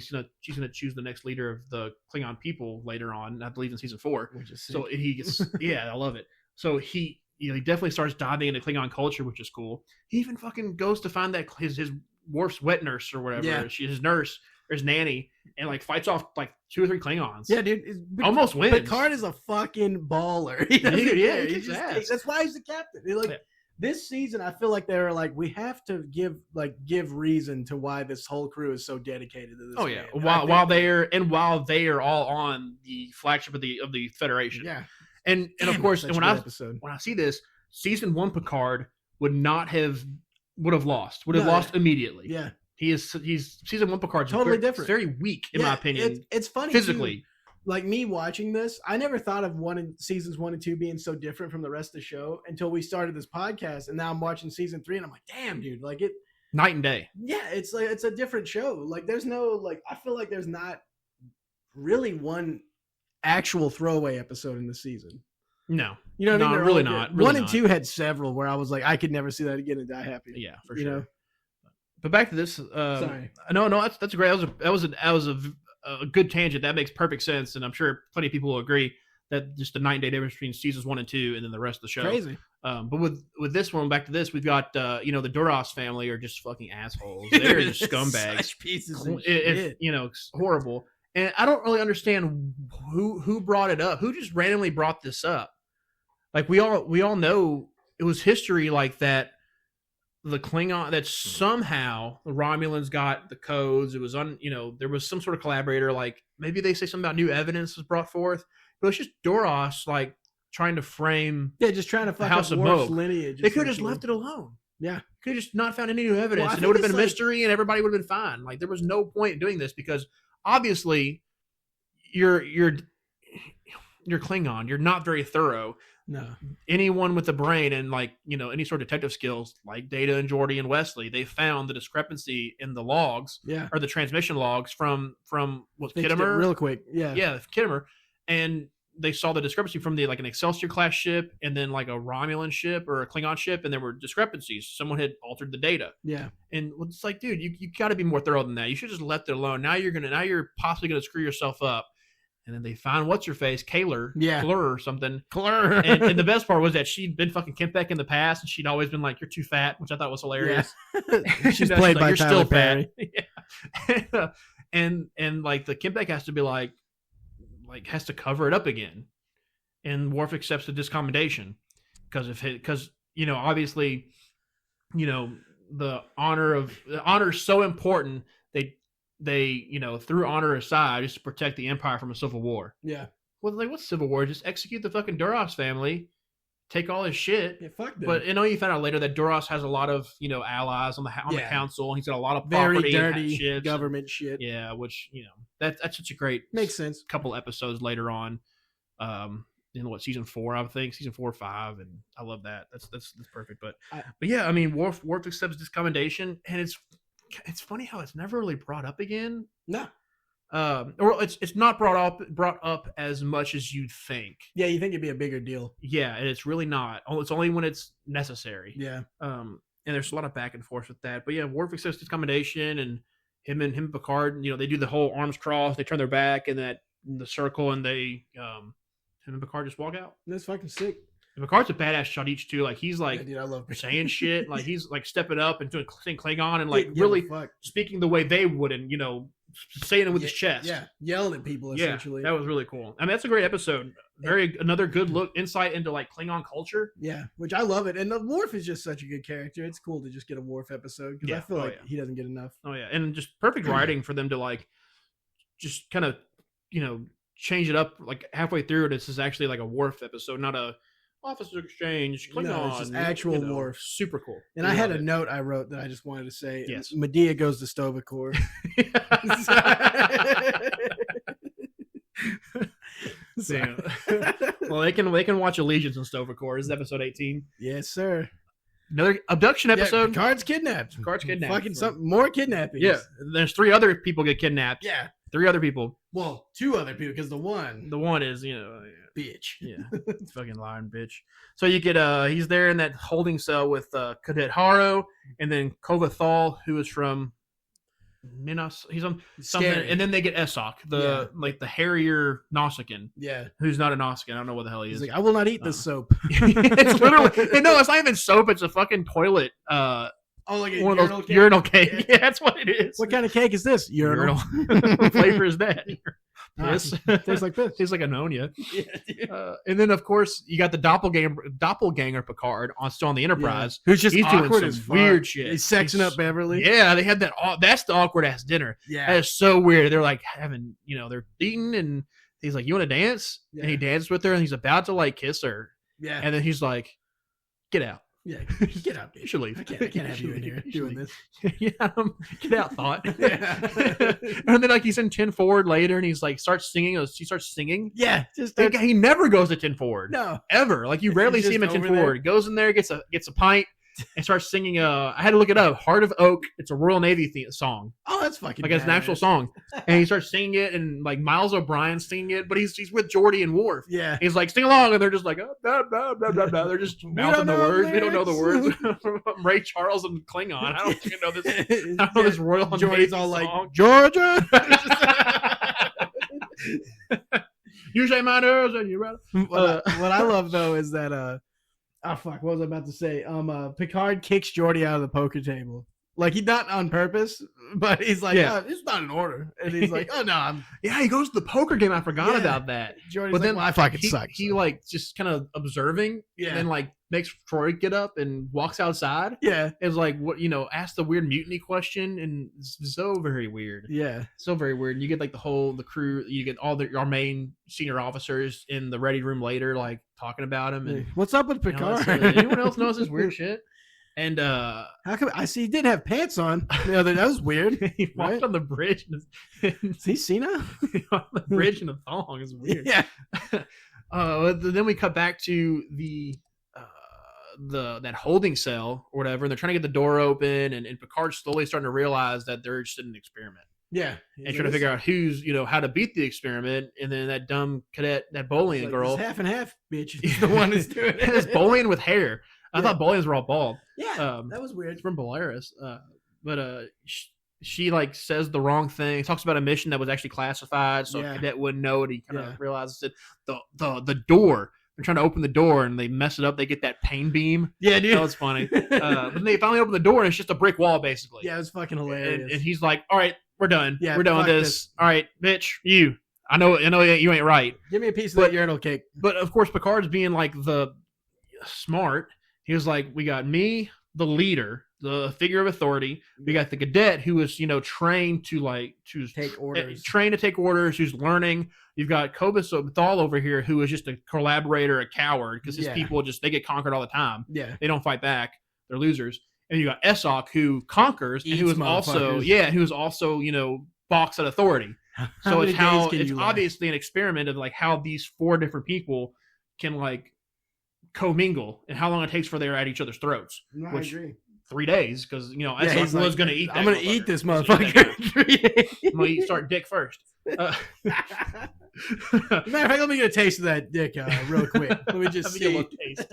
she's gonna choose the next leader of the Klingon people later on. I believe in season 4. So he gets I love it. So he he definitely starts diving into Klingon culture, which is cool. He even fucking goes to find that his Worf's wet nurse or whatever, she's his nurse or his nanny, and like fights off like 2 or 3 Klingons. Yeah, dude, almost wins. Picard is a fucking baller. That's why he's the captain. This season, I feel like they were like, we have to give reason to why this whole crew is so dedicated to this. Oh yeah, while they are all on the flagship of the Federation. Yeah, and of course, and when I see this season 1, Picard would have lost immediately. Yeah. He's season 1 Picard's totally different. Very weak in my opinion. It's funny physically. Too. Like me watching this, I never thought of seasons 1 and 2 being so different from the rest of the show until we started this podcast, and now I'm watching season 3, and I'm like, damn, dude, like it night and day. Yeah, it's like it's a different show. Like there's no like I feel like there's not really one actual throwaway episode in the season. No, you know what I mean? They're really not. Really 1 and 2 had several where I was like, I could never see that again and die happy. Yeah, for sure. Know? But back to this. Sorry. No, that's great. That was a good tangent. That makes perfect sense, and I'm sure plenty of people will agree that just the 9-day difference between seasons 1 and 2, and then the rest of the show. Crazy. But with this one, back to this, we've got the Duras family are just fucking assholes. They're just scumbags. Such pieces of shit. It's horrible. And I don't really understand who brought it up. Who just randomly brought this up? Like we all know it was history like that. The Klingon that somehow the Romulans got the codes. It was there was some sort of collaborator. Like maybe they say something about new evidence was brought forth, but it's just Duras like trying to frame. Yeah, just trying to fuck House up of Worf's Moog. lineage. They could have just left it alone. Yeah, could have just not found any new evidence, well, and it would have been a mystery, and everybody would have been fine. Like there was no point in doing this because obviously you're Klingon. You're not very thorough. No. Anyone with a brain and any sort of detective skills like Data and Geordi and Wesley, they found the discrepancy in the logs, or the transmission logs from Kittimer, real quick, Kittimer, and they saw the discrepancy from an Excelsior class ship and then like a Romulan ship or a Klingon ship, and there were discrepancies. Someone had altered the data. Yeah, and it's like, dude, you got to be more thorough than that. You should just left it alone. Now you're possibly gonna screw yourself up. And then they find what's her face, Kaler, Klur or something. Klur. and the best part was that she'd been fucking Kempek in the past, and she'd always been like, "You're too fat," which I thought was hilarious. Yeah. She's played by Tyler Perry. Yeah. and like the Kempek has to be like has to cover it up again, and Worf accepts the discommendation because obviously the honor is so important. They threw honor aside just to protect the Empire from a civil war. Yeah. Well, what's civil war? Just execute the fucking Duras family, take all his shit. Yeah, fuck them. But you found out later that Duras has a lot of allies on the council. He's got a lot of property, very dirty ships, government shit. Yeah, which that's such a great makes sense. Couple episodes later on, in season 4, I would think season 4 or 5, and I love that. That's perfect. But yeah, I mean, Worf accepts this commendation, and it's funny how it's never really brought up again. No. Or it's not brought up as much as you'd think. Yeah, you think it'd be a bigger deal. Yeah, and it's really not. It's only when it's necessary. Yeah. And there's a lot of back and forth with that. But yeah, Worf accepts his commendation, and him Picard, they do the whole arms cross, they turn their back in the circle, and they him and Picard just walk out. That's fucking sick. And Picard's a badass shot each too. Like he's like, dude, I love saying shit. Like he's like stepping up and doing Klingon and like really speaking the way they would, and saying it with his chest. Yeah, yelling at people essentially. That was really cool. I mean, that's a great episode. Another good insight into like Klingon culture. Yeah, which I love it. And Worf is just such a good character. It's cool to just get a Worf episode because I feel like he doesn't get enough. Oh yeah, and just perfect writing for them to like just kind of change it up like halfway through. This is actually like a Worf episode, not a Officer Exchange, Klingon. No, it's just actual Worf. Super cool. And I had a note I wrote that I just wanted to say. Yes. Medea goes to Sto-vo-kor. Well, they can watch Allegiance in Sto-vo-kor. This is episode 18. Yes, sir. Another abduction episode. Picard's kidnapped. Fucking something more kidnappings. Yeah. There's 3 other people get kidnapped. Yeah. 3 other people. Well, 2 other people because the one is bitch. Yeah, fucking lying bitch. So you get he's there in that holding cell with Cadet Haro, and then Kova Thal, who is from Minos. He's on something, and then they get Esok, the hairier Nausicaan. Yeah, who's not a Nausicaan. I don't know what the hell he is. He's like, I will not eat this soap. It's literally no, it's not even soap. It's a fucking toilet. Like a one of those urinal cake. Yeah, that's what it is. What kind of cake is this? Urinal. What flavor is that? Piss. Tastes like piss. Tastes like ammonia. Yeah, and then of course you got the doppelganger Picard still on the Enterprise, who's just awkward doing some weird shit. He's sexing up Beverly. Yeah, they had that. That's the awkward ass dinner. Yeah, that is so weird. They're like having, they're eating, and he's like, "You want to dance?" Yeah. And he dances with her, and he's about to like kiss her. Yeah, and then he's like, "Get out." Yeah, get out. You should leave. I can't have you in here doing this. Yeah, get out, thought. And then like he's in 10 forward later, and he's like starts singing. He starts singing. Yeah, just like, he never goes to 10 forward. No, ever. Like you rarely see him at 10 forward. He goes in there, gets a pint, and starts singing. I had to look it up. Heart of Oak. It's a Royal Navy song. Oh, that's fucking. Like it's an actual song, and he starts singing it, and like Miles O'Brien's singing it, but he's with Jordy and Worf. Yeah, he's like sing along, and they're just like blah, blah, blah, blah, blah. They're just mouthing the words. We don't know the words. Ray Charles and Klingon. I don't even know this. I don't know this Royal Navy Jordy's all song. like Georgia. You say my nerves, and you rather. What I love though is that oh fuck, what was I about to say? Picard kicks Geordi out of the poker table. Like he's not on purpose, but he's like, oh, it's not in order. And he's like, oh no, he goes to the poker game. I forgot about that. Jordy's but then I fucking suck. He like just kind of observing, and then like makes Troy get up and walks outside. Yeah, it's like what asks the weird mutiny question, and it's so very weird. Yeah, so very weird. And you get like the crew. You get all our main senior officers in the ready room later, like talking about him. And what's up with Picard? Anyone else knows this weird shit? And how come I see he did have pants on? That was weird. He walked on the bridge. Is he Cena? On the bridge in a thong is weird. Yeah. Then we cut back to that holding cell or whatever, and they're trying to get the door open, and Picard's slowly starting to realize that they're just in an experiment. Yeah, and trying to figure out who's how to beat the experiment, and then that dumb cadet, that Bolian girl, it's half and half, bitch. Is the one who's doing it. It's Bolian with hair. I thought Bolians were all bald. Yeah, that was weird. It's from Polaris, but she like says the wrong thing. Talks about a mission that was actually classified, so a cadet wouldn't know it. He kind of realizes that the door. They're trying to open the door and they mess it up. They get that pain beam. Yeah, dude. That was funny. Then they finally open the door and it's just a brick wall, basically. Yeah, it was fucking hilarious. And he's like, "All right, we're done. Yeah, we're done with this. All right, bitch, you. I know you ain't right. Give me a piece of that urinal cake." But of course, Picard's being like the smart. He was like, "We got me, the leader, the figure of authority. We got the cadet who is, trained to take orders, trained to take orders, who's learning. You've got Kobus Thal over here, who is just a collaborator, a coward, because his people they get conquered all the time. Yeah, they don't fight back. They're losers. And you got Esok, who conquers, and who is also, balks at authority. So it's obviously an experiment of like how these 4 different people can like commingle and how long it takes for they're at each other's throats. No, I agree. 3 days, because Esok was going to eat. I'm going to eat this motherfucker. I'm going to start dick first. Matter of fact, let me get a taste of that dick real quick. Let me just see. Get a taste.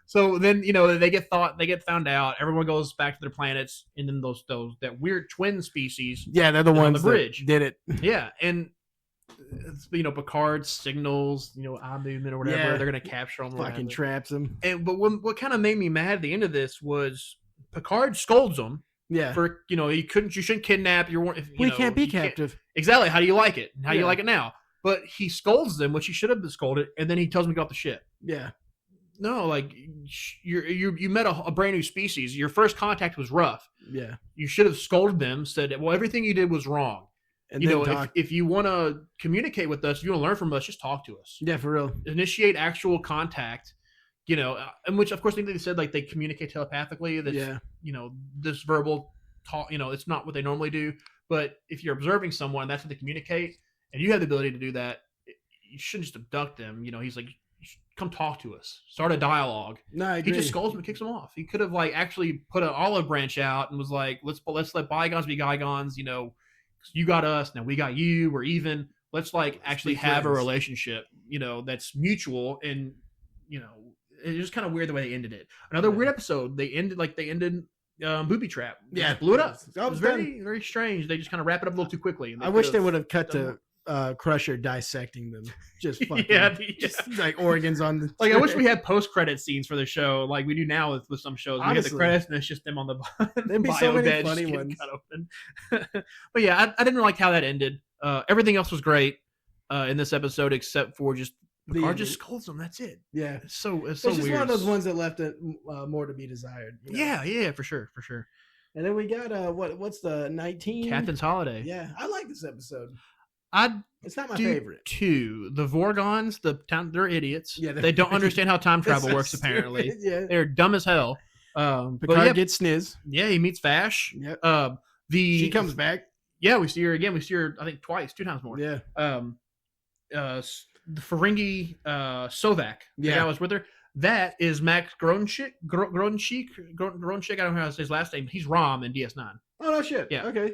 So then they get found out. Everyone goes back to their planets, and then that weird twin species. Yeah, they're the ones on the bridge that did it. Yeah, and Picard signals eye movement or whatever. They're gonna capture them. Fucking traps them. But what kind of made me mad at the end of this was Picard scolds them. Yeah. For you shouldn't kidnap. We can't be captive. Exactly. How do you like it? How do you like it now? But he scolds them, which he should have been scolded, and then he tells them to get off the ship. Yeah. No, like you met a brand new species. Your first contact was rough. Yeah. You should have scolded them. Said, well, everything you did was wrong. And if you want to communicate with us, if you want to learn from us, just talk to us. Yeah, for real. Initiate actual contact. And which of course they said like they communicate telepathically. That's, this verbal talk. It's not what they normally do. But if you're observing someone, that's what they communicate, and you have the ability to do that. You shouldn't just abduct them. He's like, come talk to us. Start a dialogue. No, I agree. He just scolds him and kicks him off. He could have like actually put an olive branch out and was like, let's let bygones be bygones. You got us, now we got you. We're even. Let's actually have a relationship. That's mutual, and it's just kind of weird the way they ended it. Another weird episode. They ended Booby Trap. Yeah, blew it up. It was very, very strange. They just kind of wrap it up a little too quickly. I wish they would have cut to Crusher dissecting them. Just fucking, just like organs on the. I wish we had post-credit scenes for the show, like we do now with some shows. Honestly, we get the credits and it's just them on the. There'd be so many funny ones. But yeah, I didn't like how that ended. Everything else was great in this episode, except for just Picard just scolds them. That's it. Yeah, it's so just weird. One of those ones that left it more to be desired. Yeah, for sure. And then we got what's the 19? Captain's Holiday. Yeah, I like this episode. It's not my favorite. Two, the Vorgons, they're idiots. Yeah, they don't understand how time travel works. Stupid. Apparently, Yeah, they're dumb as hell. Picard gets Sniz. Yeah, he meets Vash. Yep. She comes back. Yeah, we see her again. We see her, I think, two times more. Yeah. The Ferengi Sovak. The guy was with her. That is Max Gronchik. Gronchik. I don't know how to say his last name. He's Rom in DS9. Oh no shit. Yeah. Okay.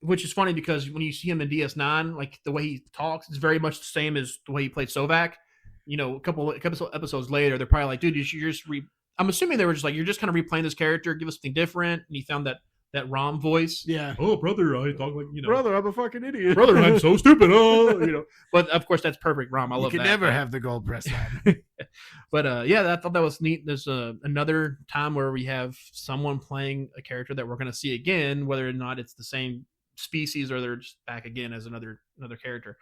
Which is funny because when you see him in DS9, like the way he talks, it's very much the same as the way he played Sovak. You know, a couple episodes later, they're probably like, dude, you just I'm assuming they were just like, you're just kind of replaying this character, give us something different. And he found that Rom voice. Yeah. Oh, brother, I talk like, you know. Brother, I'm a fucking idiot. Brother, I'm so stupid. Oh, you know. But of course, that's perfect, Rom. I love that. You can never have the gold press line. But yeah, I thought that was neat. There's another time where we have someone playing a character that we're going to see again, whether or not it's the same species or they're just back again as another character.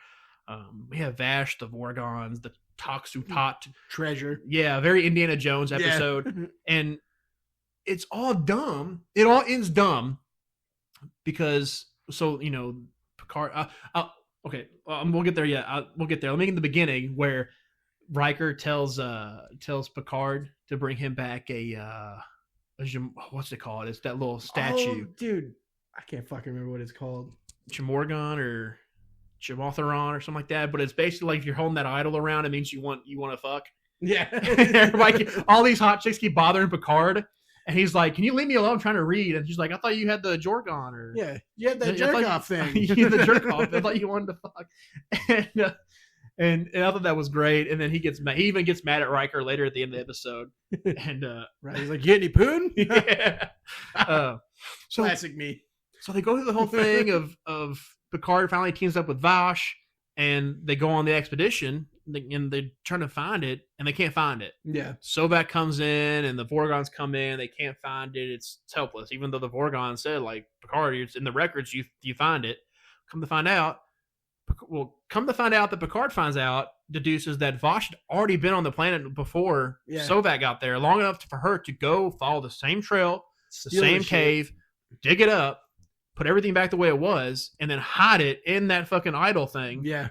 We have Vash, the Vorgons, the Toxutot treasure. Yeah, very Indiana Jones episode. And it's all dumb. It all ends dumb because, so, you know, Picard. Okay, we'll get there. Yeah, we'll get there. Let me get in the beginning where Riker tells Picard to bring him back a what's it called? It's that little statue. Oh, dude, I can't fucking remember what it's called. Chimorgon or Chimotheron or something like that. But it's basically like if you're holding that idol around, it means you want to fuck. Yeah. Everybody, all these hot chicks keep bothering Picard. And he's like, "Can you leave me alone? I'm trying to read." And she's like, "I thought you had the Jorgon, or you had that jerk off thing. You had the jerk off. I thought you wanted to fuck." And I thought that was great. And then he gets mad. He even gets mad at Riker later at the end of the episode. And right, he's like, "You get any poon?" Yeah. So classic me. So they go through the whole thing of Picard finally teams up with Vash, and they go on the expedition. And they're trying to find it, and they can't find it. Yeah. Sovak comes in, and the Vorgons come in. They can't find it. It's helpless. Even though the Vorgons said, like, Picard, it's in the records. You find it. Come to find out that Picard finds out, deduces that Vash had already been on the planet before Sovak got there, long enough for her to go follow the same trail, the same cave, dig it up, put everything back the way it was, and then hide it in that fucking idol thing. Yeah.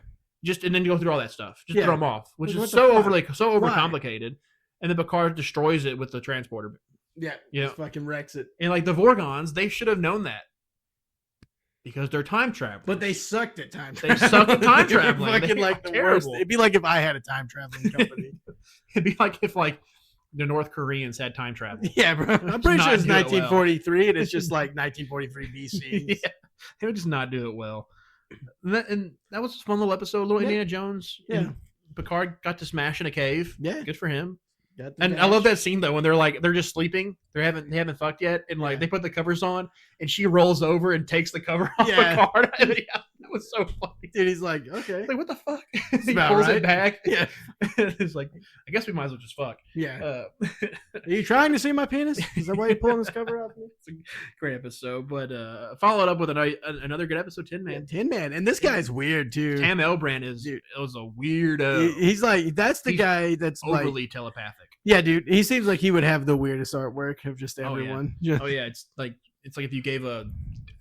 And then go through all that stuff. Just throw them off, which is so overcomplicated. And then Picard destroys it with the transporter. Yeah. Yeah. Fucking wrecks it. And like the Vorgons, they should have known that. Because they're time travelers. But they sucked at time traveling. They suck at time traveling. Fucking like the worst. It'd be like if I had a time traveling company. It'd be like if like the North Koreans had time travel. Yeah, bro. I'm pretty sure it's 1943 and it's just like 1943 BC. Yeah. They would just not do it well. And that was a fun little episode, little Indiana Jones. Yeah. And Picard got to smash in a cave. Yeah. Good for him. And I love that scene though when they're just sleeping. They haven't fucked yet, and like they put the covers on, and she rolls over and takes the cover off Picard. That was so funny. Dude, he's like, okay, like what the fuck? He pulls it back. Yeah, it's like I guess we might as well just fuck. Yeah. Are you trying to see my penis? Is that why you're pulling this cover off? It's a great episode, but followed up with another good episode, Tin Man. Tin Man, and this guy's weird too. Tam Elbrand was a weirdo. He's like he's guy that's overly telepathic. Yeah, dude. He seems like he would have the weirdest artwork of just everyone. Oh yeah, it's like if you gave a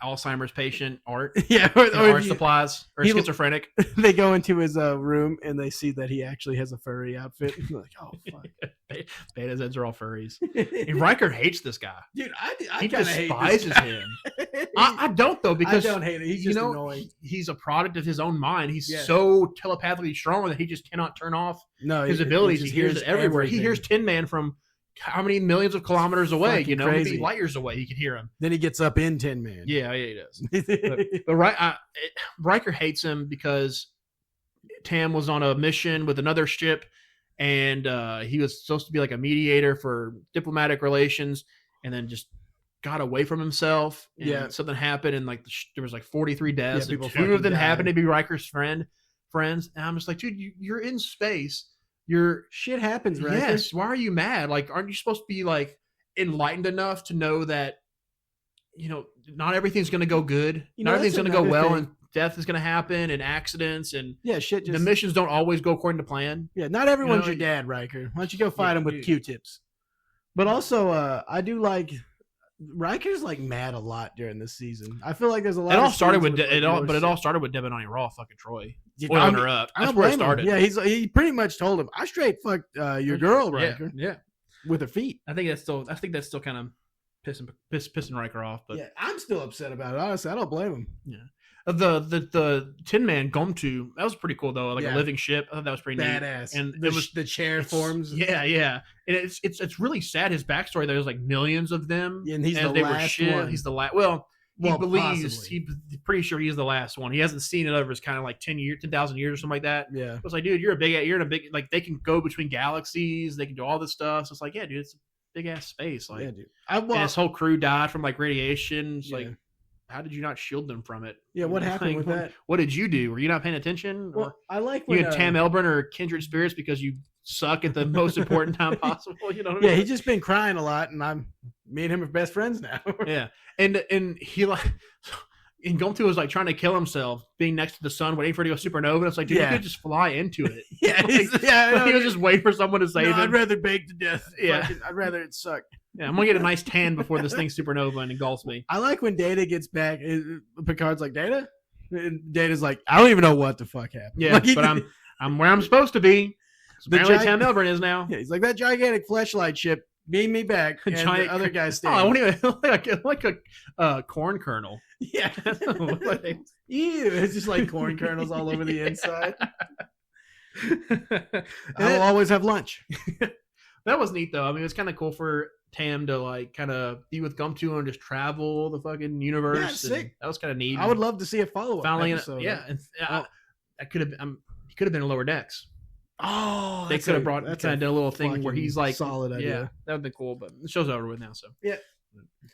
Alzheimer's patient art. Yeah, or art supplies or schizophrenic. They go into his room and they see that he actually has a furry outfit. They're like, oh fuck. Beta's heads are all furries. And Riker hates this guy. Dude, I he despises him. I don't though, because I don't hate it. He's just annoying. He's a product of his own mind. He's so telepathically strong that he just cannot turn off his abilities. He hears it everywhere. Everything. He hears Tin Man from how many millions of kilometers away? Fucking maybe light years away. He can hear him. Then he gets up in Tin Man. Yeah, he does. but Riker hates him because Tam was on a mission with another ship, and he was supposed to be like a mediator for diplomatic relations, and then just got away from himself. And something happened, and like there was like 43 deaths. And two of them happened to be Riker's friends. And I'm just like, dude, you're in space. Your shit happens, right? Yes. Why are you mad? Like, aren't you supposed to be like enlightened enough to know that, not everything's going to go good. Not everything's going to go well, and death is going to happen, and accidents, and the missions don't always go according to plan. Yeah, not everyone's your dad, Riker. Why don't you go fight him with Q-tips? But also, I do like Riker's like mad a lot during this season. I feel like there's a lot. It all started with it all started with Debonair Raw fucking Troy spoiling her up. That's where it started. Yeah, he pretty much told him, "I straight fucked your girl, Riker." Yeah, with her feet. I think that's still kind of pissing Riker off. But yeah, I'm still upset about it. Honestly, I don't blame him. Yeah. The Tin Man Gomtu, that was pretty cool though. Like a living ship. I thought that was pretty badass. Neat. And the chair forms. Yeah. And it's really sad. His backstory. There's like millions of them. Yeah, and he's the last one. He's the last. Well, he believes he's pretty sure he's the last one. He hasn't seen it over his kind of like 10,000 years or something like that. Yeah. It's like, dude, you're in a big like they can go between galaxies. They can do all this stuff. So it's like, yeah, dude, it's a big ass space. Like, yeah, dude. And his whole crew died from like radiation. It's like, how did you not shield them from it? Yeah, what happened with that? What did you do? Were you not paying attention? Well, I like when you had Tam Elbrun or kindred spirits because you suck at the most important time possible. You know what I mean? Yeah, he's just been crying a lot, and me and him are best friends now. Yeah, and he like. And Gomtu was like trying to kill himself, being next to the sun, waiting for it to go supernova. It's like, dude, you could just fly into it. Yeah, he was just waiting for someone to save him. I'd rather bake to death. Yeah, I'd rather it suck. Yeah, I'm gonna get a nice tan before this thing's supernova and engulfs me. I like when Data gets back. Picard's like, Data, and Data's like, I don't even know what the fuck happened. Yeah, but I'm where I'm supposed to be. Apparently, Tam Elbrun is now. Yeah, he's like that gigantic fleshlight ship. Beam me back. And the other guy's standing. Oh, I won't even like a corn kernel. Yeah. Ew, it's just like corn kernels all over the inside. I'll always have lunch. That was neat though. I mean, it's kind of cool for Tam to like kind of be with Gomtu and just travel the fucking universe. Yeah, sick. That was kind of neat. I would love to see a follow-up episode. He could have been in Lower Decks. Oh, they could have brought kind of did a little thing where he's like solid idea. Yeah, that would be cool. But the show's over with now, so yeah,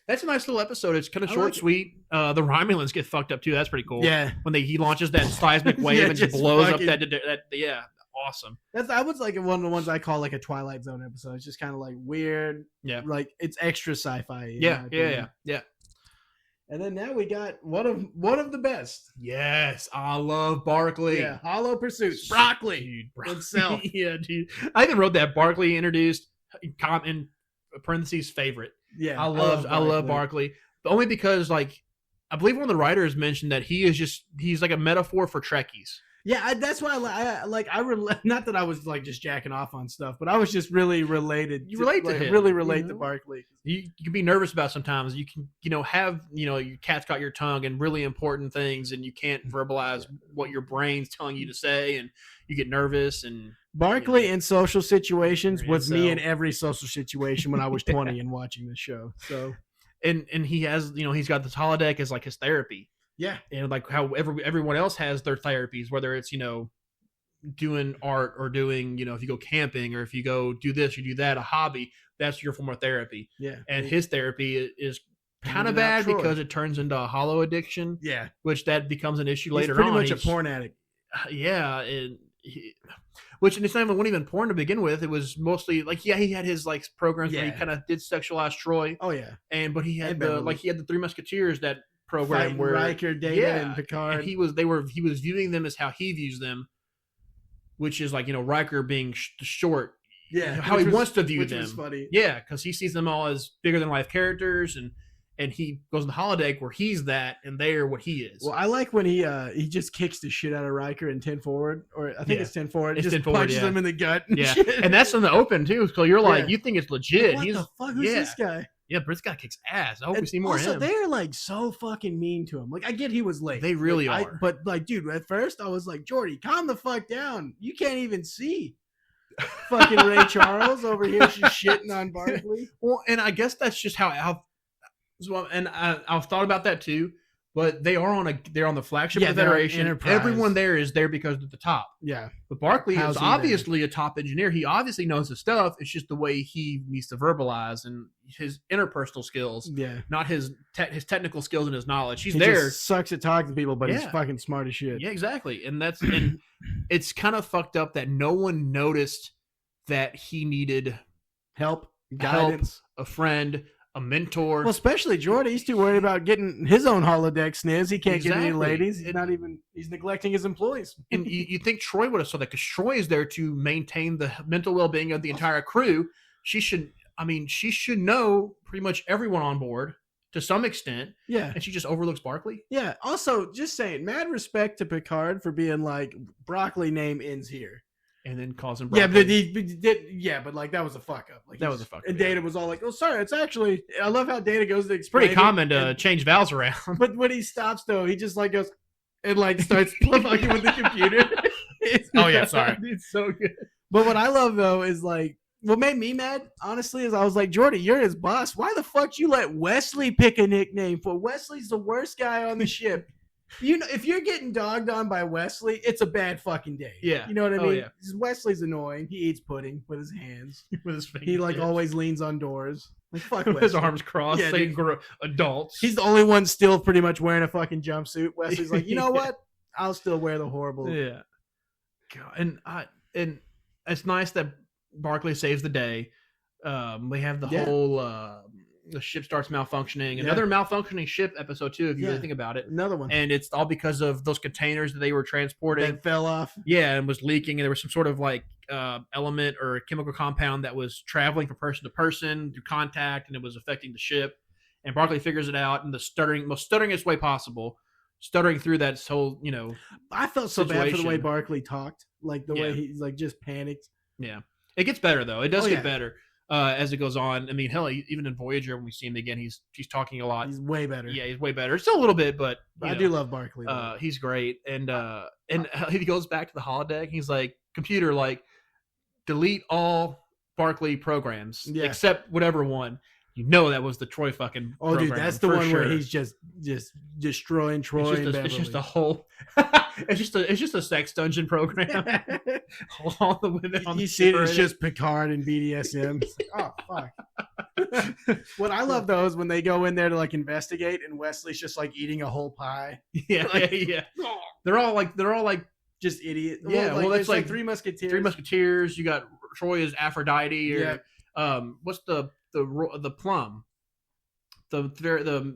that's a nice little episode. It's kind of short, sweet. The Romulans get fucked up too. That's pretty cool. Yeah, when he launches that seismic wave and just blows up that. Yeah, awesome. I was like one of the ones I call like a Twilight Zone episode. It's just kind of like weird. Yeah, like it's extra sci-fi. Yeah. And then now we got one of the best. Yes, I love Barclay. Yeah, Hollow Pursuits. Broccoli itself. Yeah, dude. I even wrote that Barclay introduced in parentheses favorite. Yeah, I love Barclay, but only because like I believe one of the writers mentioned that he's like a metaphor for Trekkies. Yeah, that's why not that I was like just jacking off on stuff, but I was just really related. You relate to him. Really relate to Barclay. You can be nervous about sometimes. You can have your cat's got your tongue and really important things, and you can't verbalize what your brain's telling you to say, and you get nervous. And Barclay in social situations was me in every social situation when I was 20 and watching the show. So and he has he's got this holodeck as like his therapy. Yeah, and like how everyone else has their therapies, whether it's doing art or doing if you go camping or if you go do this or do that, a hobby, that's your form of therapy. Yeah, and his therapy is kind of bad because it turns into a hollow addiction. Yeah, which that becomes an issue later on. Pretty much a porn addict. Yeah, which it's not even porn to begin with. It was mostly like he had his like programs where he kind of did sexualize Troy. Oh yeah, but he had the Three Musketeers that program fighting where Riker, Data, and Picard. And he was viewing them as how he views them, which is like Riker being short. Yeah, how he wants to view them. Was funny. Yeah, because he sees them all as bigger than life characters, and he goes in the holodeck where he's that, and they're what he is. Well, I like when he just kicks the shit out of Riker in 10 forward, or I think it's 10 forward. It's just 10 forward, punches him in the gut. And shit. And that's in the open too. So you're like, you think it's legit? Like, what the fuck? Who's this guy? Yeah, but this guy kicks ass. I hope we see more of him. They're like so fucking mean to him. Like, I get he was late. They really are. But like, dude, at first I was like, Jordy, calm the fuck down. You can't even see. Fucking Ray Charles over here just shitting on Barclay. Well, and I guess that's just how I've thought about that too. But they're on the flagship of the Federation. Everyone there is there because they're at the top. Yeah. But Barclay is obviously a top engineer. He obviously knows his stuff. It's just the way he needs to verbalize and his interpersonal skills. Yeah. Not his technical skills and his knowledge. He there. Just sucks at talking to people, but he's fucking smart as shit. Yeah, exactly. And and it's kind of fucked up that no one noticed that he needed help, guidance, a friend, a mentor. Well, especially Jordy. He's too worried about getting his own holodeck sniz. He can't get any ladies. He's neglecting his employees. And you think Troy would have saw that because Troy is there to maintain the mental well-being of the entire crew. She should I mean, she should know pretty much everyone on board to some extent. Yeah. And she just overlooks Barkley. Yeah. Also, just saying, mad respect to Picard for being like, Broccoli name ends here. And then calls him Broccoli. But like, that was a fuck up. Like, that was a fuck up. And Data was all like, oh, sorry, it's actually, I love how Data goes to explain. Pretty common to change vowels around. But when he stops, though, he just like goes, and like starts fucking with the computer. Oh, yeah, sorry. It's so good. But what I love, though, is like, what made me mad, honestly, is I was like, Jordy, you're his boss. Why the fuck you let Wesley pick a nickname for? Wesley's the worst guy on the ship. You know, if you're getting dogged on by Wesley, it's a bad fucking day. Yeah. You know what I mean? Yeah. Wesley's annoying. He eats pudding with his hands. With his fingers. He like always leans on doors. Like, fuck with Wesley. his arms crossed, saying adults. He's the only one still pretty much wearing a fucking jumpsuit. Wesley's like, you know what? I'll still wear the horrible. Yeah. God, and it's nice that Barkley saves the day. We have the whole the ship starts malfunctioning. Another malfunctioning ship episode too, if you really think about it. Another one. And it's all because of those containers that they were transporting. That fell off. Yeah, and was leaking, and there was some sort of like element or chemical compound that was traveling from person to person through contact, and it was affecting the ship. And Barkley figures it out in the most stutteringest way possible, stuttering through that whole, I felt so bad for the way Barkley talked, like the way he's like just panicked. Yeah, it gets better though. It does get better as it goes on. I mean, hell, even in Voyager when we see him again, he's talking a lot. He's way better. Yeah, he's way better. Still a little bit, but I do love Barkley. He's great, and he goes back to the holodeck. He's like, computer, like, delete all Barkley programs except whatever one. You know that was the Troy fucking. Oh, dude, that's the one where he's just destroying Troy. It's just a whole. it's just a sex dungeon program. All the women on you see it, it's just Picard and BDSM. Oh fuck. What I love though is when they go in there to like investigate, and Wesley's just like eating a whole pie. Yeah, yeah. They're all like just idiot. Yeah, well, it's like Three Musketeers. Three Musketeers. You got Troy as Aphrodite, or what's the plum, the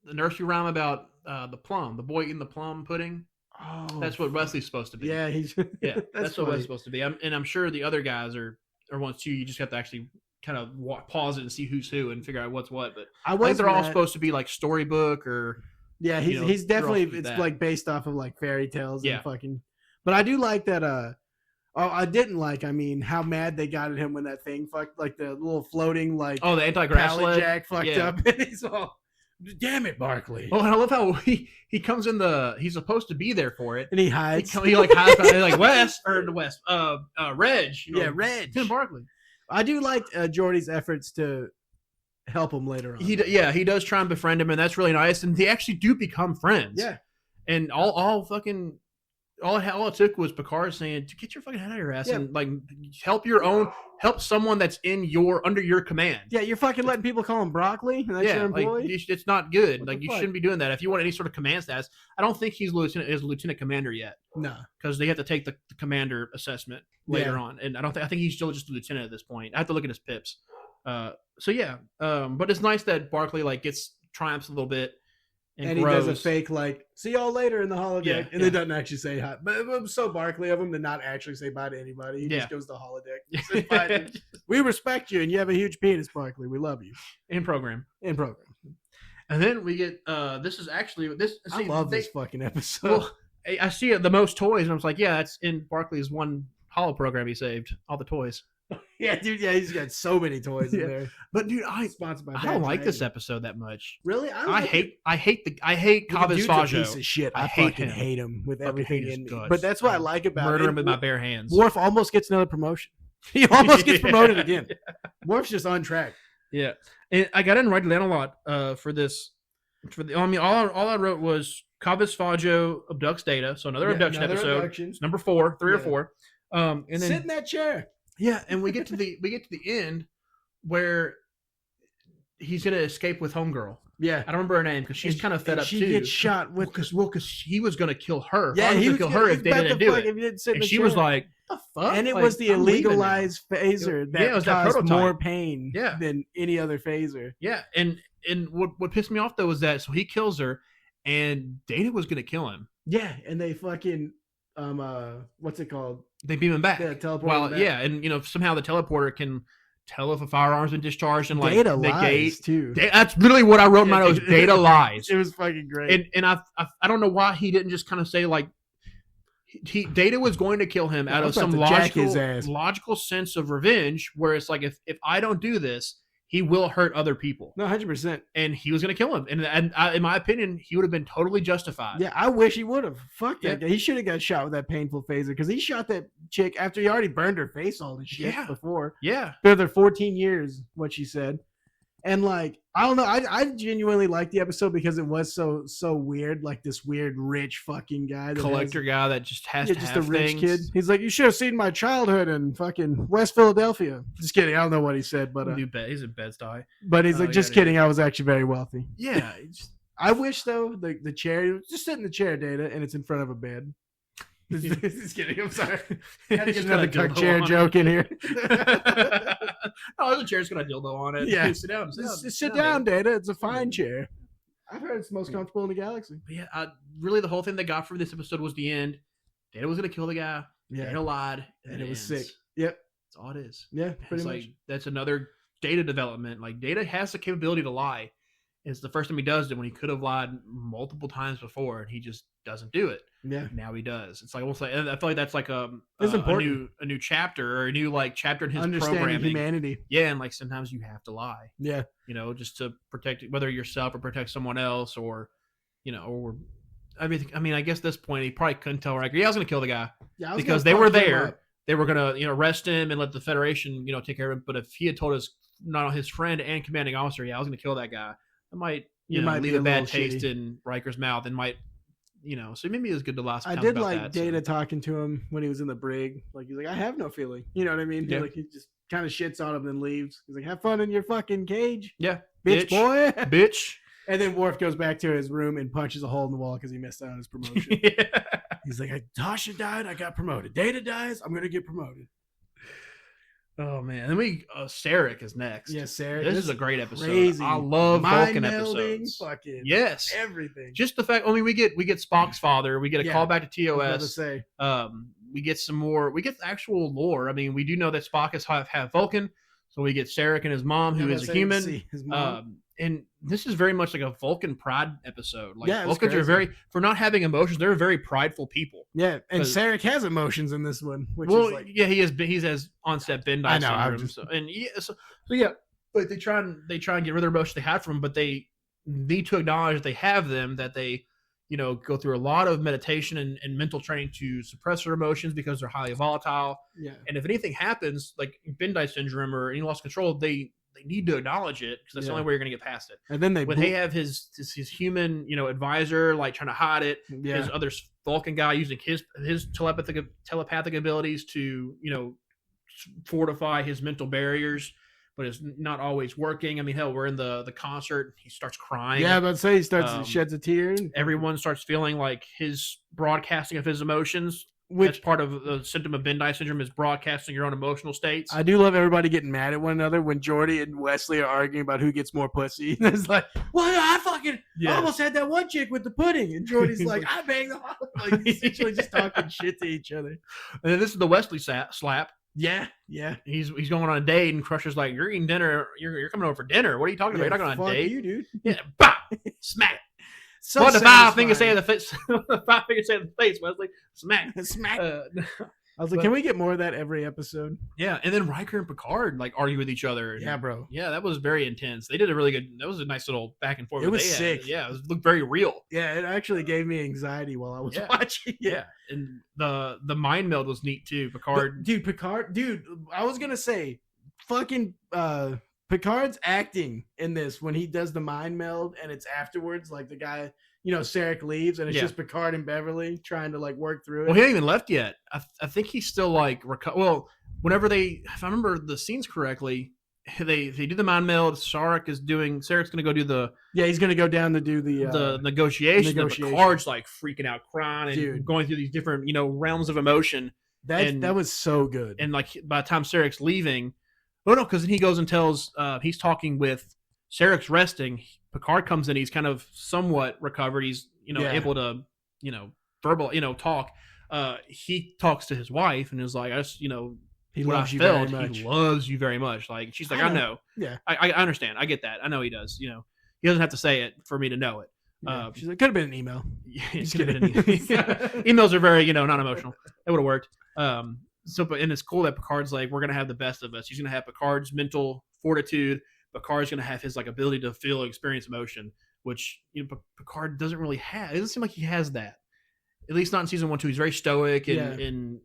nursery rhyme about the plum, the boy eating the plum pudding. Oh, that's what Wesley's supposed to be. Yeah, that's what Wesley's supposed to be. I'm sure the other guys are ones too. You just have to actually kind of pause it and see who's who and figure out what's what. But I think they're all supposed to be like storybook or. Yeah, he's definitely it's like based off of like fairy tales and fucking. But I do like that. I didn't like. I mean, how mad they got at him when that thing fucked, like the little floating, like the anti-grav sled jack fucked up, and he's all, "Damn it, Barkley!" Oh, and I love how he comes in he's supposed to be there for it, and he hides. He like hides behind, like Reg. Reg. Tim Barkley. I do like Geordi's efforts to help him later on. He does try and befriend him, and that's really nice. And they actually do become friends. Yeah, and all it took was Picard saying, "Get your fucking head out of your ass and like help someone that's under your command." Yeah, you're fucking letting people call him Broccoli. And that's your employee? Like, it's not good. Like you shouldn't be doing that. If you want any sort of command status, I don't think he's lieutenant commander yet. No, because they have to take the commander assessment later on, and I think he's still just a lieutenant at this point. I have to look at his pips. But it's nice that Barkley like gets triumphs a little bit. And he does a fake like "see y'all later" in the holodeck, and then doesn't actually say hi. But it was so Barkley of him to not actually say bye to anybody. He just goes to holodeck. Says bye to, we respect you, and you have a huge penis, Barkley. We love you. In program. And then we get this is actually this. I love this fucking episode. Well, I see it the most toys, and I was like, yeah, that's in Barkley's one holo program he saved all the toys. Yeah, dude. Yeah, he's got so many toys in there. But dude, I don't like this episode that much. Really, I hate Chavez Fajo. Piece of shit. I fucking hate him with everything in me. Guts. But that's what I like about murder him with my bare hands. Worf almost gets another promotion. He almost gets promoted again. Worf's just on track. Yeah, and I got to write down a lot for this. All I wrote was Chavez Fajo abducts Data, so another abduction episode. Abductions. Number 4, 3 or 4. And then sit in that chair. Yeah, and we get to the end where he's gonna escape with Homegirl. Yeah, I don't remember her name because she's kind of fed up too. She gets shot with because he was gonna kill her. Yeah, he was gonna kill her if they didn't do it. And she was like, "The fuck!" And it was the illegalized phaser that caused more pain than any other phaser. Yeah, and what pissed me off though was that so he kills her, and Data was gonna kill him. Yeah, and they fucking what's it called? They beam him back. Yeah, teleport him back. Yeah, and somehow the teleporter can tell if a firearm's been discharged and like Data negate lies too. That's literally what I wrote in my notes. Data lies. It was fucking great. And I don't know why he didn't just kind of say like Data was going to kill him out of some logical sense of revenge, where it's like if I don't do this, he will hurt other people. No, 100%. And he was going to kill him. And in my opinion, he would have been totally justified. Yeah, I wish he would have. Fuck that guy. He should have got shot with that painful phaser because he shot that chick after he already burned her face all this shit before. Yeah. They're 14 years, what she said. And like, I don't know. I genuinely liked the episode because it was so weird. Like this weird rich fucking guy, collector guy that just has to just have a rich things. Kid. He's like, you should have seen my childhood in fucking West Philadelphia. Just kidding. I don't know what he said, but he's in Bed-Stuy. But he's like, just kidding. I was actually very wealthy. Yeah. I wish though the chair, just sit in the chair, Data, and it's in front of a bed. Just kidding. I'm sorry. I had to get another chair joke in here. Oh, there's a chair's got a dildo on it. Yeah. Sit down. Sit down, Data. It's a fine chair. I've heard it's the most comfortable in the galaxy. But yeah, really the whole thing they got from this episode was the end. Data was going to kill the guy. Yeah. Data lied. And it was sick. Yep. That's all it is. Yeah, pretty much. Like, that's another Data development. Like, Data has the capability to lie. It's the first time he does it when he could have lied multiple times before, and he just doesn't do it. Yeah. Now he does. It's like almost like, I feel like that's like a new chapter or a new like chapter in his programming. Humanity. Yeah, and like sometimes you have to lie. Yeah. Just to protect whether yourself or protect someone else or or everything. I mean, I guess at this point he probably couldn't tell Riker. Yeah, I was gonna kill the guy. Yeah, because they were there. They were gonna arrest him and let the Federation take care of him. But if he had told us not his friend and commanding officer, yeah, I was gonna kill that guy. It might leave a bad taste in Riker's mouth and might so maybe it was good to last. I did like Data talking to him when he was in the brig. Like he's like, I have no feeling. You know what I mean? Yeah. Like he just kind of shits on him and leaves. He's like, have fun in your fucking cage. Yeah. Bitch boy. Bitch. And then Worf goes back to his room and punches a hole in the wall because he missed out on his promotion. Yeah. He's like, Tasha died, I got promoted. Data dies, I'm gonna get promoted. Oh man, then Sarek is next. Yeah, Sarek. This is a great episode. Crazy. I love Vulcan episodes. Fucking yes, everything. Just the fact. I mean, we get Spock's father. We get a call back to TOS. We get some more. We get actual lore. I mean, we do know that Spock is half Vulcan, so we get Sarek and his mom, who is a human. His mom. And this is very much like a Vulcan pride episode. Like Vulcans are very, for not having emotions, they're very prideful people. Yeah, and Sarek has emotions in this one. Which is like, he has onset Bendai syndrome. But they try and get rid of their emotions they had from him, but they need to acknowledge that they have them, that they go through a lot of meditation and mental training to suppress their emotions because they're highly volatile. Yeah, and if anything happens, like Bendai syndrome or any loss of control, they need to acknowledge it because that's the only way you're going to get past it. And then they have his human, advisor, like trying to hide it. Yeah. His other Vulcan guy using his telepathic abilities to, fortify his mental barriers, but it's not always working. I mean, hell, we're in the concert. He starts crying. Yeah, but say he sheds a tear. Everyone starts feeling like his broadcasting of his emotions. That's part of the symptom of Bendai syndrome is broadcasting your own emotional states. I do love everybody getting mad at one another when Geordi and Wesley are arguing about who gets more pussy. It's like, well, I almost had that one chick with the pudding. And Geordi's like, I banged the hot. Like, essentially just talking shit to each other. And then this is the Wesley slap. Yeah. He's going on a date, and Crusher's like, you're eating dinner. You're coming over for dinner. What are you talking about? You're not going on a date. You, dude. Yeah, bah! Smack. So what the 5 fingers say in the face? 5 fingers say in the face, Wesley. Smack. I was like, can we get more of that every episode? Yeah, and then Riker and Picard argue with each other. Yeah, bro. Yeah, that was very intense. They did a really good. That was a nice little back and forth. It was sick. Yeah, it looked very real. Yeah, it actually gave me anxiety while I was watching. Yeah, and the mind meld was neat too. Picard, I was gonna say, fucking Picard's acting in this when he does the mind meld and it's afterwards, like the guy, Sarek leaves and it's just Picard and Beverly trying to like work through it. Well, he hasn't even left yet. I think he's still like whenever if I remember the scenes correctly, they do the mind meld. Sarek's going to go do he's going to go down to do the negotiation. And Picard's like freaking out, crying, and going through these different realms of emotion. That was so good. And like by the time Sarek's leaving. Oh, no, because then he goes and tells, he's talking with Sarek's resting. Picard comes in. He's kind of somewhat recovered. He's, able to, verbal, talk. He talks to his wife and is like, I just, He what loves I you felt, very much. he loves you very much. Like she's like, I know. Yeah. I understand. I get that. I know he does. You know, he doesn't have to say it for me to know it. Yeah. She's like, could have been an email. Yeah, emails are very, not emotional. It would have worked. But it's cool that Picard's like, we're gonna have the best of us. He's gonna have Picard's mental fortitude. Picard's gonna have his like ability to feel and experience emotion, which Picard doesn't really have. It doesn't seem like he has that. At least not in season 1, 2. He's very stoic and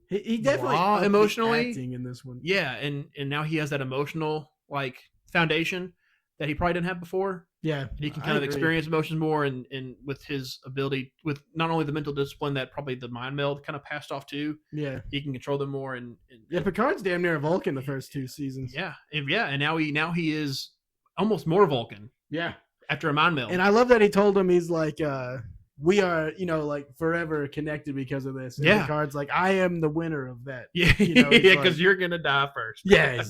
he definitely emotionally acting in this one. Yeah, and now he has that emotional like foundation that he probably didn't have before. Yeah, and he can kind of experience emotions more, and with his ability, with not only the mental discipline that probably the mind meld kind of passed off to. Yeah, he can control them more, and Picard's damn near a Vulcan the first 2 seasons. Yeah, and now he is almost more Vulcan. Yeah, after a mind meld, and I love that he told him he's like, we are, like forever connected because of this. And Picard's like, I am the winner of that. Yeah, because you're gonna die first. Yeah,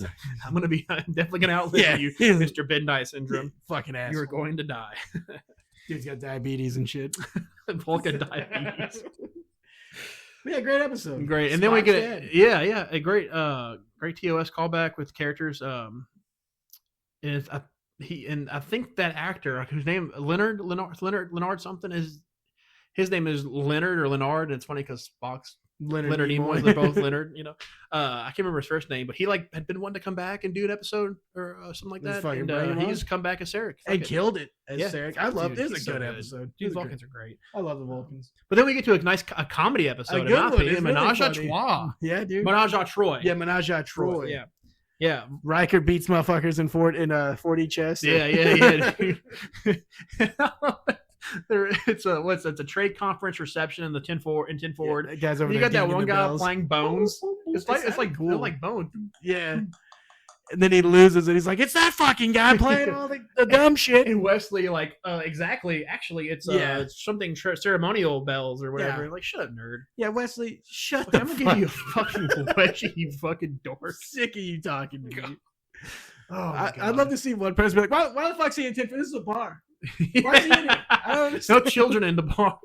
I'm definitely gonna outlive you, Mr. Bendai syndrome. Fucking ass. You're going to die. Dude's got diabetes and shit. Vulcan diabetes. Yeah, great episode. Great, and then we get a great TOS callback with characters. I think that actor whose name Leonard something is. His name is Leonard or Leonard, and it's funny because Spock's Leonard Nimoy. They're both Leonard. I can't remember his first name, but he had been wanting to come back and do an episode or something like that. And he's come back as Sarek and killed it as Sarek. I love it. It's a good episode. Dude, Vulcans are great. I love the Vulcans. But then we get to a comedy episode. A good one. Menage a Trois. Yeah, dude. Menage a Troy. Yeah, Menage a Troy. Yeah. Yeah, Riker beats motherfuckers in 4D chess. Yeah. It's a trade conference reception in the 10 forward. Yeah, guys over you there got that one guy bells. playing bones. It's like cool. They're like bones. Yeah. And then he loses, and he's like, "It's that fucking guy playing all the dumb shit." And Wesley, exactly. Actually, it's something ceremonial bells or whatever. Yeah. Like, shut up, nerd. Yeah, Wesley, shut I'm gonna give you a fucking wedgie, you fucking dork. Sick of you talking to me. Oh, I'd love to see one person be like, "Why the fuck's he in 10? This is a bar. Why is he in it? I don't understand." No children in the bar.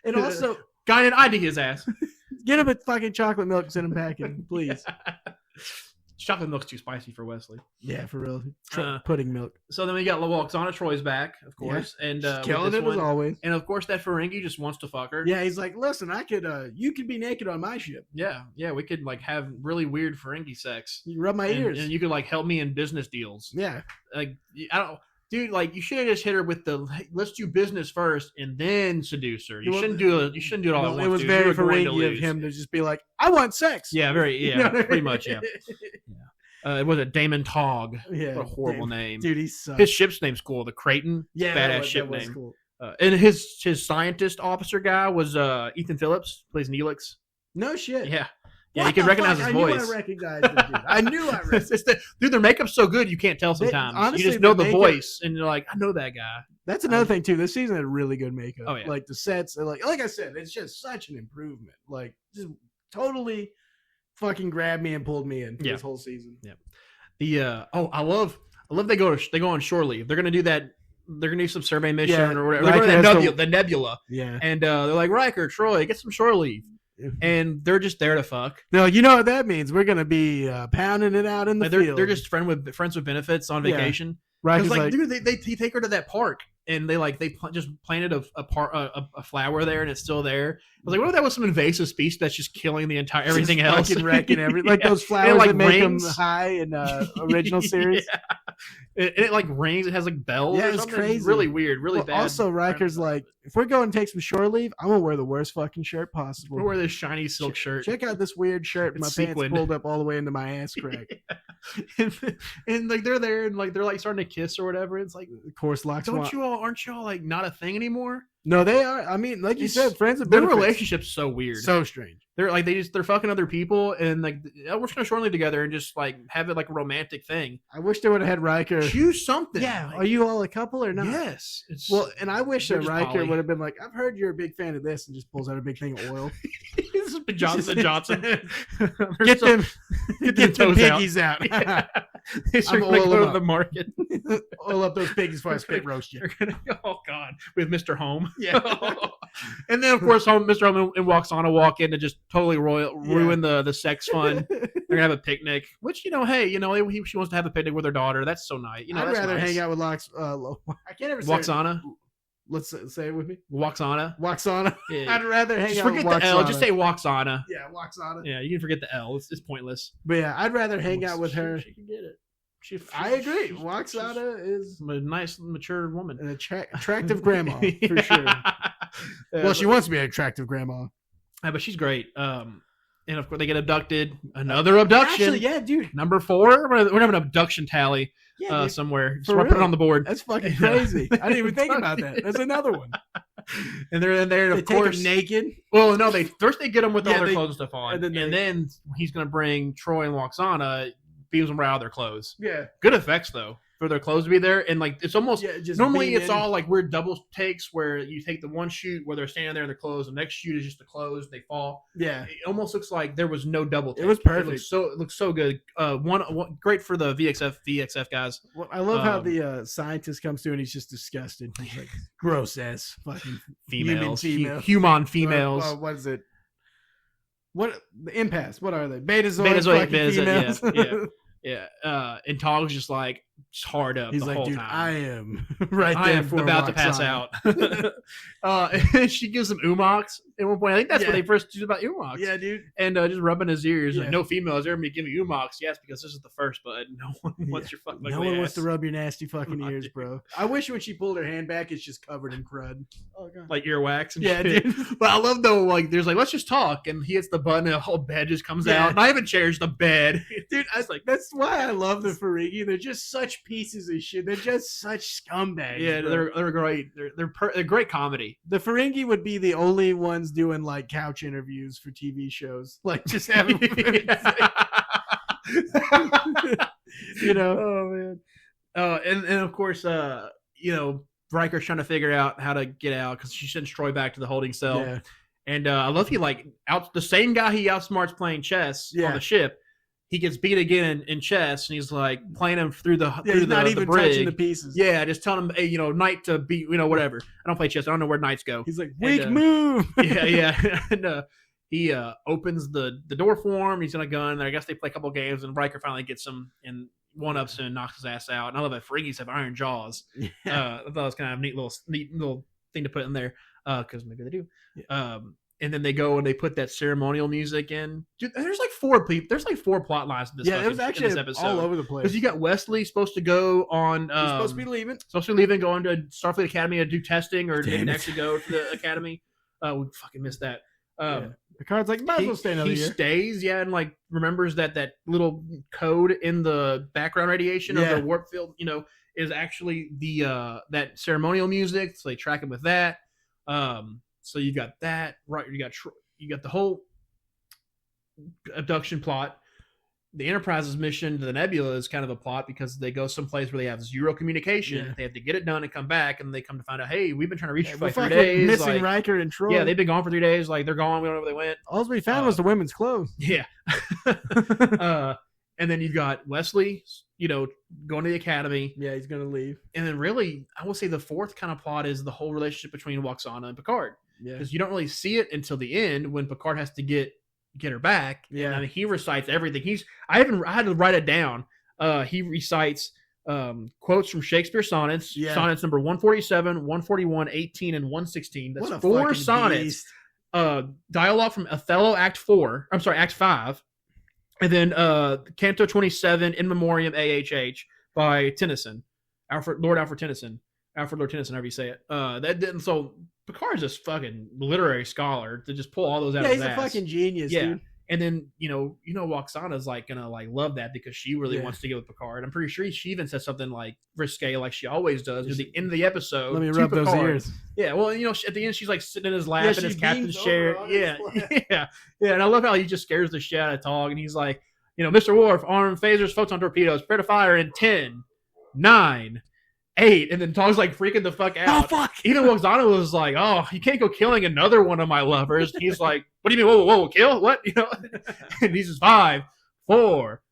And also, guy in ID his ass. Get him a fucking chocolate milk, send him packing, please. Chocolate milk's too spicy for Wesley. Yeah, for real. Pudding milk. So then we got Oksana Troy's back, of course, and killing it as always. And of course, that Ferengi just wants to fuck her. Yeah, he's like, "Listen, you could be naked on my ship. Yeah, we could have really weird Ferengi sex. You rub my ears, and you could help me in business deals. Yeah, I don't. Dude, you should have just hit her with let's do business first and then seduce her. You shouldn't do it all at once. It was very Ferengi of him to just be like, "I want sex." Yeah, pretty much, yeah. It was Damon Togg. Yeah, what a horrible name. Dude, he sucks. His ship's name's cool. The Creighton. Yeah, badass ship name. Cool. And his scientist officer guy was Ethan Phillips, plays Neelix. No shit. Yeah. Yeah, you can recognize his voice. I recognized him, dude. I knew I recognized him. Dude, their makeup's so good you can't tell sometimes. Honestly, you just know the voice, and you're like, I know that guy. That's another thing, too. This season had really good makeup. Oh, yeah. Like, the sets, like I said, it's just such an improvement. Like, just totally fucking grabbed me and pulled me in this whole season. Yeah. I love they go on shore leave. They're gonna do that. They're gonna do some survey mission or whatever. They're going to the nebula. Yeah. And they're like, Riker, Troy, get some shore leave. And they're just there to fuck. No, you know what that means. We're gonna be pounding it out in the field. They're just friends with benefits on vacation. Right? Dude, they take her to that park, and they just planted a flower there, and it's still there. I was like, what if that was some invasive species that's just killing the entire everything else, fucking wrecking everything, like those flowers that make them high in original series. It rings. It has bells. Yeah, or it's something. crazy. It's really weird. Really bad. Also, Riker's like, if we're going to take some shore leave, I'm gonna wear the worst fucking shirt possible. I'm gonna wear this shiny silk shirt. Check out this weird shirt. My pants pulled up all the way into my ass crack. and they're there, and they're starting to kiss or whatever. It's like, of course, aren't you all not a thing anymore? No, they are. I mean, like you said, friends with their benefits. relationship's so weird, so strange. They're they're fucking other people, and we're just gonna shore leave together and just have it like a romantic thing. I wish they would have had Riker choose something. Yeah, are you all a couple or not? Yes. And I wish that Riker would have been like, I've heard you're a big fan of this, and just pulls out a big thing of oil. This is Johnson Johnson. Get them piggies out. Yeah. I'm gonna go to the market. Oil up those piggies before I spit roast you. Oh God, with Mr. Home. Yeah. And then, of course, Mr. Holman and Waxana walk in to just totally ruin the sex fun. They're gonna have a picnic, which she wants to have a picnic with her daughter. That's so nice. I'd rather hang out with I can't ever say Waxana. Let's say it with me. Waxana. Yeah. I'd rather hang out with Waxana. Forget the L. Just say Waxana. Yeah, Waxana. Yeah, you can forget the L. It's pointless. But yeah, I'd rather hang out with her. She can get it. I agree. Waxana is a nice, mature woman. An attractive grandma, for sure. Well, she wants to be an attractive grandma. Yeah, but she's great. And of course, they get abducted. Another abduction. Actually, yeah, dude. Number 4. We're gonna have an abduction tally somewhere. So we'll put it on the board. That's fucking crazy. I didn't even think about that. That's another one. And they're in there, of course, naked. Well, no, first they get them with all their clothes and stuff on, and then he's gonna bring Troy and Waxana, beams them right out of their clothes. Yeah, good effects though for their clothes to be there, and like it's almost normally it's all like weird double takes where you take the one shoot where they're standing there in their clothes, the next shoot is just the clothes, they fall. Yeah, it almost looks like there was no double take. It was perfect. It looks so good. One great for the VXF guys. Well, I love how the scientist comes through and he's just disgusted. He's like, gross ass fucking females, human females. What is it? What the impasse? What are they? Betazoid females. Yeah. And Togg's just like hard up. He's the like, whole dude, time. I am right there. I am about to pass out. And she gives him umox at one point. I think that's what they first do about umox. Yeah, dude. And just rubbing his ears. Like, no female is ever going to give me umox. Yes, because this is the first, bud. No one wants your fucking No one wants to rub your nasty fucking ears, bro. I wish when she pulled her hand back, it's just covered in crud. Oh, God. Like earwax and shit. Dude. But I love though, like, there's like, let's just talk. And he hits the button and the whole bed just comes out. And I haven't changed the bed. Dude, I was like, that's why I love the Ferengi. They're just such pieces of shit. They're just such scumbags. Yeah, bro. They're great. They're great comedy. The Ferengi would be the only ones doing like couch interviews for TV shows, like just having, you know. Oh man. And of course, Riker's trying to figure out how to get out because she sends Troy back to the holding cell. Yeah. And I love the same guy he outsmarts playing chess on the ship. He gets beat again in chess, and he's like playing him through the he's not even touching the pieces. Yeah, just telling him, hey, knight to beat, whatever. I don't play chess. I don't know where knights go. He's like, weak move. Yeah. And he opens the door for him. He's in a gun. And I guess they play a couple games, and Riker finally gets him and one-ups him and knocks his ass out. And I love that Ferengis have iron jaws. Yeah. I thought it was kind of a neat little thing to put in there because maybe they do. Yeah. And then they go and they put that ceremonial music in. Dude, there's like 4 people. There's like 4 plot lines in this. Yeah, it was actually in this episode. all over the place. Because you got Wesley supposed to go on. He's supposed to be leaving. Going to Starfleet Academy to do testing, or didn't actually go to the academy. We fucking missed that. Picard's like, might as well stay another year. He stays, and like remembers that little code in the background radiation of the warp field, is actually the that ceremonial music. So they track him with that. So you got that, right? You got the whole abduction plot. The Enterprise's mission to the Nebula is kind of a plot because they go someplace where they have 0 communication. Yeah. They have to get it done and come back, and they come to find out, hey, we've been trying to reach you for 3 days. Missing Riker and Troy. Yeah, they've been gone for 3 days. Like, they're gone. We don't know where they went. All we found was the women's clothes. Yeah. And then you've got Wesley, going to the academy. Yeah, he's going to leave. And then really, I will say the 4th kind of plot is the whole relationship between Waxana and Picard. Yeah. Because you don't really see it until the end when Picard has to get her back. Yeah. And he recites everything. I had to write it down. He recites quotes from Shakespeare sonnets. Yeah. Sonnets number 147, 141, 18, and 116. That's 4 sonnets. Dialogue from Othello Act 5. And then Canto 27, In Memoriam AHH by Tennyson. Lord Alfred Tennyson, however you say it. That didn't so. Picard's this fucking literary scholar to just pull all those out of his ass. Yeah, he's a fucking genius, dude. And then, Waxana's like gonna like love that because she really wants to get with Picard. I'm pretty sure she even says something like risque, like she always does at the end of the episode. Let me rub those ears. Yeah, well, at the end she's like sitting in his lap in his captain's chair. Yeah. And I love how he just scares the shit out of Tog, and he's like, Mr. Worf, arm phasers, photon torpedoes, prepare to fire in 10, 9, 8, and then Tog's like freaking the fuck out. Oh fuck! Even Waxana was like, "Oh, you can't go killing another one of my lovers." And he's like, "What do you mean? Whoa, kill what?" And he's just 5, 4,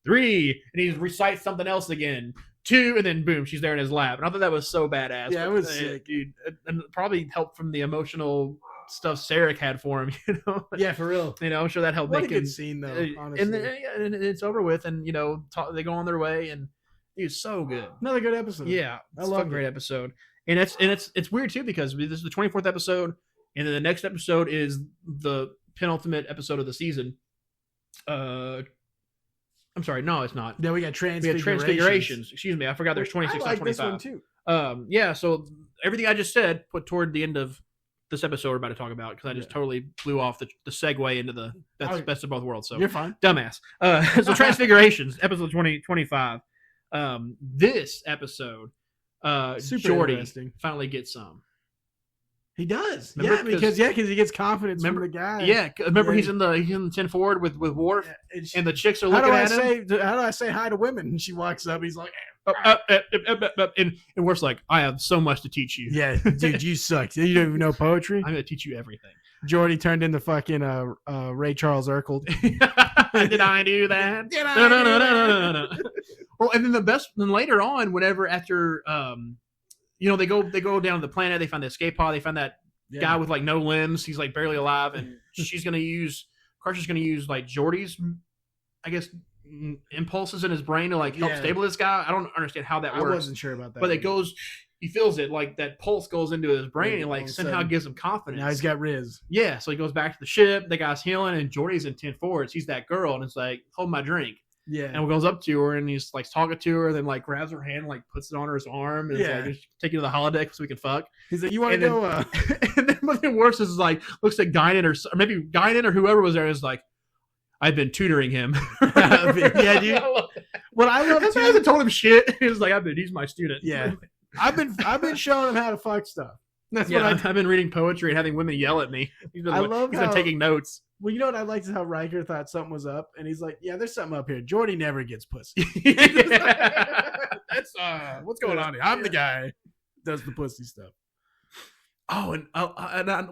3, and he recites something else again. 2, and then boom, she's there in his lap. And I thought that was so badass. Yeah, it was sick, dude. And probably helped from the emotional stuff Sarek had for him, you know. Yeah, for real. You know, I'm sure that helped what make a good him. scene though, honestly. And it's over with, and you know, they go on their way, and it's so good. Another good episode. Yeah, it's a great episode, and it's weird too because this is the 24th episode, and then the next episode is the penultimate episode of the season. I'm sorry, no, it's not. Then we got Transfigurations. Excuse me, I forgot there's 26, I like not 25. this one too. Yeah, so everything I just said put toward the end of this episode we're about to talk about because I just totally blew off the segue into the best of both worlds. So you're fine, dumbass. So Transfigurations, episode 25. This episode, Jordy finally gets some. He does, because he gets confidence from the guy. Yeah, remember he's in the 10 forward with Worf, and the chicks are looking at him. How do I say hi to women? And she walks up, he's like, and Worf's like, I have so much to teach you. Yeah, dude, you suck. You don't even know poetry. I'm gonna teach you everything. Geordi turned into fucking Ray Charles Urkel. Did I do that? No. Well, and then later on, whenever after you know, they go down to the planet. They find the escape pod. They find that guy with like no limbs. He's like barely alive, and Crusher's gonna use like Geordi's, I guess, impulses in his brain to like help stabilize this guy. I don't understand how that works. I wasn't sure about that. But it goes. He feels it like that pulse goes into his brain and like somehow gives him confidence. Now he's got Riz. Yeah, so he goes back to the ship. The guy's healing, and Geordi's in 10 forwards. He's that girl, and it's like, hold my drink. Yeah, and goes up to her and he's like talking to her, then like grabs her hand, and, like puts it on her arm, and it's like take you to the holodeck so we can fuck. He's like, you want to go? And then what worse is like looks at Guinan or maybe Guinan or whoever was there is like, I've been tutoring him. Yeah, dude. What I love too, I hasn't told him shit. He was like, he's my student. Yeah, I've been showing him how to fuck stuff. That's what I've been reading poetry and having women yell at me. He's been taking notes. Well, you know what I liked is how Riker thought something was up, and he's like, "Yeah, there's something up here. Geordi never gets pussy." That's what's going on here. I'm the guy who does the pussy stuff. Oh, and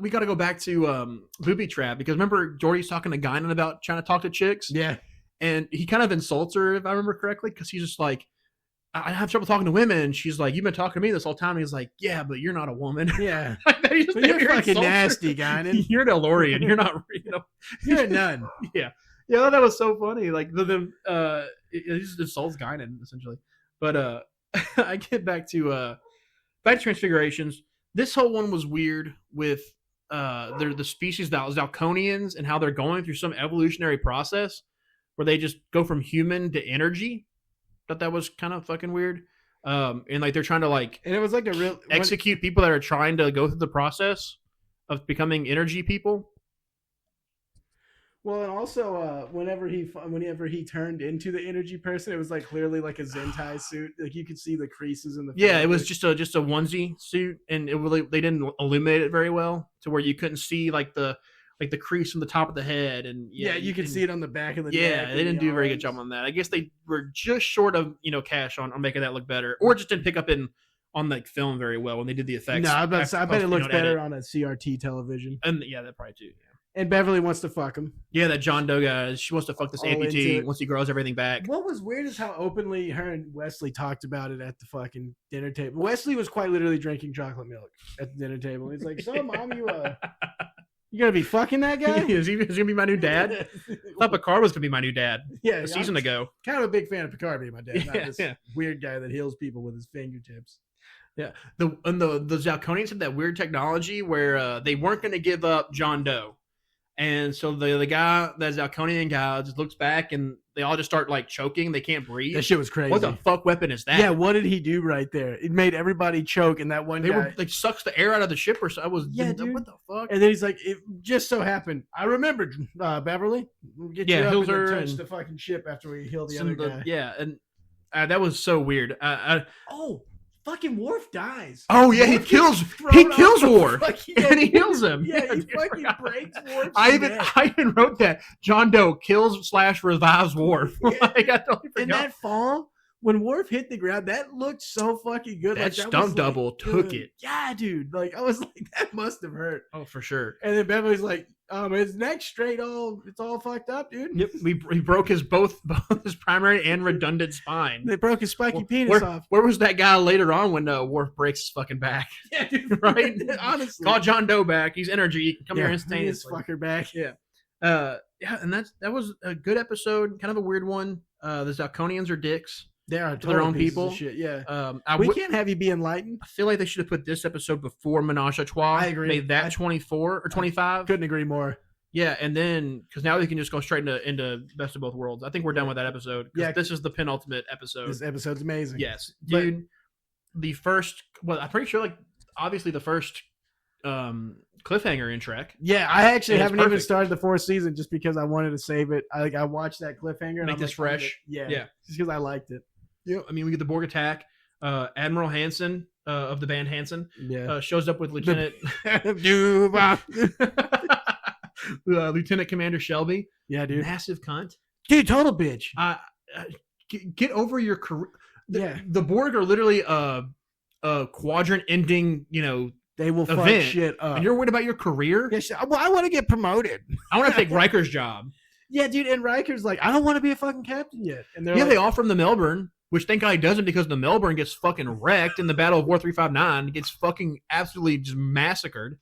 we got to go back to Booby Trap because remember Geordi's talking to Guinan about trying to talk to chicks. Yeah, and he kind of insults her if I remember correctly because he's just like, I have trouble talking to women. And she's like, you've been talking to me this whole time. And he's like, yeah, but you're not a woman. Yeah. You're fucking nasty, Guinan. You're an Elorian. You're not, you're a nun. Yeah. Yeah, that was so funny. Like, it just insults Guinan, essentially. But I get back to Transfigurations. This whole one was weird with they're the species, the Zalconians, and how they're going through some evolutionary process where they just go from human to energy. Thought that was kind of fucking weird, and like they're trying to like, and it was like a real execute people that are trying to go through the process of becoming energy people. Well, and also whenever he turned into the energy person, it was like clearly like a Zentai suit. Like you could see the creases in the fabric. It was just a onesie suit, and they didn't illuminate it very well to where you couldn't see like the crease from the top of the head, and you could see it on the back of the neck. Yeah, they didn't do a very good job on that. I guess they were just short of cash on making that look better, or just didn't pick up on like film very well when they did the effects. No, I bet it looks better on a CRT television. And that probably too. Yeah. And Beverly wants to fuck him. Yeah, that John Doe guy. She wants to fuck this amputee once he grows everything back. What was weird is how openly her and Wesley talked about it at the fucking dinner table. Wesley was quite literally drinking chocolate milk at the dinner table. He's like, "So, Mom, you gonna be fucking that guy? Is he gonna be my new dad? I thought Picard was gonna be my new dad. Yeah, a season ago. Kind of a big fan of Picard being my dad, not this weird guy that heals people with his fingertips. Yeah, the Zalconians had that weird technology where they weren't gonna give up John Doe, and so the guy, that Zalconian guy, just looks back and they all just start like choking. They can't breathe. That shit was crazy. What the fuck weapon is that? Yeah, what did he do right there? It made everybody choke, and that one guy like sucks the air out of the ship or so. Dude. What the fuck? And then he's like, it just so happened. I remembered Beverly. Get you up and touch the fucking ship after we heal the other guy. Yeah, and that was so weird. Fucking Worf dies. Oh yeah, he kills Worf and he heals him. Yeah, he fucking breaks Worf's neck. I even wrote that John Doe kills / revives Worf. Yeah. Like, I totally forgot. And that fall when Worf hit the ground, that looked so fucking good. That like, stunt double took it. Yeah, dude. Like, I was like, that must have hurt. Oh, for sure. And then Beverly's like, his neck's straight, it's all fucked up, dude. Yep, he broke his both his primary and redundant spine. They broke his spiky penis off. Where was that guy later on when Worf breaks his fucking back? Yeah, dude. Right? Honestly. Call John Doe back. He's energy. He can come here instantaneously. Fucker back. Yeah. And that was a good episode. Kind of a weird one. The Zalconians are dicks. They are to their own people. Shit, yeah. We can't have you be enlightened. I feel like they should have put this episode before Menage a Trois. I agree. Made that 24 or 25. Couldn't agree more. Yeah, and then because now we can just go straight into Best of Both Worlds. I think we're done with that episode. Yeah, this is the penultimate episode. This episode's amazing. Yes, dude. The first, I'm pretty sure, like, obviously the first cliffhanger in Trek. Yeah, I actually haven't even started the 4th season just because I wanted to save it. I watched that cliffhanger. Make this fresh. Yeah, just because I liked it. Yeah, I mean, we get the Borg attack. Admiral Hansen of the band Hansen shows up with Lieutenant Lieutenant Commander Shelby. Yeah, dude. Massive cunt. Dude, total bitch. Get over your career. Yeah. The Borg are literally a quadrant ending, they will fuck shit up. And you're worried about your career? Yeah, well, I want to get promoted. I want to take Riker's job. Yeah, dude, and Riker's like, I don't want to be a fucking captain yet. And they're they offer him the Melbourne, which thank God he doesn't, because the Melbourne gets fucking wrecked in the Battle of War 359. Gets fucking absolutely just massacred.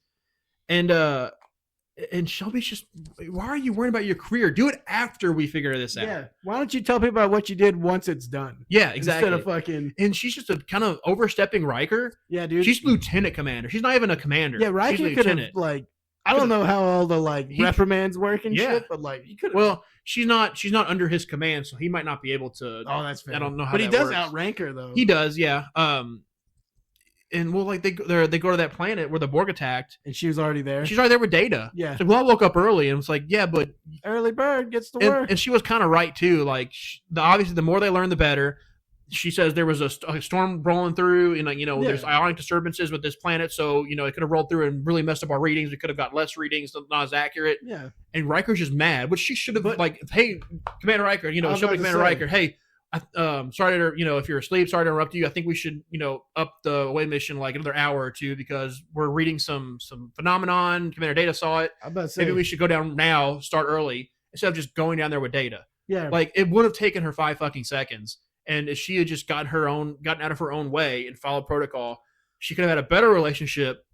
And Shelby's just, why are you worried about your career? Do it after we figure this out. Yeah. Why don't you tell people about what you did once it's done? Yeah, exactly. Instead of fucking. And she's just a kind of overstepping Riker. Yeah, dude. She's lieutenant commander. She's not even a commander. Yeah, Riker could have, like, I don't know how all the reprimands work and shit, but like he could. Well, she's not under his command, so he might not be able to. Oh, that's fair. I don't know how. But he that does works. outrank her though. He does, yeah. And well, like they go to that planet where the Borg attacked, and she was already there. She's already there with Data. Yeah. So, I woke up early, and it's like, yeah, but early bird gets to work. And she was kind of right too. Like, obviously, the more they learn, the better. She says there was a storm rolling through, and there's ionic disturbances with this planet, so it could have rolled through and really messed up our readings. We could have got less readings, not as accurate. Yeah. And Riker's just mad, which she should have hey, Commander Riker, Shelby Commander Riker, hey. Sorry to, if you're asleep, sorry to interrupt you. I think we should, up the away mission like another hour or two because we're reading some phenomenon. Commander Data saw it. I'm about to say, maybe we should go down now, start early instead of just going down there with Data. Yeah, like it would have taken her 5 fucking seconds, and if she had just gotten out of her own way and followed protocol, she could have had a better relationship.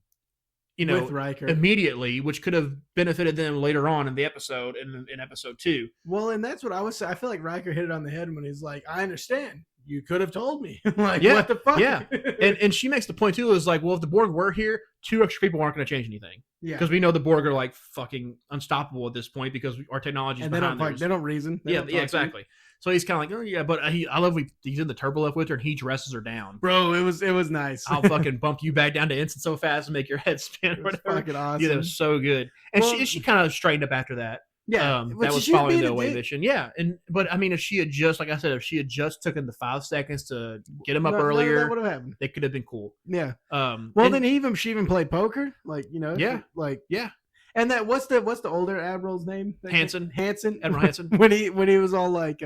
With Riker immediately, which could have benefited them later on in the episode, in episode 2. Well, and that's what I was saying. I feel like Riker hit it on the head when he's like, I understand. You could have told me. Like, what the fuck? Yeah. and she makes the point, too, is like, well, if the Borg were here, 2 extra people aren't going to change anything. Yeah. Because we know the Borg are, like, fucking unstoppable at this point because our technology is behind theirs. They don't reason. Yeah, exactly. So he's kind of like, oh, yeah, but I love he's in the turbolift with her, and he dresses her down. Bro, it was nice. I'll fucking bump you back down to instant so fast and make your head spin. It was fucking awesome. Yeah, that was so good. And she kind of straightened up after that. Yeah, that was following the away mission. Yeah, but I mean, if she had just, like I said, taken the 5 seconds to get him up earlier, that would have happened. It could have been cool. Yeah. Then she even played poker, like Yeah. Like yeah. And that what's the older admiral's name? Hansen. Admiral Hansen. when he was all like,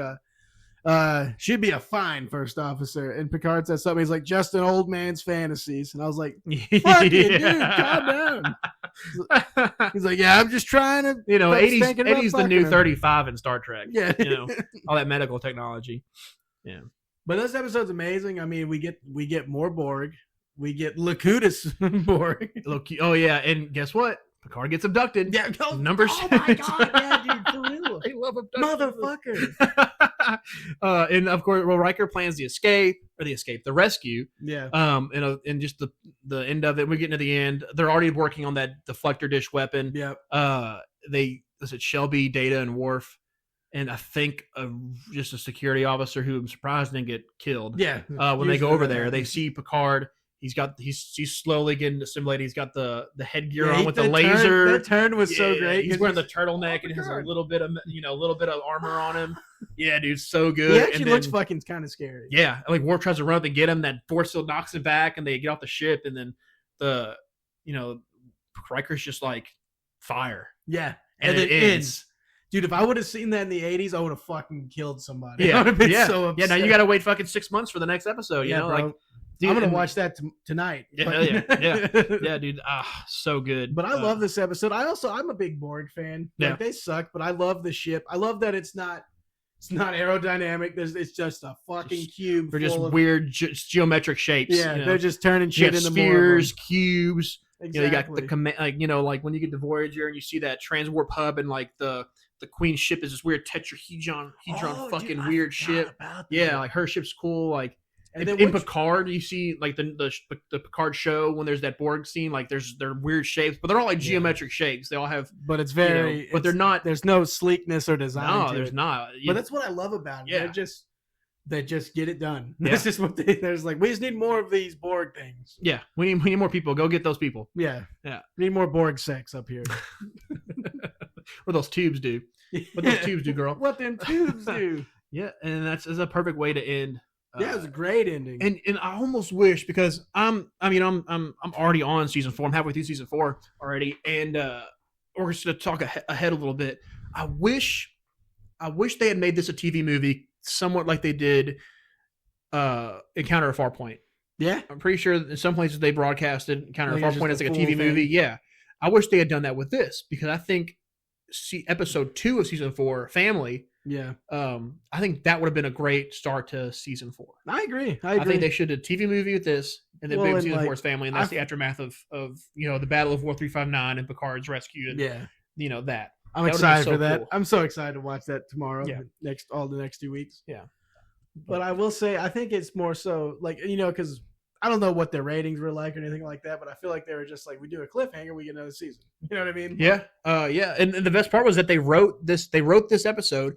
she'd be a fine first officer, and Picard says something. He's like, just an old man's fantasies, and I was like, fuck you, dude, calm down. He's like, yeah, I'm just trying to, 80's the new 35 in Star Trek. Yeah, all that medical technology. Yeah, but this episode's amazing. I mean, we get more Borg, we get Locutus Borg. Oh yeah, and guess what? Picard gets abducted. Yeah, number 6. Oh my god, yeah, dude, for real. I love abduction. Motherfucker. And of course, Riker plans the rescue. Yeah. And just the end of it, we get into the end. They're already working on that deflector dish weapon. Yeah. Shelby, Data, and Worf, and I think just a security officer who I'm surprised didn't get killed. Yeah. When they go over there, they see Picard. He's slowly getting assimilated. He's got the headgear on with the laser. That turn was so great. He's wearing the turtleneck and has a little bit of armor on him. Yeah, dude, so good. He actually looks fucking kind of scary. Yeah, like Worf tries to run up and get him. That force field knocks him back, and they get off the ship. And then Riker's just like fire. Yeah, and it ends. Dude, if I would have seen that in the 80s, I would have fucking killed somebody. Yeah, I would have been yeah, so upset. yeah. Now you got to wait fucking 6 months for the next episode. You know, bro. like. Dude, I'm gonna watch that tonight. Yeah, dude. So good. But I love this episode. I'm a big Borg fan. Like, they suck, but I love the ship. I love that it's not aerodynamic. It's just a fucking cube. They're just weird geometric shapes. Yeah, they're just turning shit into spheres, cubes. Exactly. You got the command, like when you get to Voyager and you see that transwarp hub and like the Queen's ship is this weird tetrahedron fucking weird ship. Yeah, like her ship's cool. Like. And then in Picard, you see like the Picard show when there's that Borg scene, like they're weird shapes, but they're all like geometric shapes. They all have, but it's very, but they're not. There's no sleekness or design. No, there's not. But that's what I love about it. Yeah. They just get it done. Yeah. That's just what there's like. We just need more of these Borg things. Yeah, we need more people. Go get those people. Yeah. We need more Borg sex up here. What those tubes do? What those tubes do, girl? What them tubes do? Yeah, and that's a perfect way to end. Yeah, it was a great ending. And I almost wish, because I'm already on season 4. I'm halfway through season 4 already, and we're just to talk ahead a little bit. I wish they had made this a TV movie, somewhat like they did Encounter at Farpoint. Yeah, I'm pretty sure in some places they broadcasted Encounter at Farpoint as like a TV movie. Yeah, I wish they had done that with this, because I think episode 2 of season 4, Family. Yeah. I think that would have been a great start to season 4. I agree. I think they should have a TV movie with this, and then season 4's Family, and that's the aftermath of the Battle of War 359 and Picard's rescue, and that. I'm excited for that. Cool. I'm so excited to watch that tomorrow. Yeah. The next 2 weeks. Yeah. But I will say, I think it's more so like, because I don't know what their ratings were like or anything like that, but I feel like they were just like, we do a cliffhanger, we get another season. You know what I mean? Yeah. Yeah. And the best part was that they wrote this episode,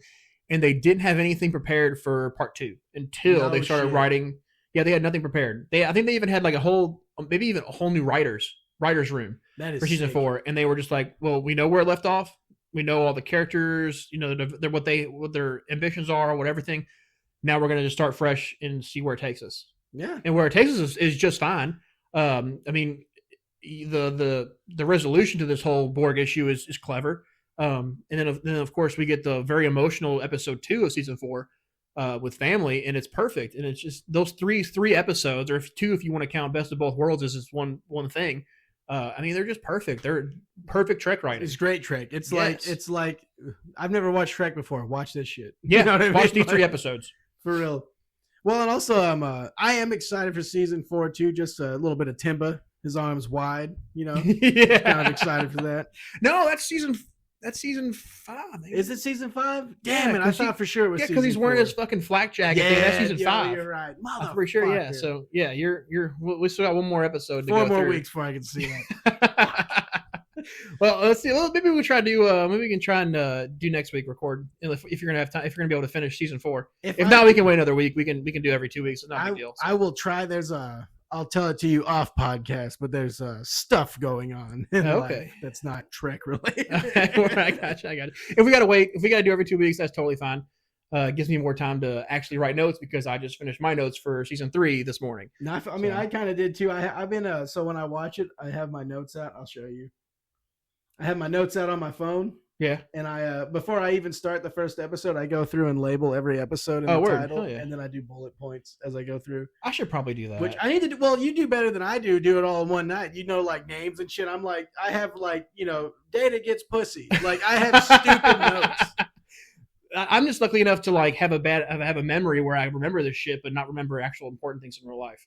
and they didn't have anything prepared for part 2 until they started writing. Yeah, they had nothing prepared. I think they even had like a whole new writer's room for season 4, and they were just like, well, we know where it left off. We know all the characters, what their ambitions are, what everything. Now we're going to just start fresh and see where it takes us. Yeah. And where it takes us is just fine. I mean, the resolution to this whole Borg issue is clever. And then of course we get the very emotional episode 2 of season 4 with Family, and it's perfect. And it's just those three episodes, or 2 if you want to count Best of Both Worlds as just one thing. I mean, they're just perfect. They're perfect Trek writing. It's great Trek. It's like I've never watched Trek before. Watch this shit. Yeah, you know what I mean? Watch these 3 episodes for real. Well, and also I am excited for season 4 too. Just a little bit of Timba, his arms wide. Yeah, kind of excited for that. No, that's season 5. Maybe. Is it season 5? Damn it! I thought for sure it was. Yeah, because he's wearing his fucking flak jacket. Yeah, that's season 5. You're right. I'm pretty sure. Yeah. So yeah, we still got one more episode. 4 more weeks before I can see that. Well, let's see. Well, maybe we'll try to do. Maybe we can try and do next week. Record if you're gonna have time. If you're gonna be able to finish season 4. If not, we can wait another week. We can do every 2 weeks. It's not a big deal. So. I will try. I'll tell it to you off podcast, but there's stuff going on. Okay, that's not Trek related. I got you. If we gotta do every 2 weeks, that's totally fine. It gives me more time to actually write notes, because I just finished my notes for season 3 this morning. No, I mean, I kind of did too. I've been so when I watch it, I have my notes out. I'll show you. I have my notes out on my phone. Yeah. And I before I even start the first episode, I go through and label every episode in the title, and then I do bullet points as I go through. I should probably do that. Which I need to do. Well, you do better than I do. Do it all in one night. Like names and shit. I'm like, I have Data gets pussy. Like I have stupid notes. I'm just lucky enough to like have a memory where I remember this shit, but not remember actual important things in real life.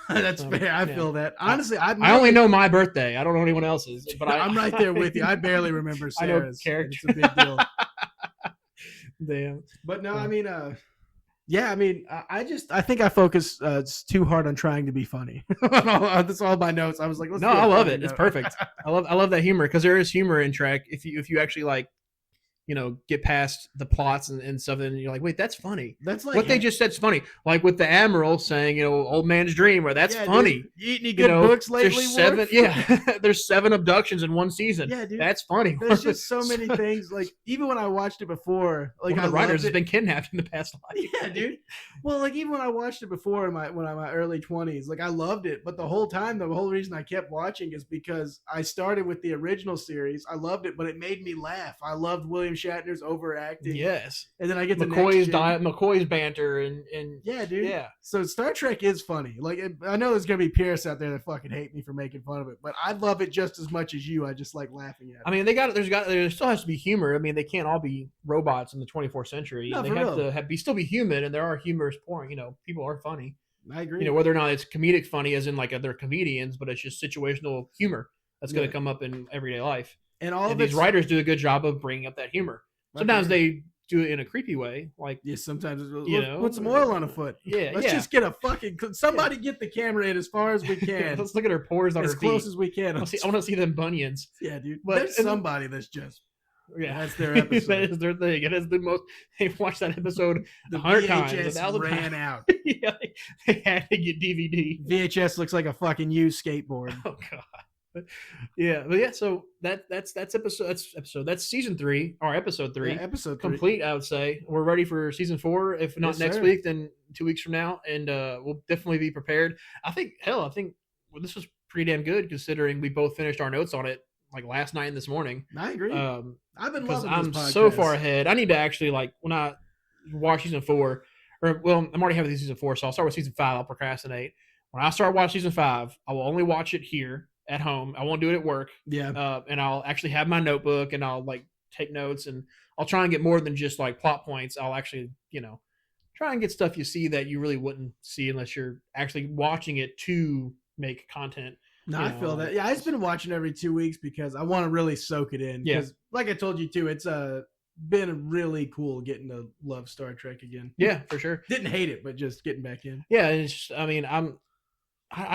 That's fair. I feel that. Honestly, I only know my birthday. I don't know anyone else's. But I'm right there with you. I barely remember Sarah's. I know character. It's a big deal. Damn. But no, I mean, I think I focus too hard on trying to be funny. That's all my notes. I was like, I love it. It's perfect. I love that humor, because there is humor in Trek. If you actually like, get past the plots and stuff, and you're like, wait, that's funny. That's like what they just said's funny. Like with the Admiral saying, old man's dream, where that's funny. Dude, you eat any good books lately? There's 7 abductions in one season. Yeah, dude. That's funny. There's just so many things. Like even when I watched it before, like one of the writers has been kidnapped in the past life. Yeah, dude. Well, like even when I watched it before in my early 20s, like I loved it, but the whole reason I kept watching is because I started with the original series. I loved it, but it made me laugh. I loved William Shatner's overacting. Yes. And then I get to McCoy's banter and yeah, dude. Yeah. So Star Trek is funny. Like, I know there's gonna be Pierce out there that fucking hate me for making fun of it, but I love it just as much as you. I just like laughing at it. I mean, there still has to be humor. I mean, they can't all be robots in the 24th century. No, they for have real. to still be human, and there are humorous porn. You know, people are funny. I agree. You know, whether or not it's comedic funny, as in like they're comedians, but it's just situational humor that's going to come up in everyday life. And these writers do a good job of bringing up that humor. Sometimes they do it in a creepy way, like sometimes know, put some oil on a foot. Yeah, let's just get a fucking somebody get the camera in as far as we can. Let's look at her pores on her feet as close as we can. I want to see them bunions. Yeah, dude. But there's somebody that's just that's their episode. That is their thing. It is the most. They've watched that episode 100 times. 1,000 ran times. out. Yeah, they had to get DVD. VHS looks like a fucking used skateboard. Oh god. But so that's episode. That's season 3 or episode 3. Yeah, episode 3. Complete. I would say we're ready for season 4. If not next week, then 2 weeks from now, and we'll definitely be prepared. I think this was pretty damn good considering we both finished our notes on it like last night and this morning. I agree. I've been loving I'm this podcast. so far ahead. I need to actually when I watch season 4, I'm already having season 4, so I'll start with season 5. I'll procrastinate. When I start watching season 5, I will only watch it here at home. I won't do it at work. Yeah. And I'll actually have my notebook and I'll take notes, and I'll try and get more than just plot points. I'll actually, try and get stuff you see that you really wouldn't see unless you're actually watching it to make content. No, I feel that. Yeah, I've just been watching every 2 weeks because I want to really soak it in. Yeah. Like I told you too, it's been really cool getting to love Star Trek again. Yeah, for sure. Didn't hate it, but just getting back in. Yeah, it's just, I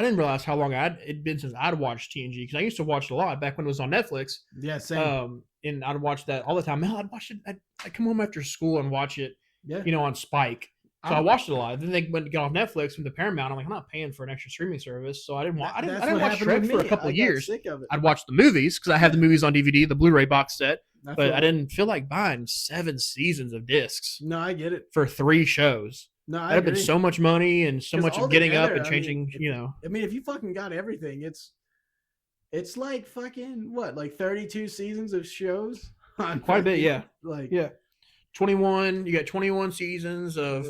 didn't realize how long it'd been since I'd watched TNG, because I used to watch it a lot back when it was on Netflix. Yeah, same. And I'd watch that all the time. I'd watch it. I'd come home after school and watch it. Yeah. On Spike. So I watched it a lot. Then they went to get off Netflix from the Paramount. I'm like, I'm not paying for an extra streaming service, so I didn't watch Trek for a couple of years. Sick of it. I'd watch the movies because I have the movies on DVD, the Blu-ray box set, but I didn't feel like buying 7 seasons of discs. No, I get it. For 3 shows. No, that'd have been so much money and so much of getting up and changing. If you fucking got everything, it's like fucking like 32 seasons of shows. Quite a bit, yeah. 21. You got 21 seasons of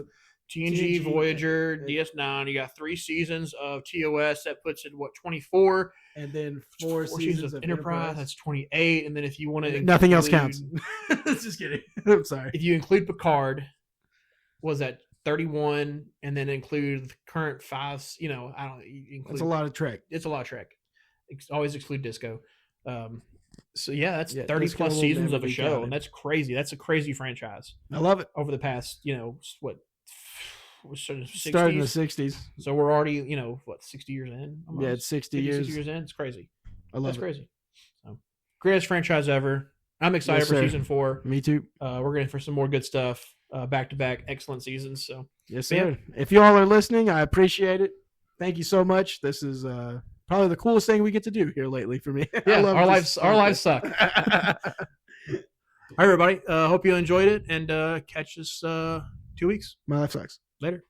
TNG, Voyager, DS9. You got 3 seasons of TOS. That puts it 24, and then 4 seasons of Enterprise. That's 28. And then if you want to, nothing else counts. Just kidding. I'm sorry. If you include Picard, was that 31, and then include the current 5? I don't. It's a lot of Trek. It's a lot of Trek. Always exclude Disco. So that's 30 plus seasons of a show, and that's crazy. That's a crazy franchise. I love it. Over the past, started in the 60s. So we're already, 60 years in? Almost? Yeah, it's 60 years. 60 years in. It's crazy. I love That's it. crazy. So, greatest franchise ever. I'm excited for season 4. Me too. We're going for some more good stuff. Back-to-back excellent seasons. So yes, sir. If you all are listening, I appreciate it. Thank you so much. This is probably the coolest thing we get to do here lately for me. Yeah, our lives suck. All right, everybody. Hope you enjoyed it, and catch us 2 weeks. My life sucks. Later.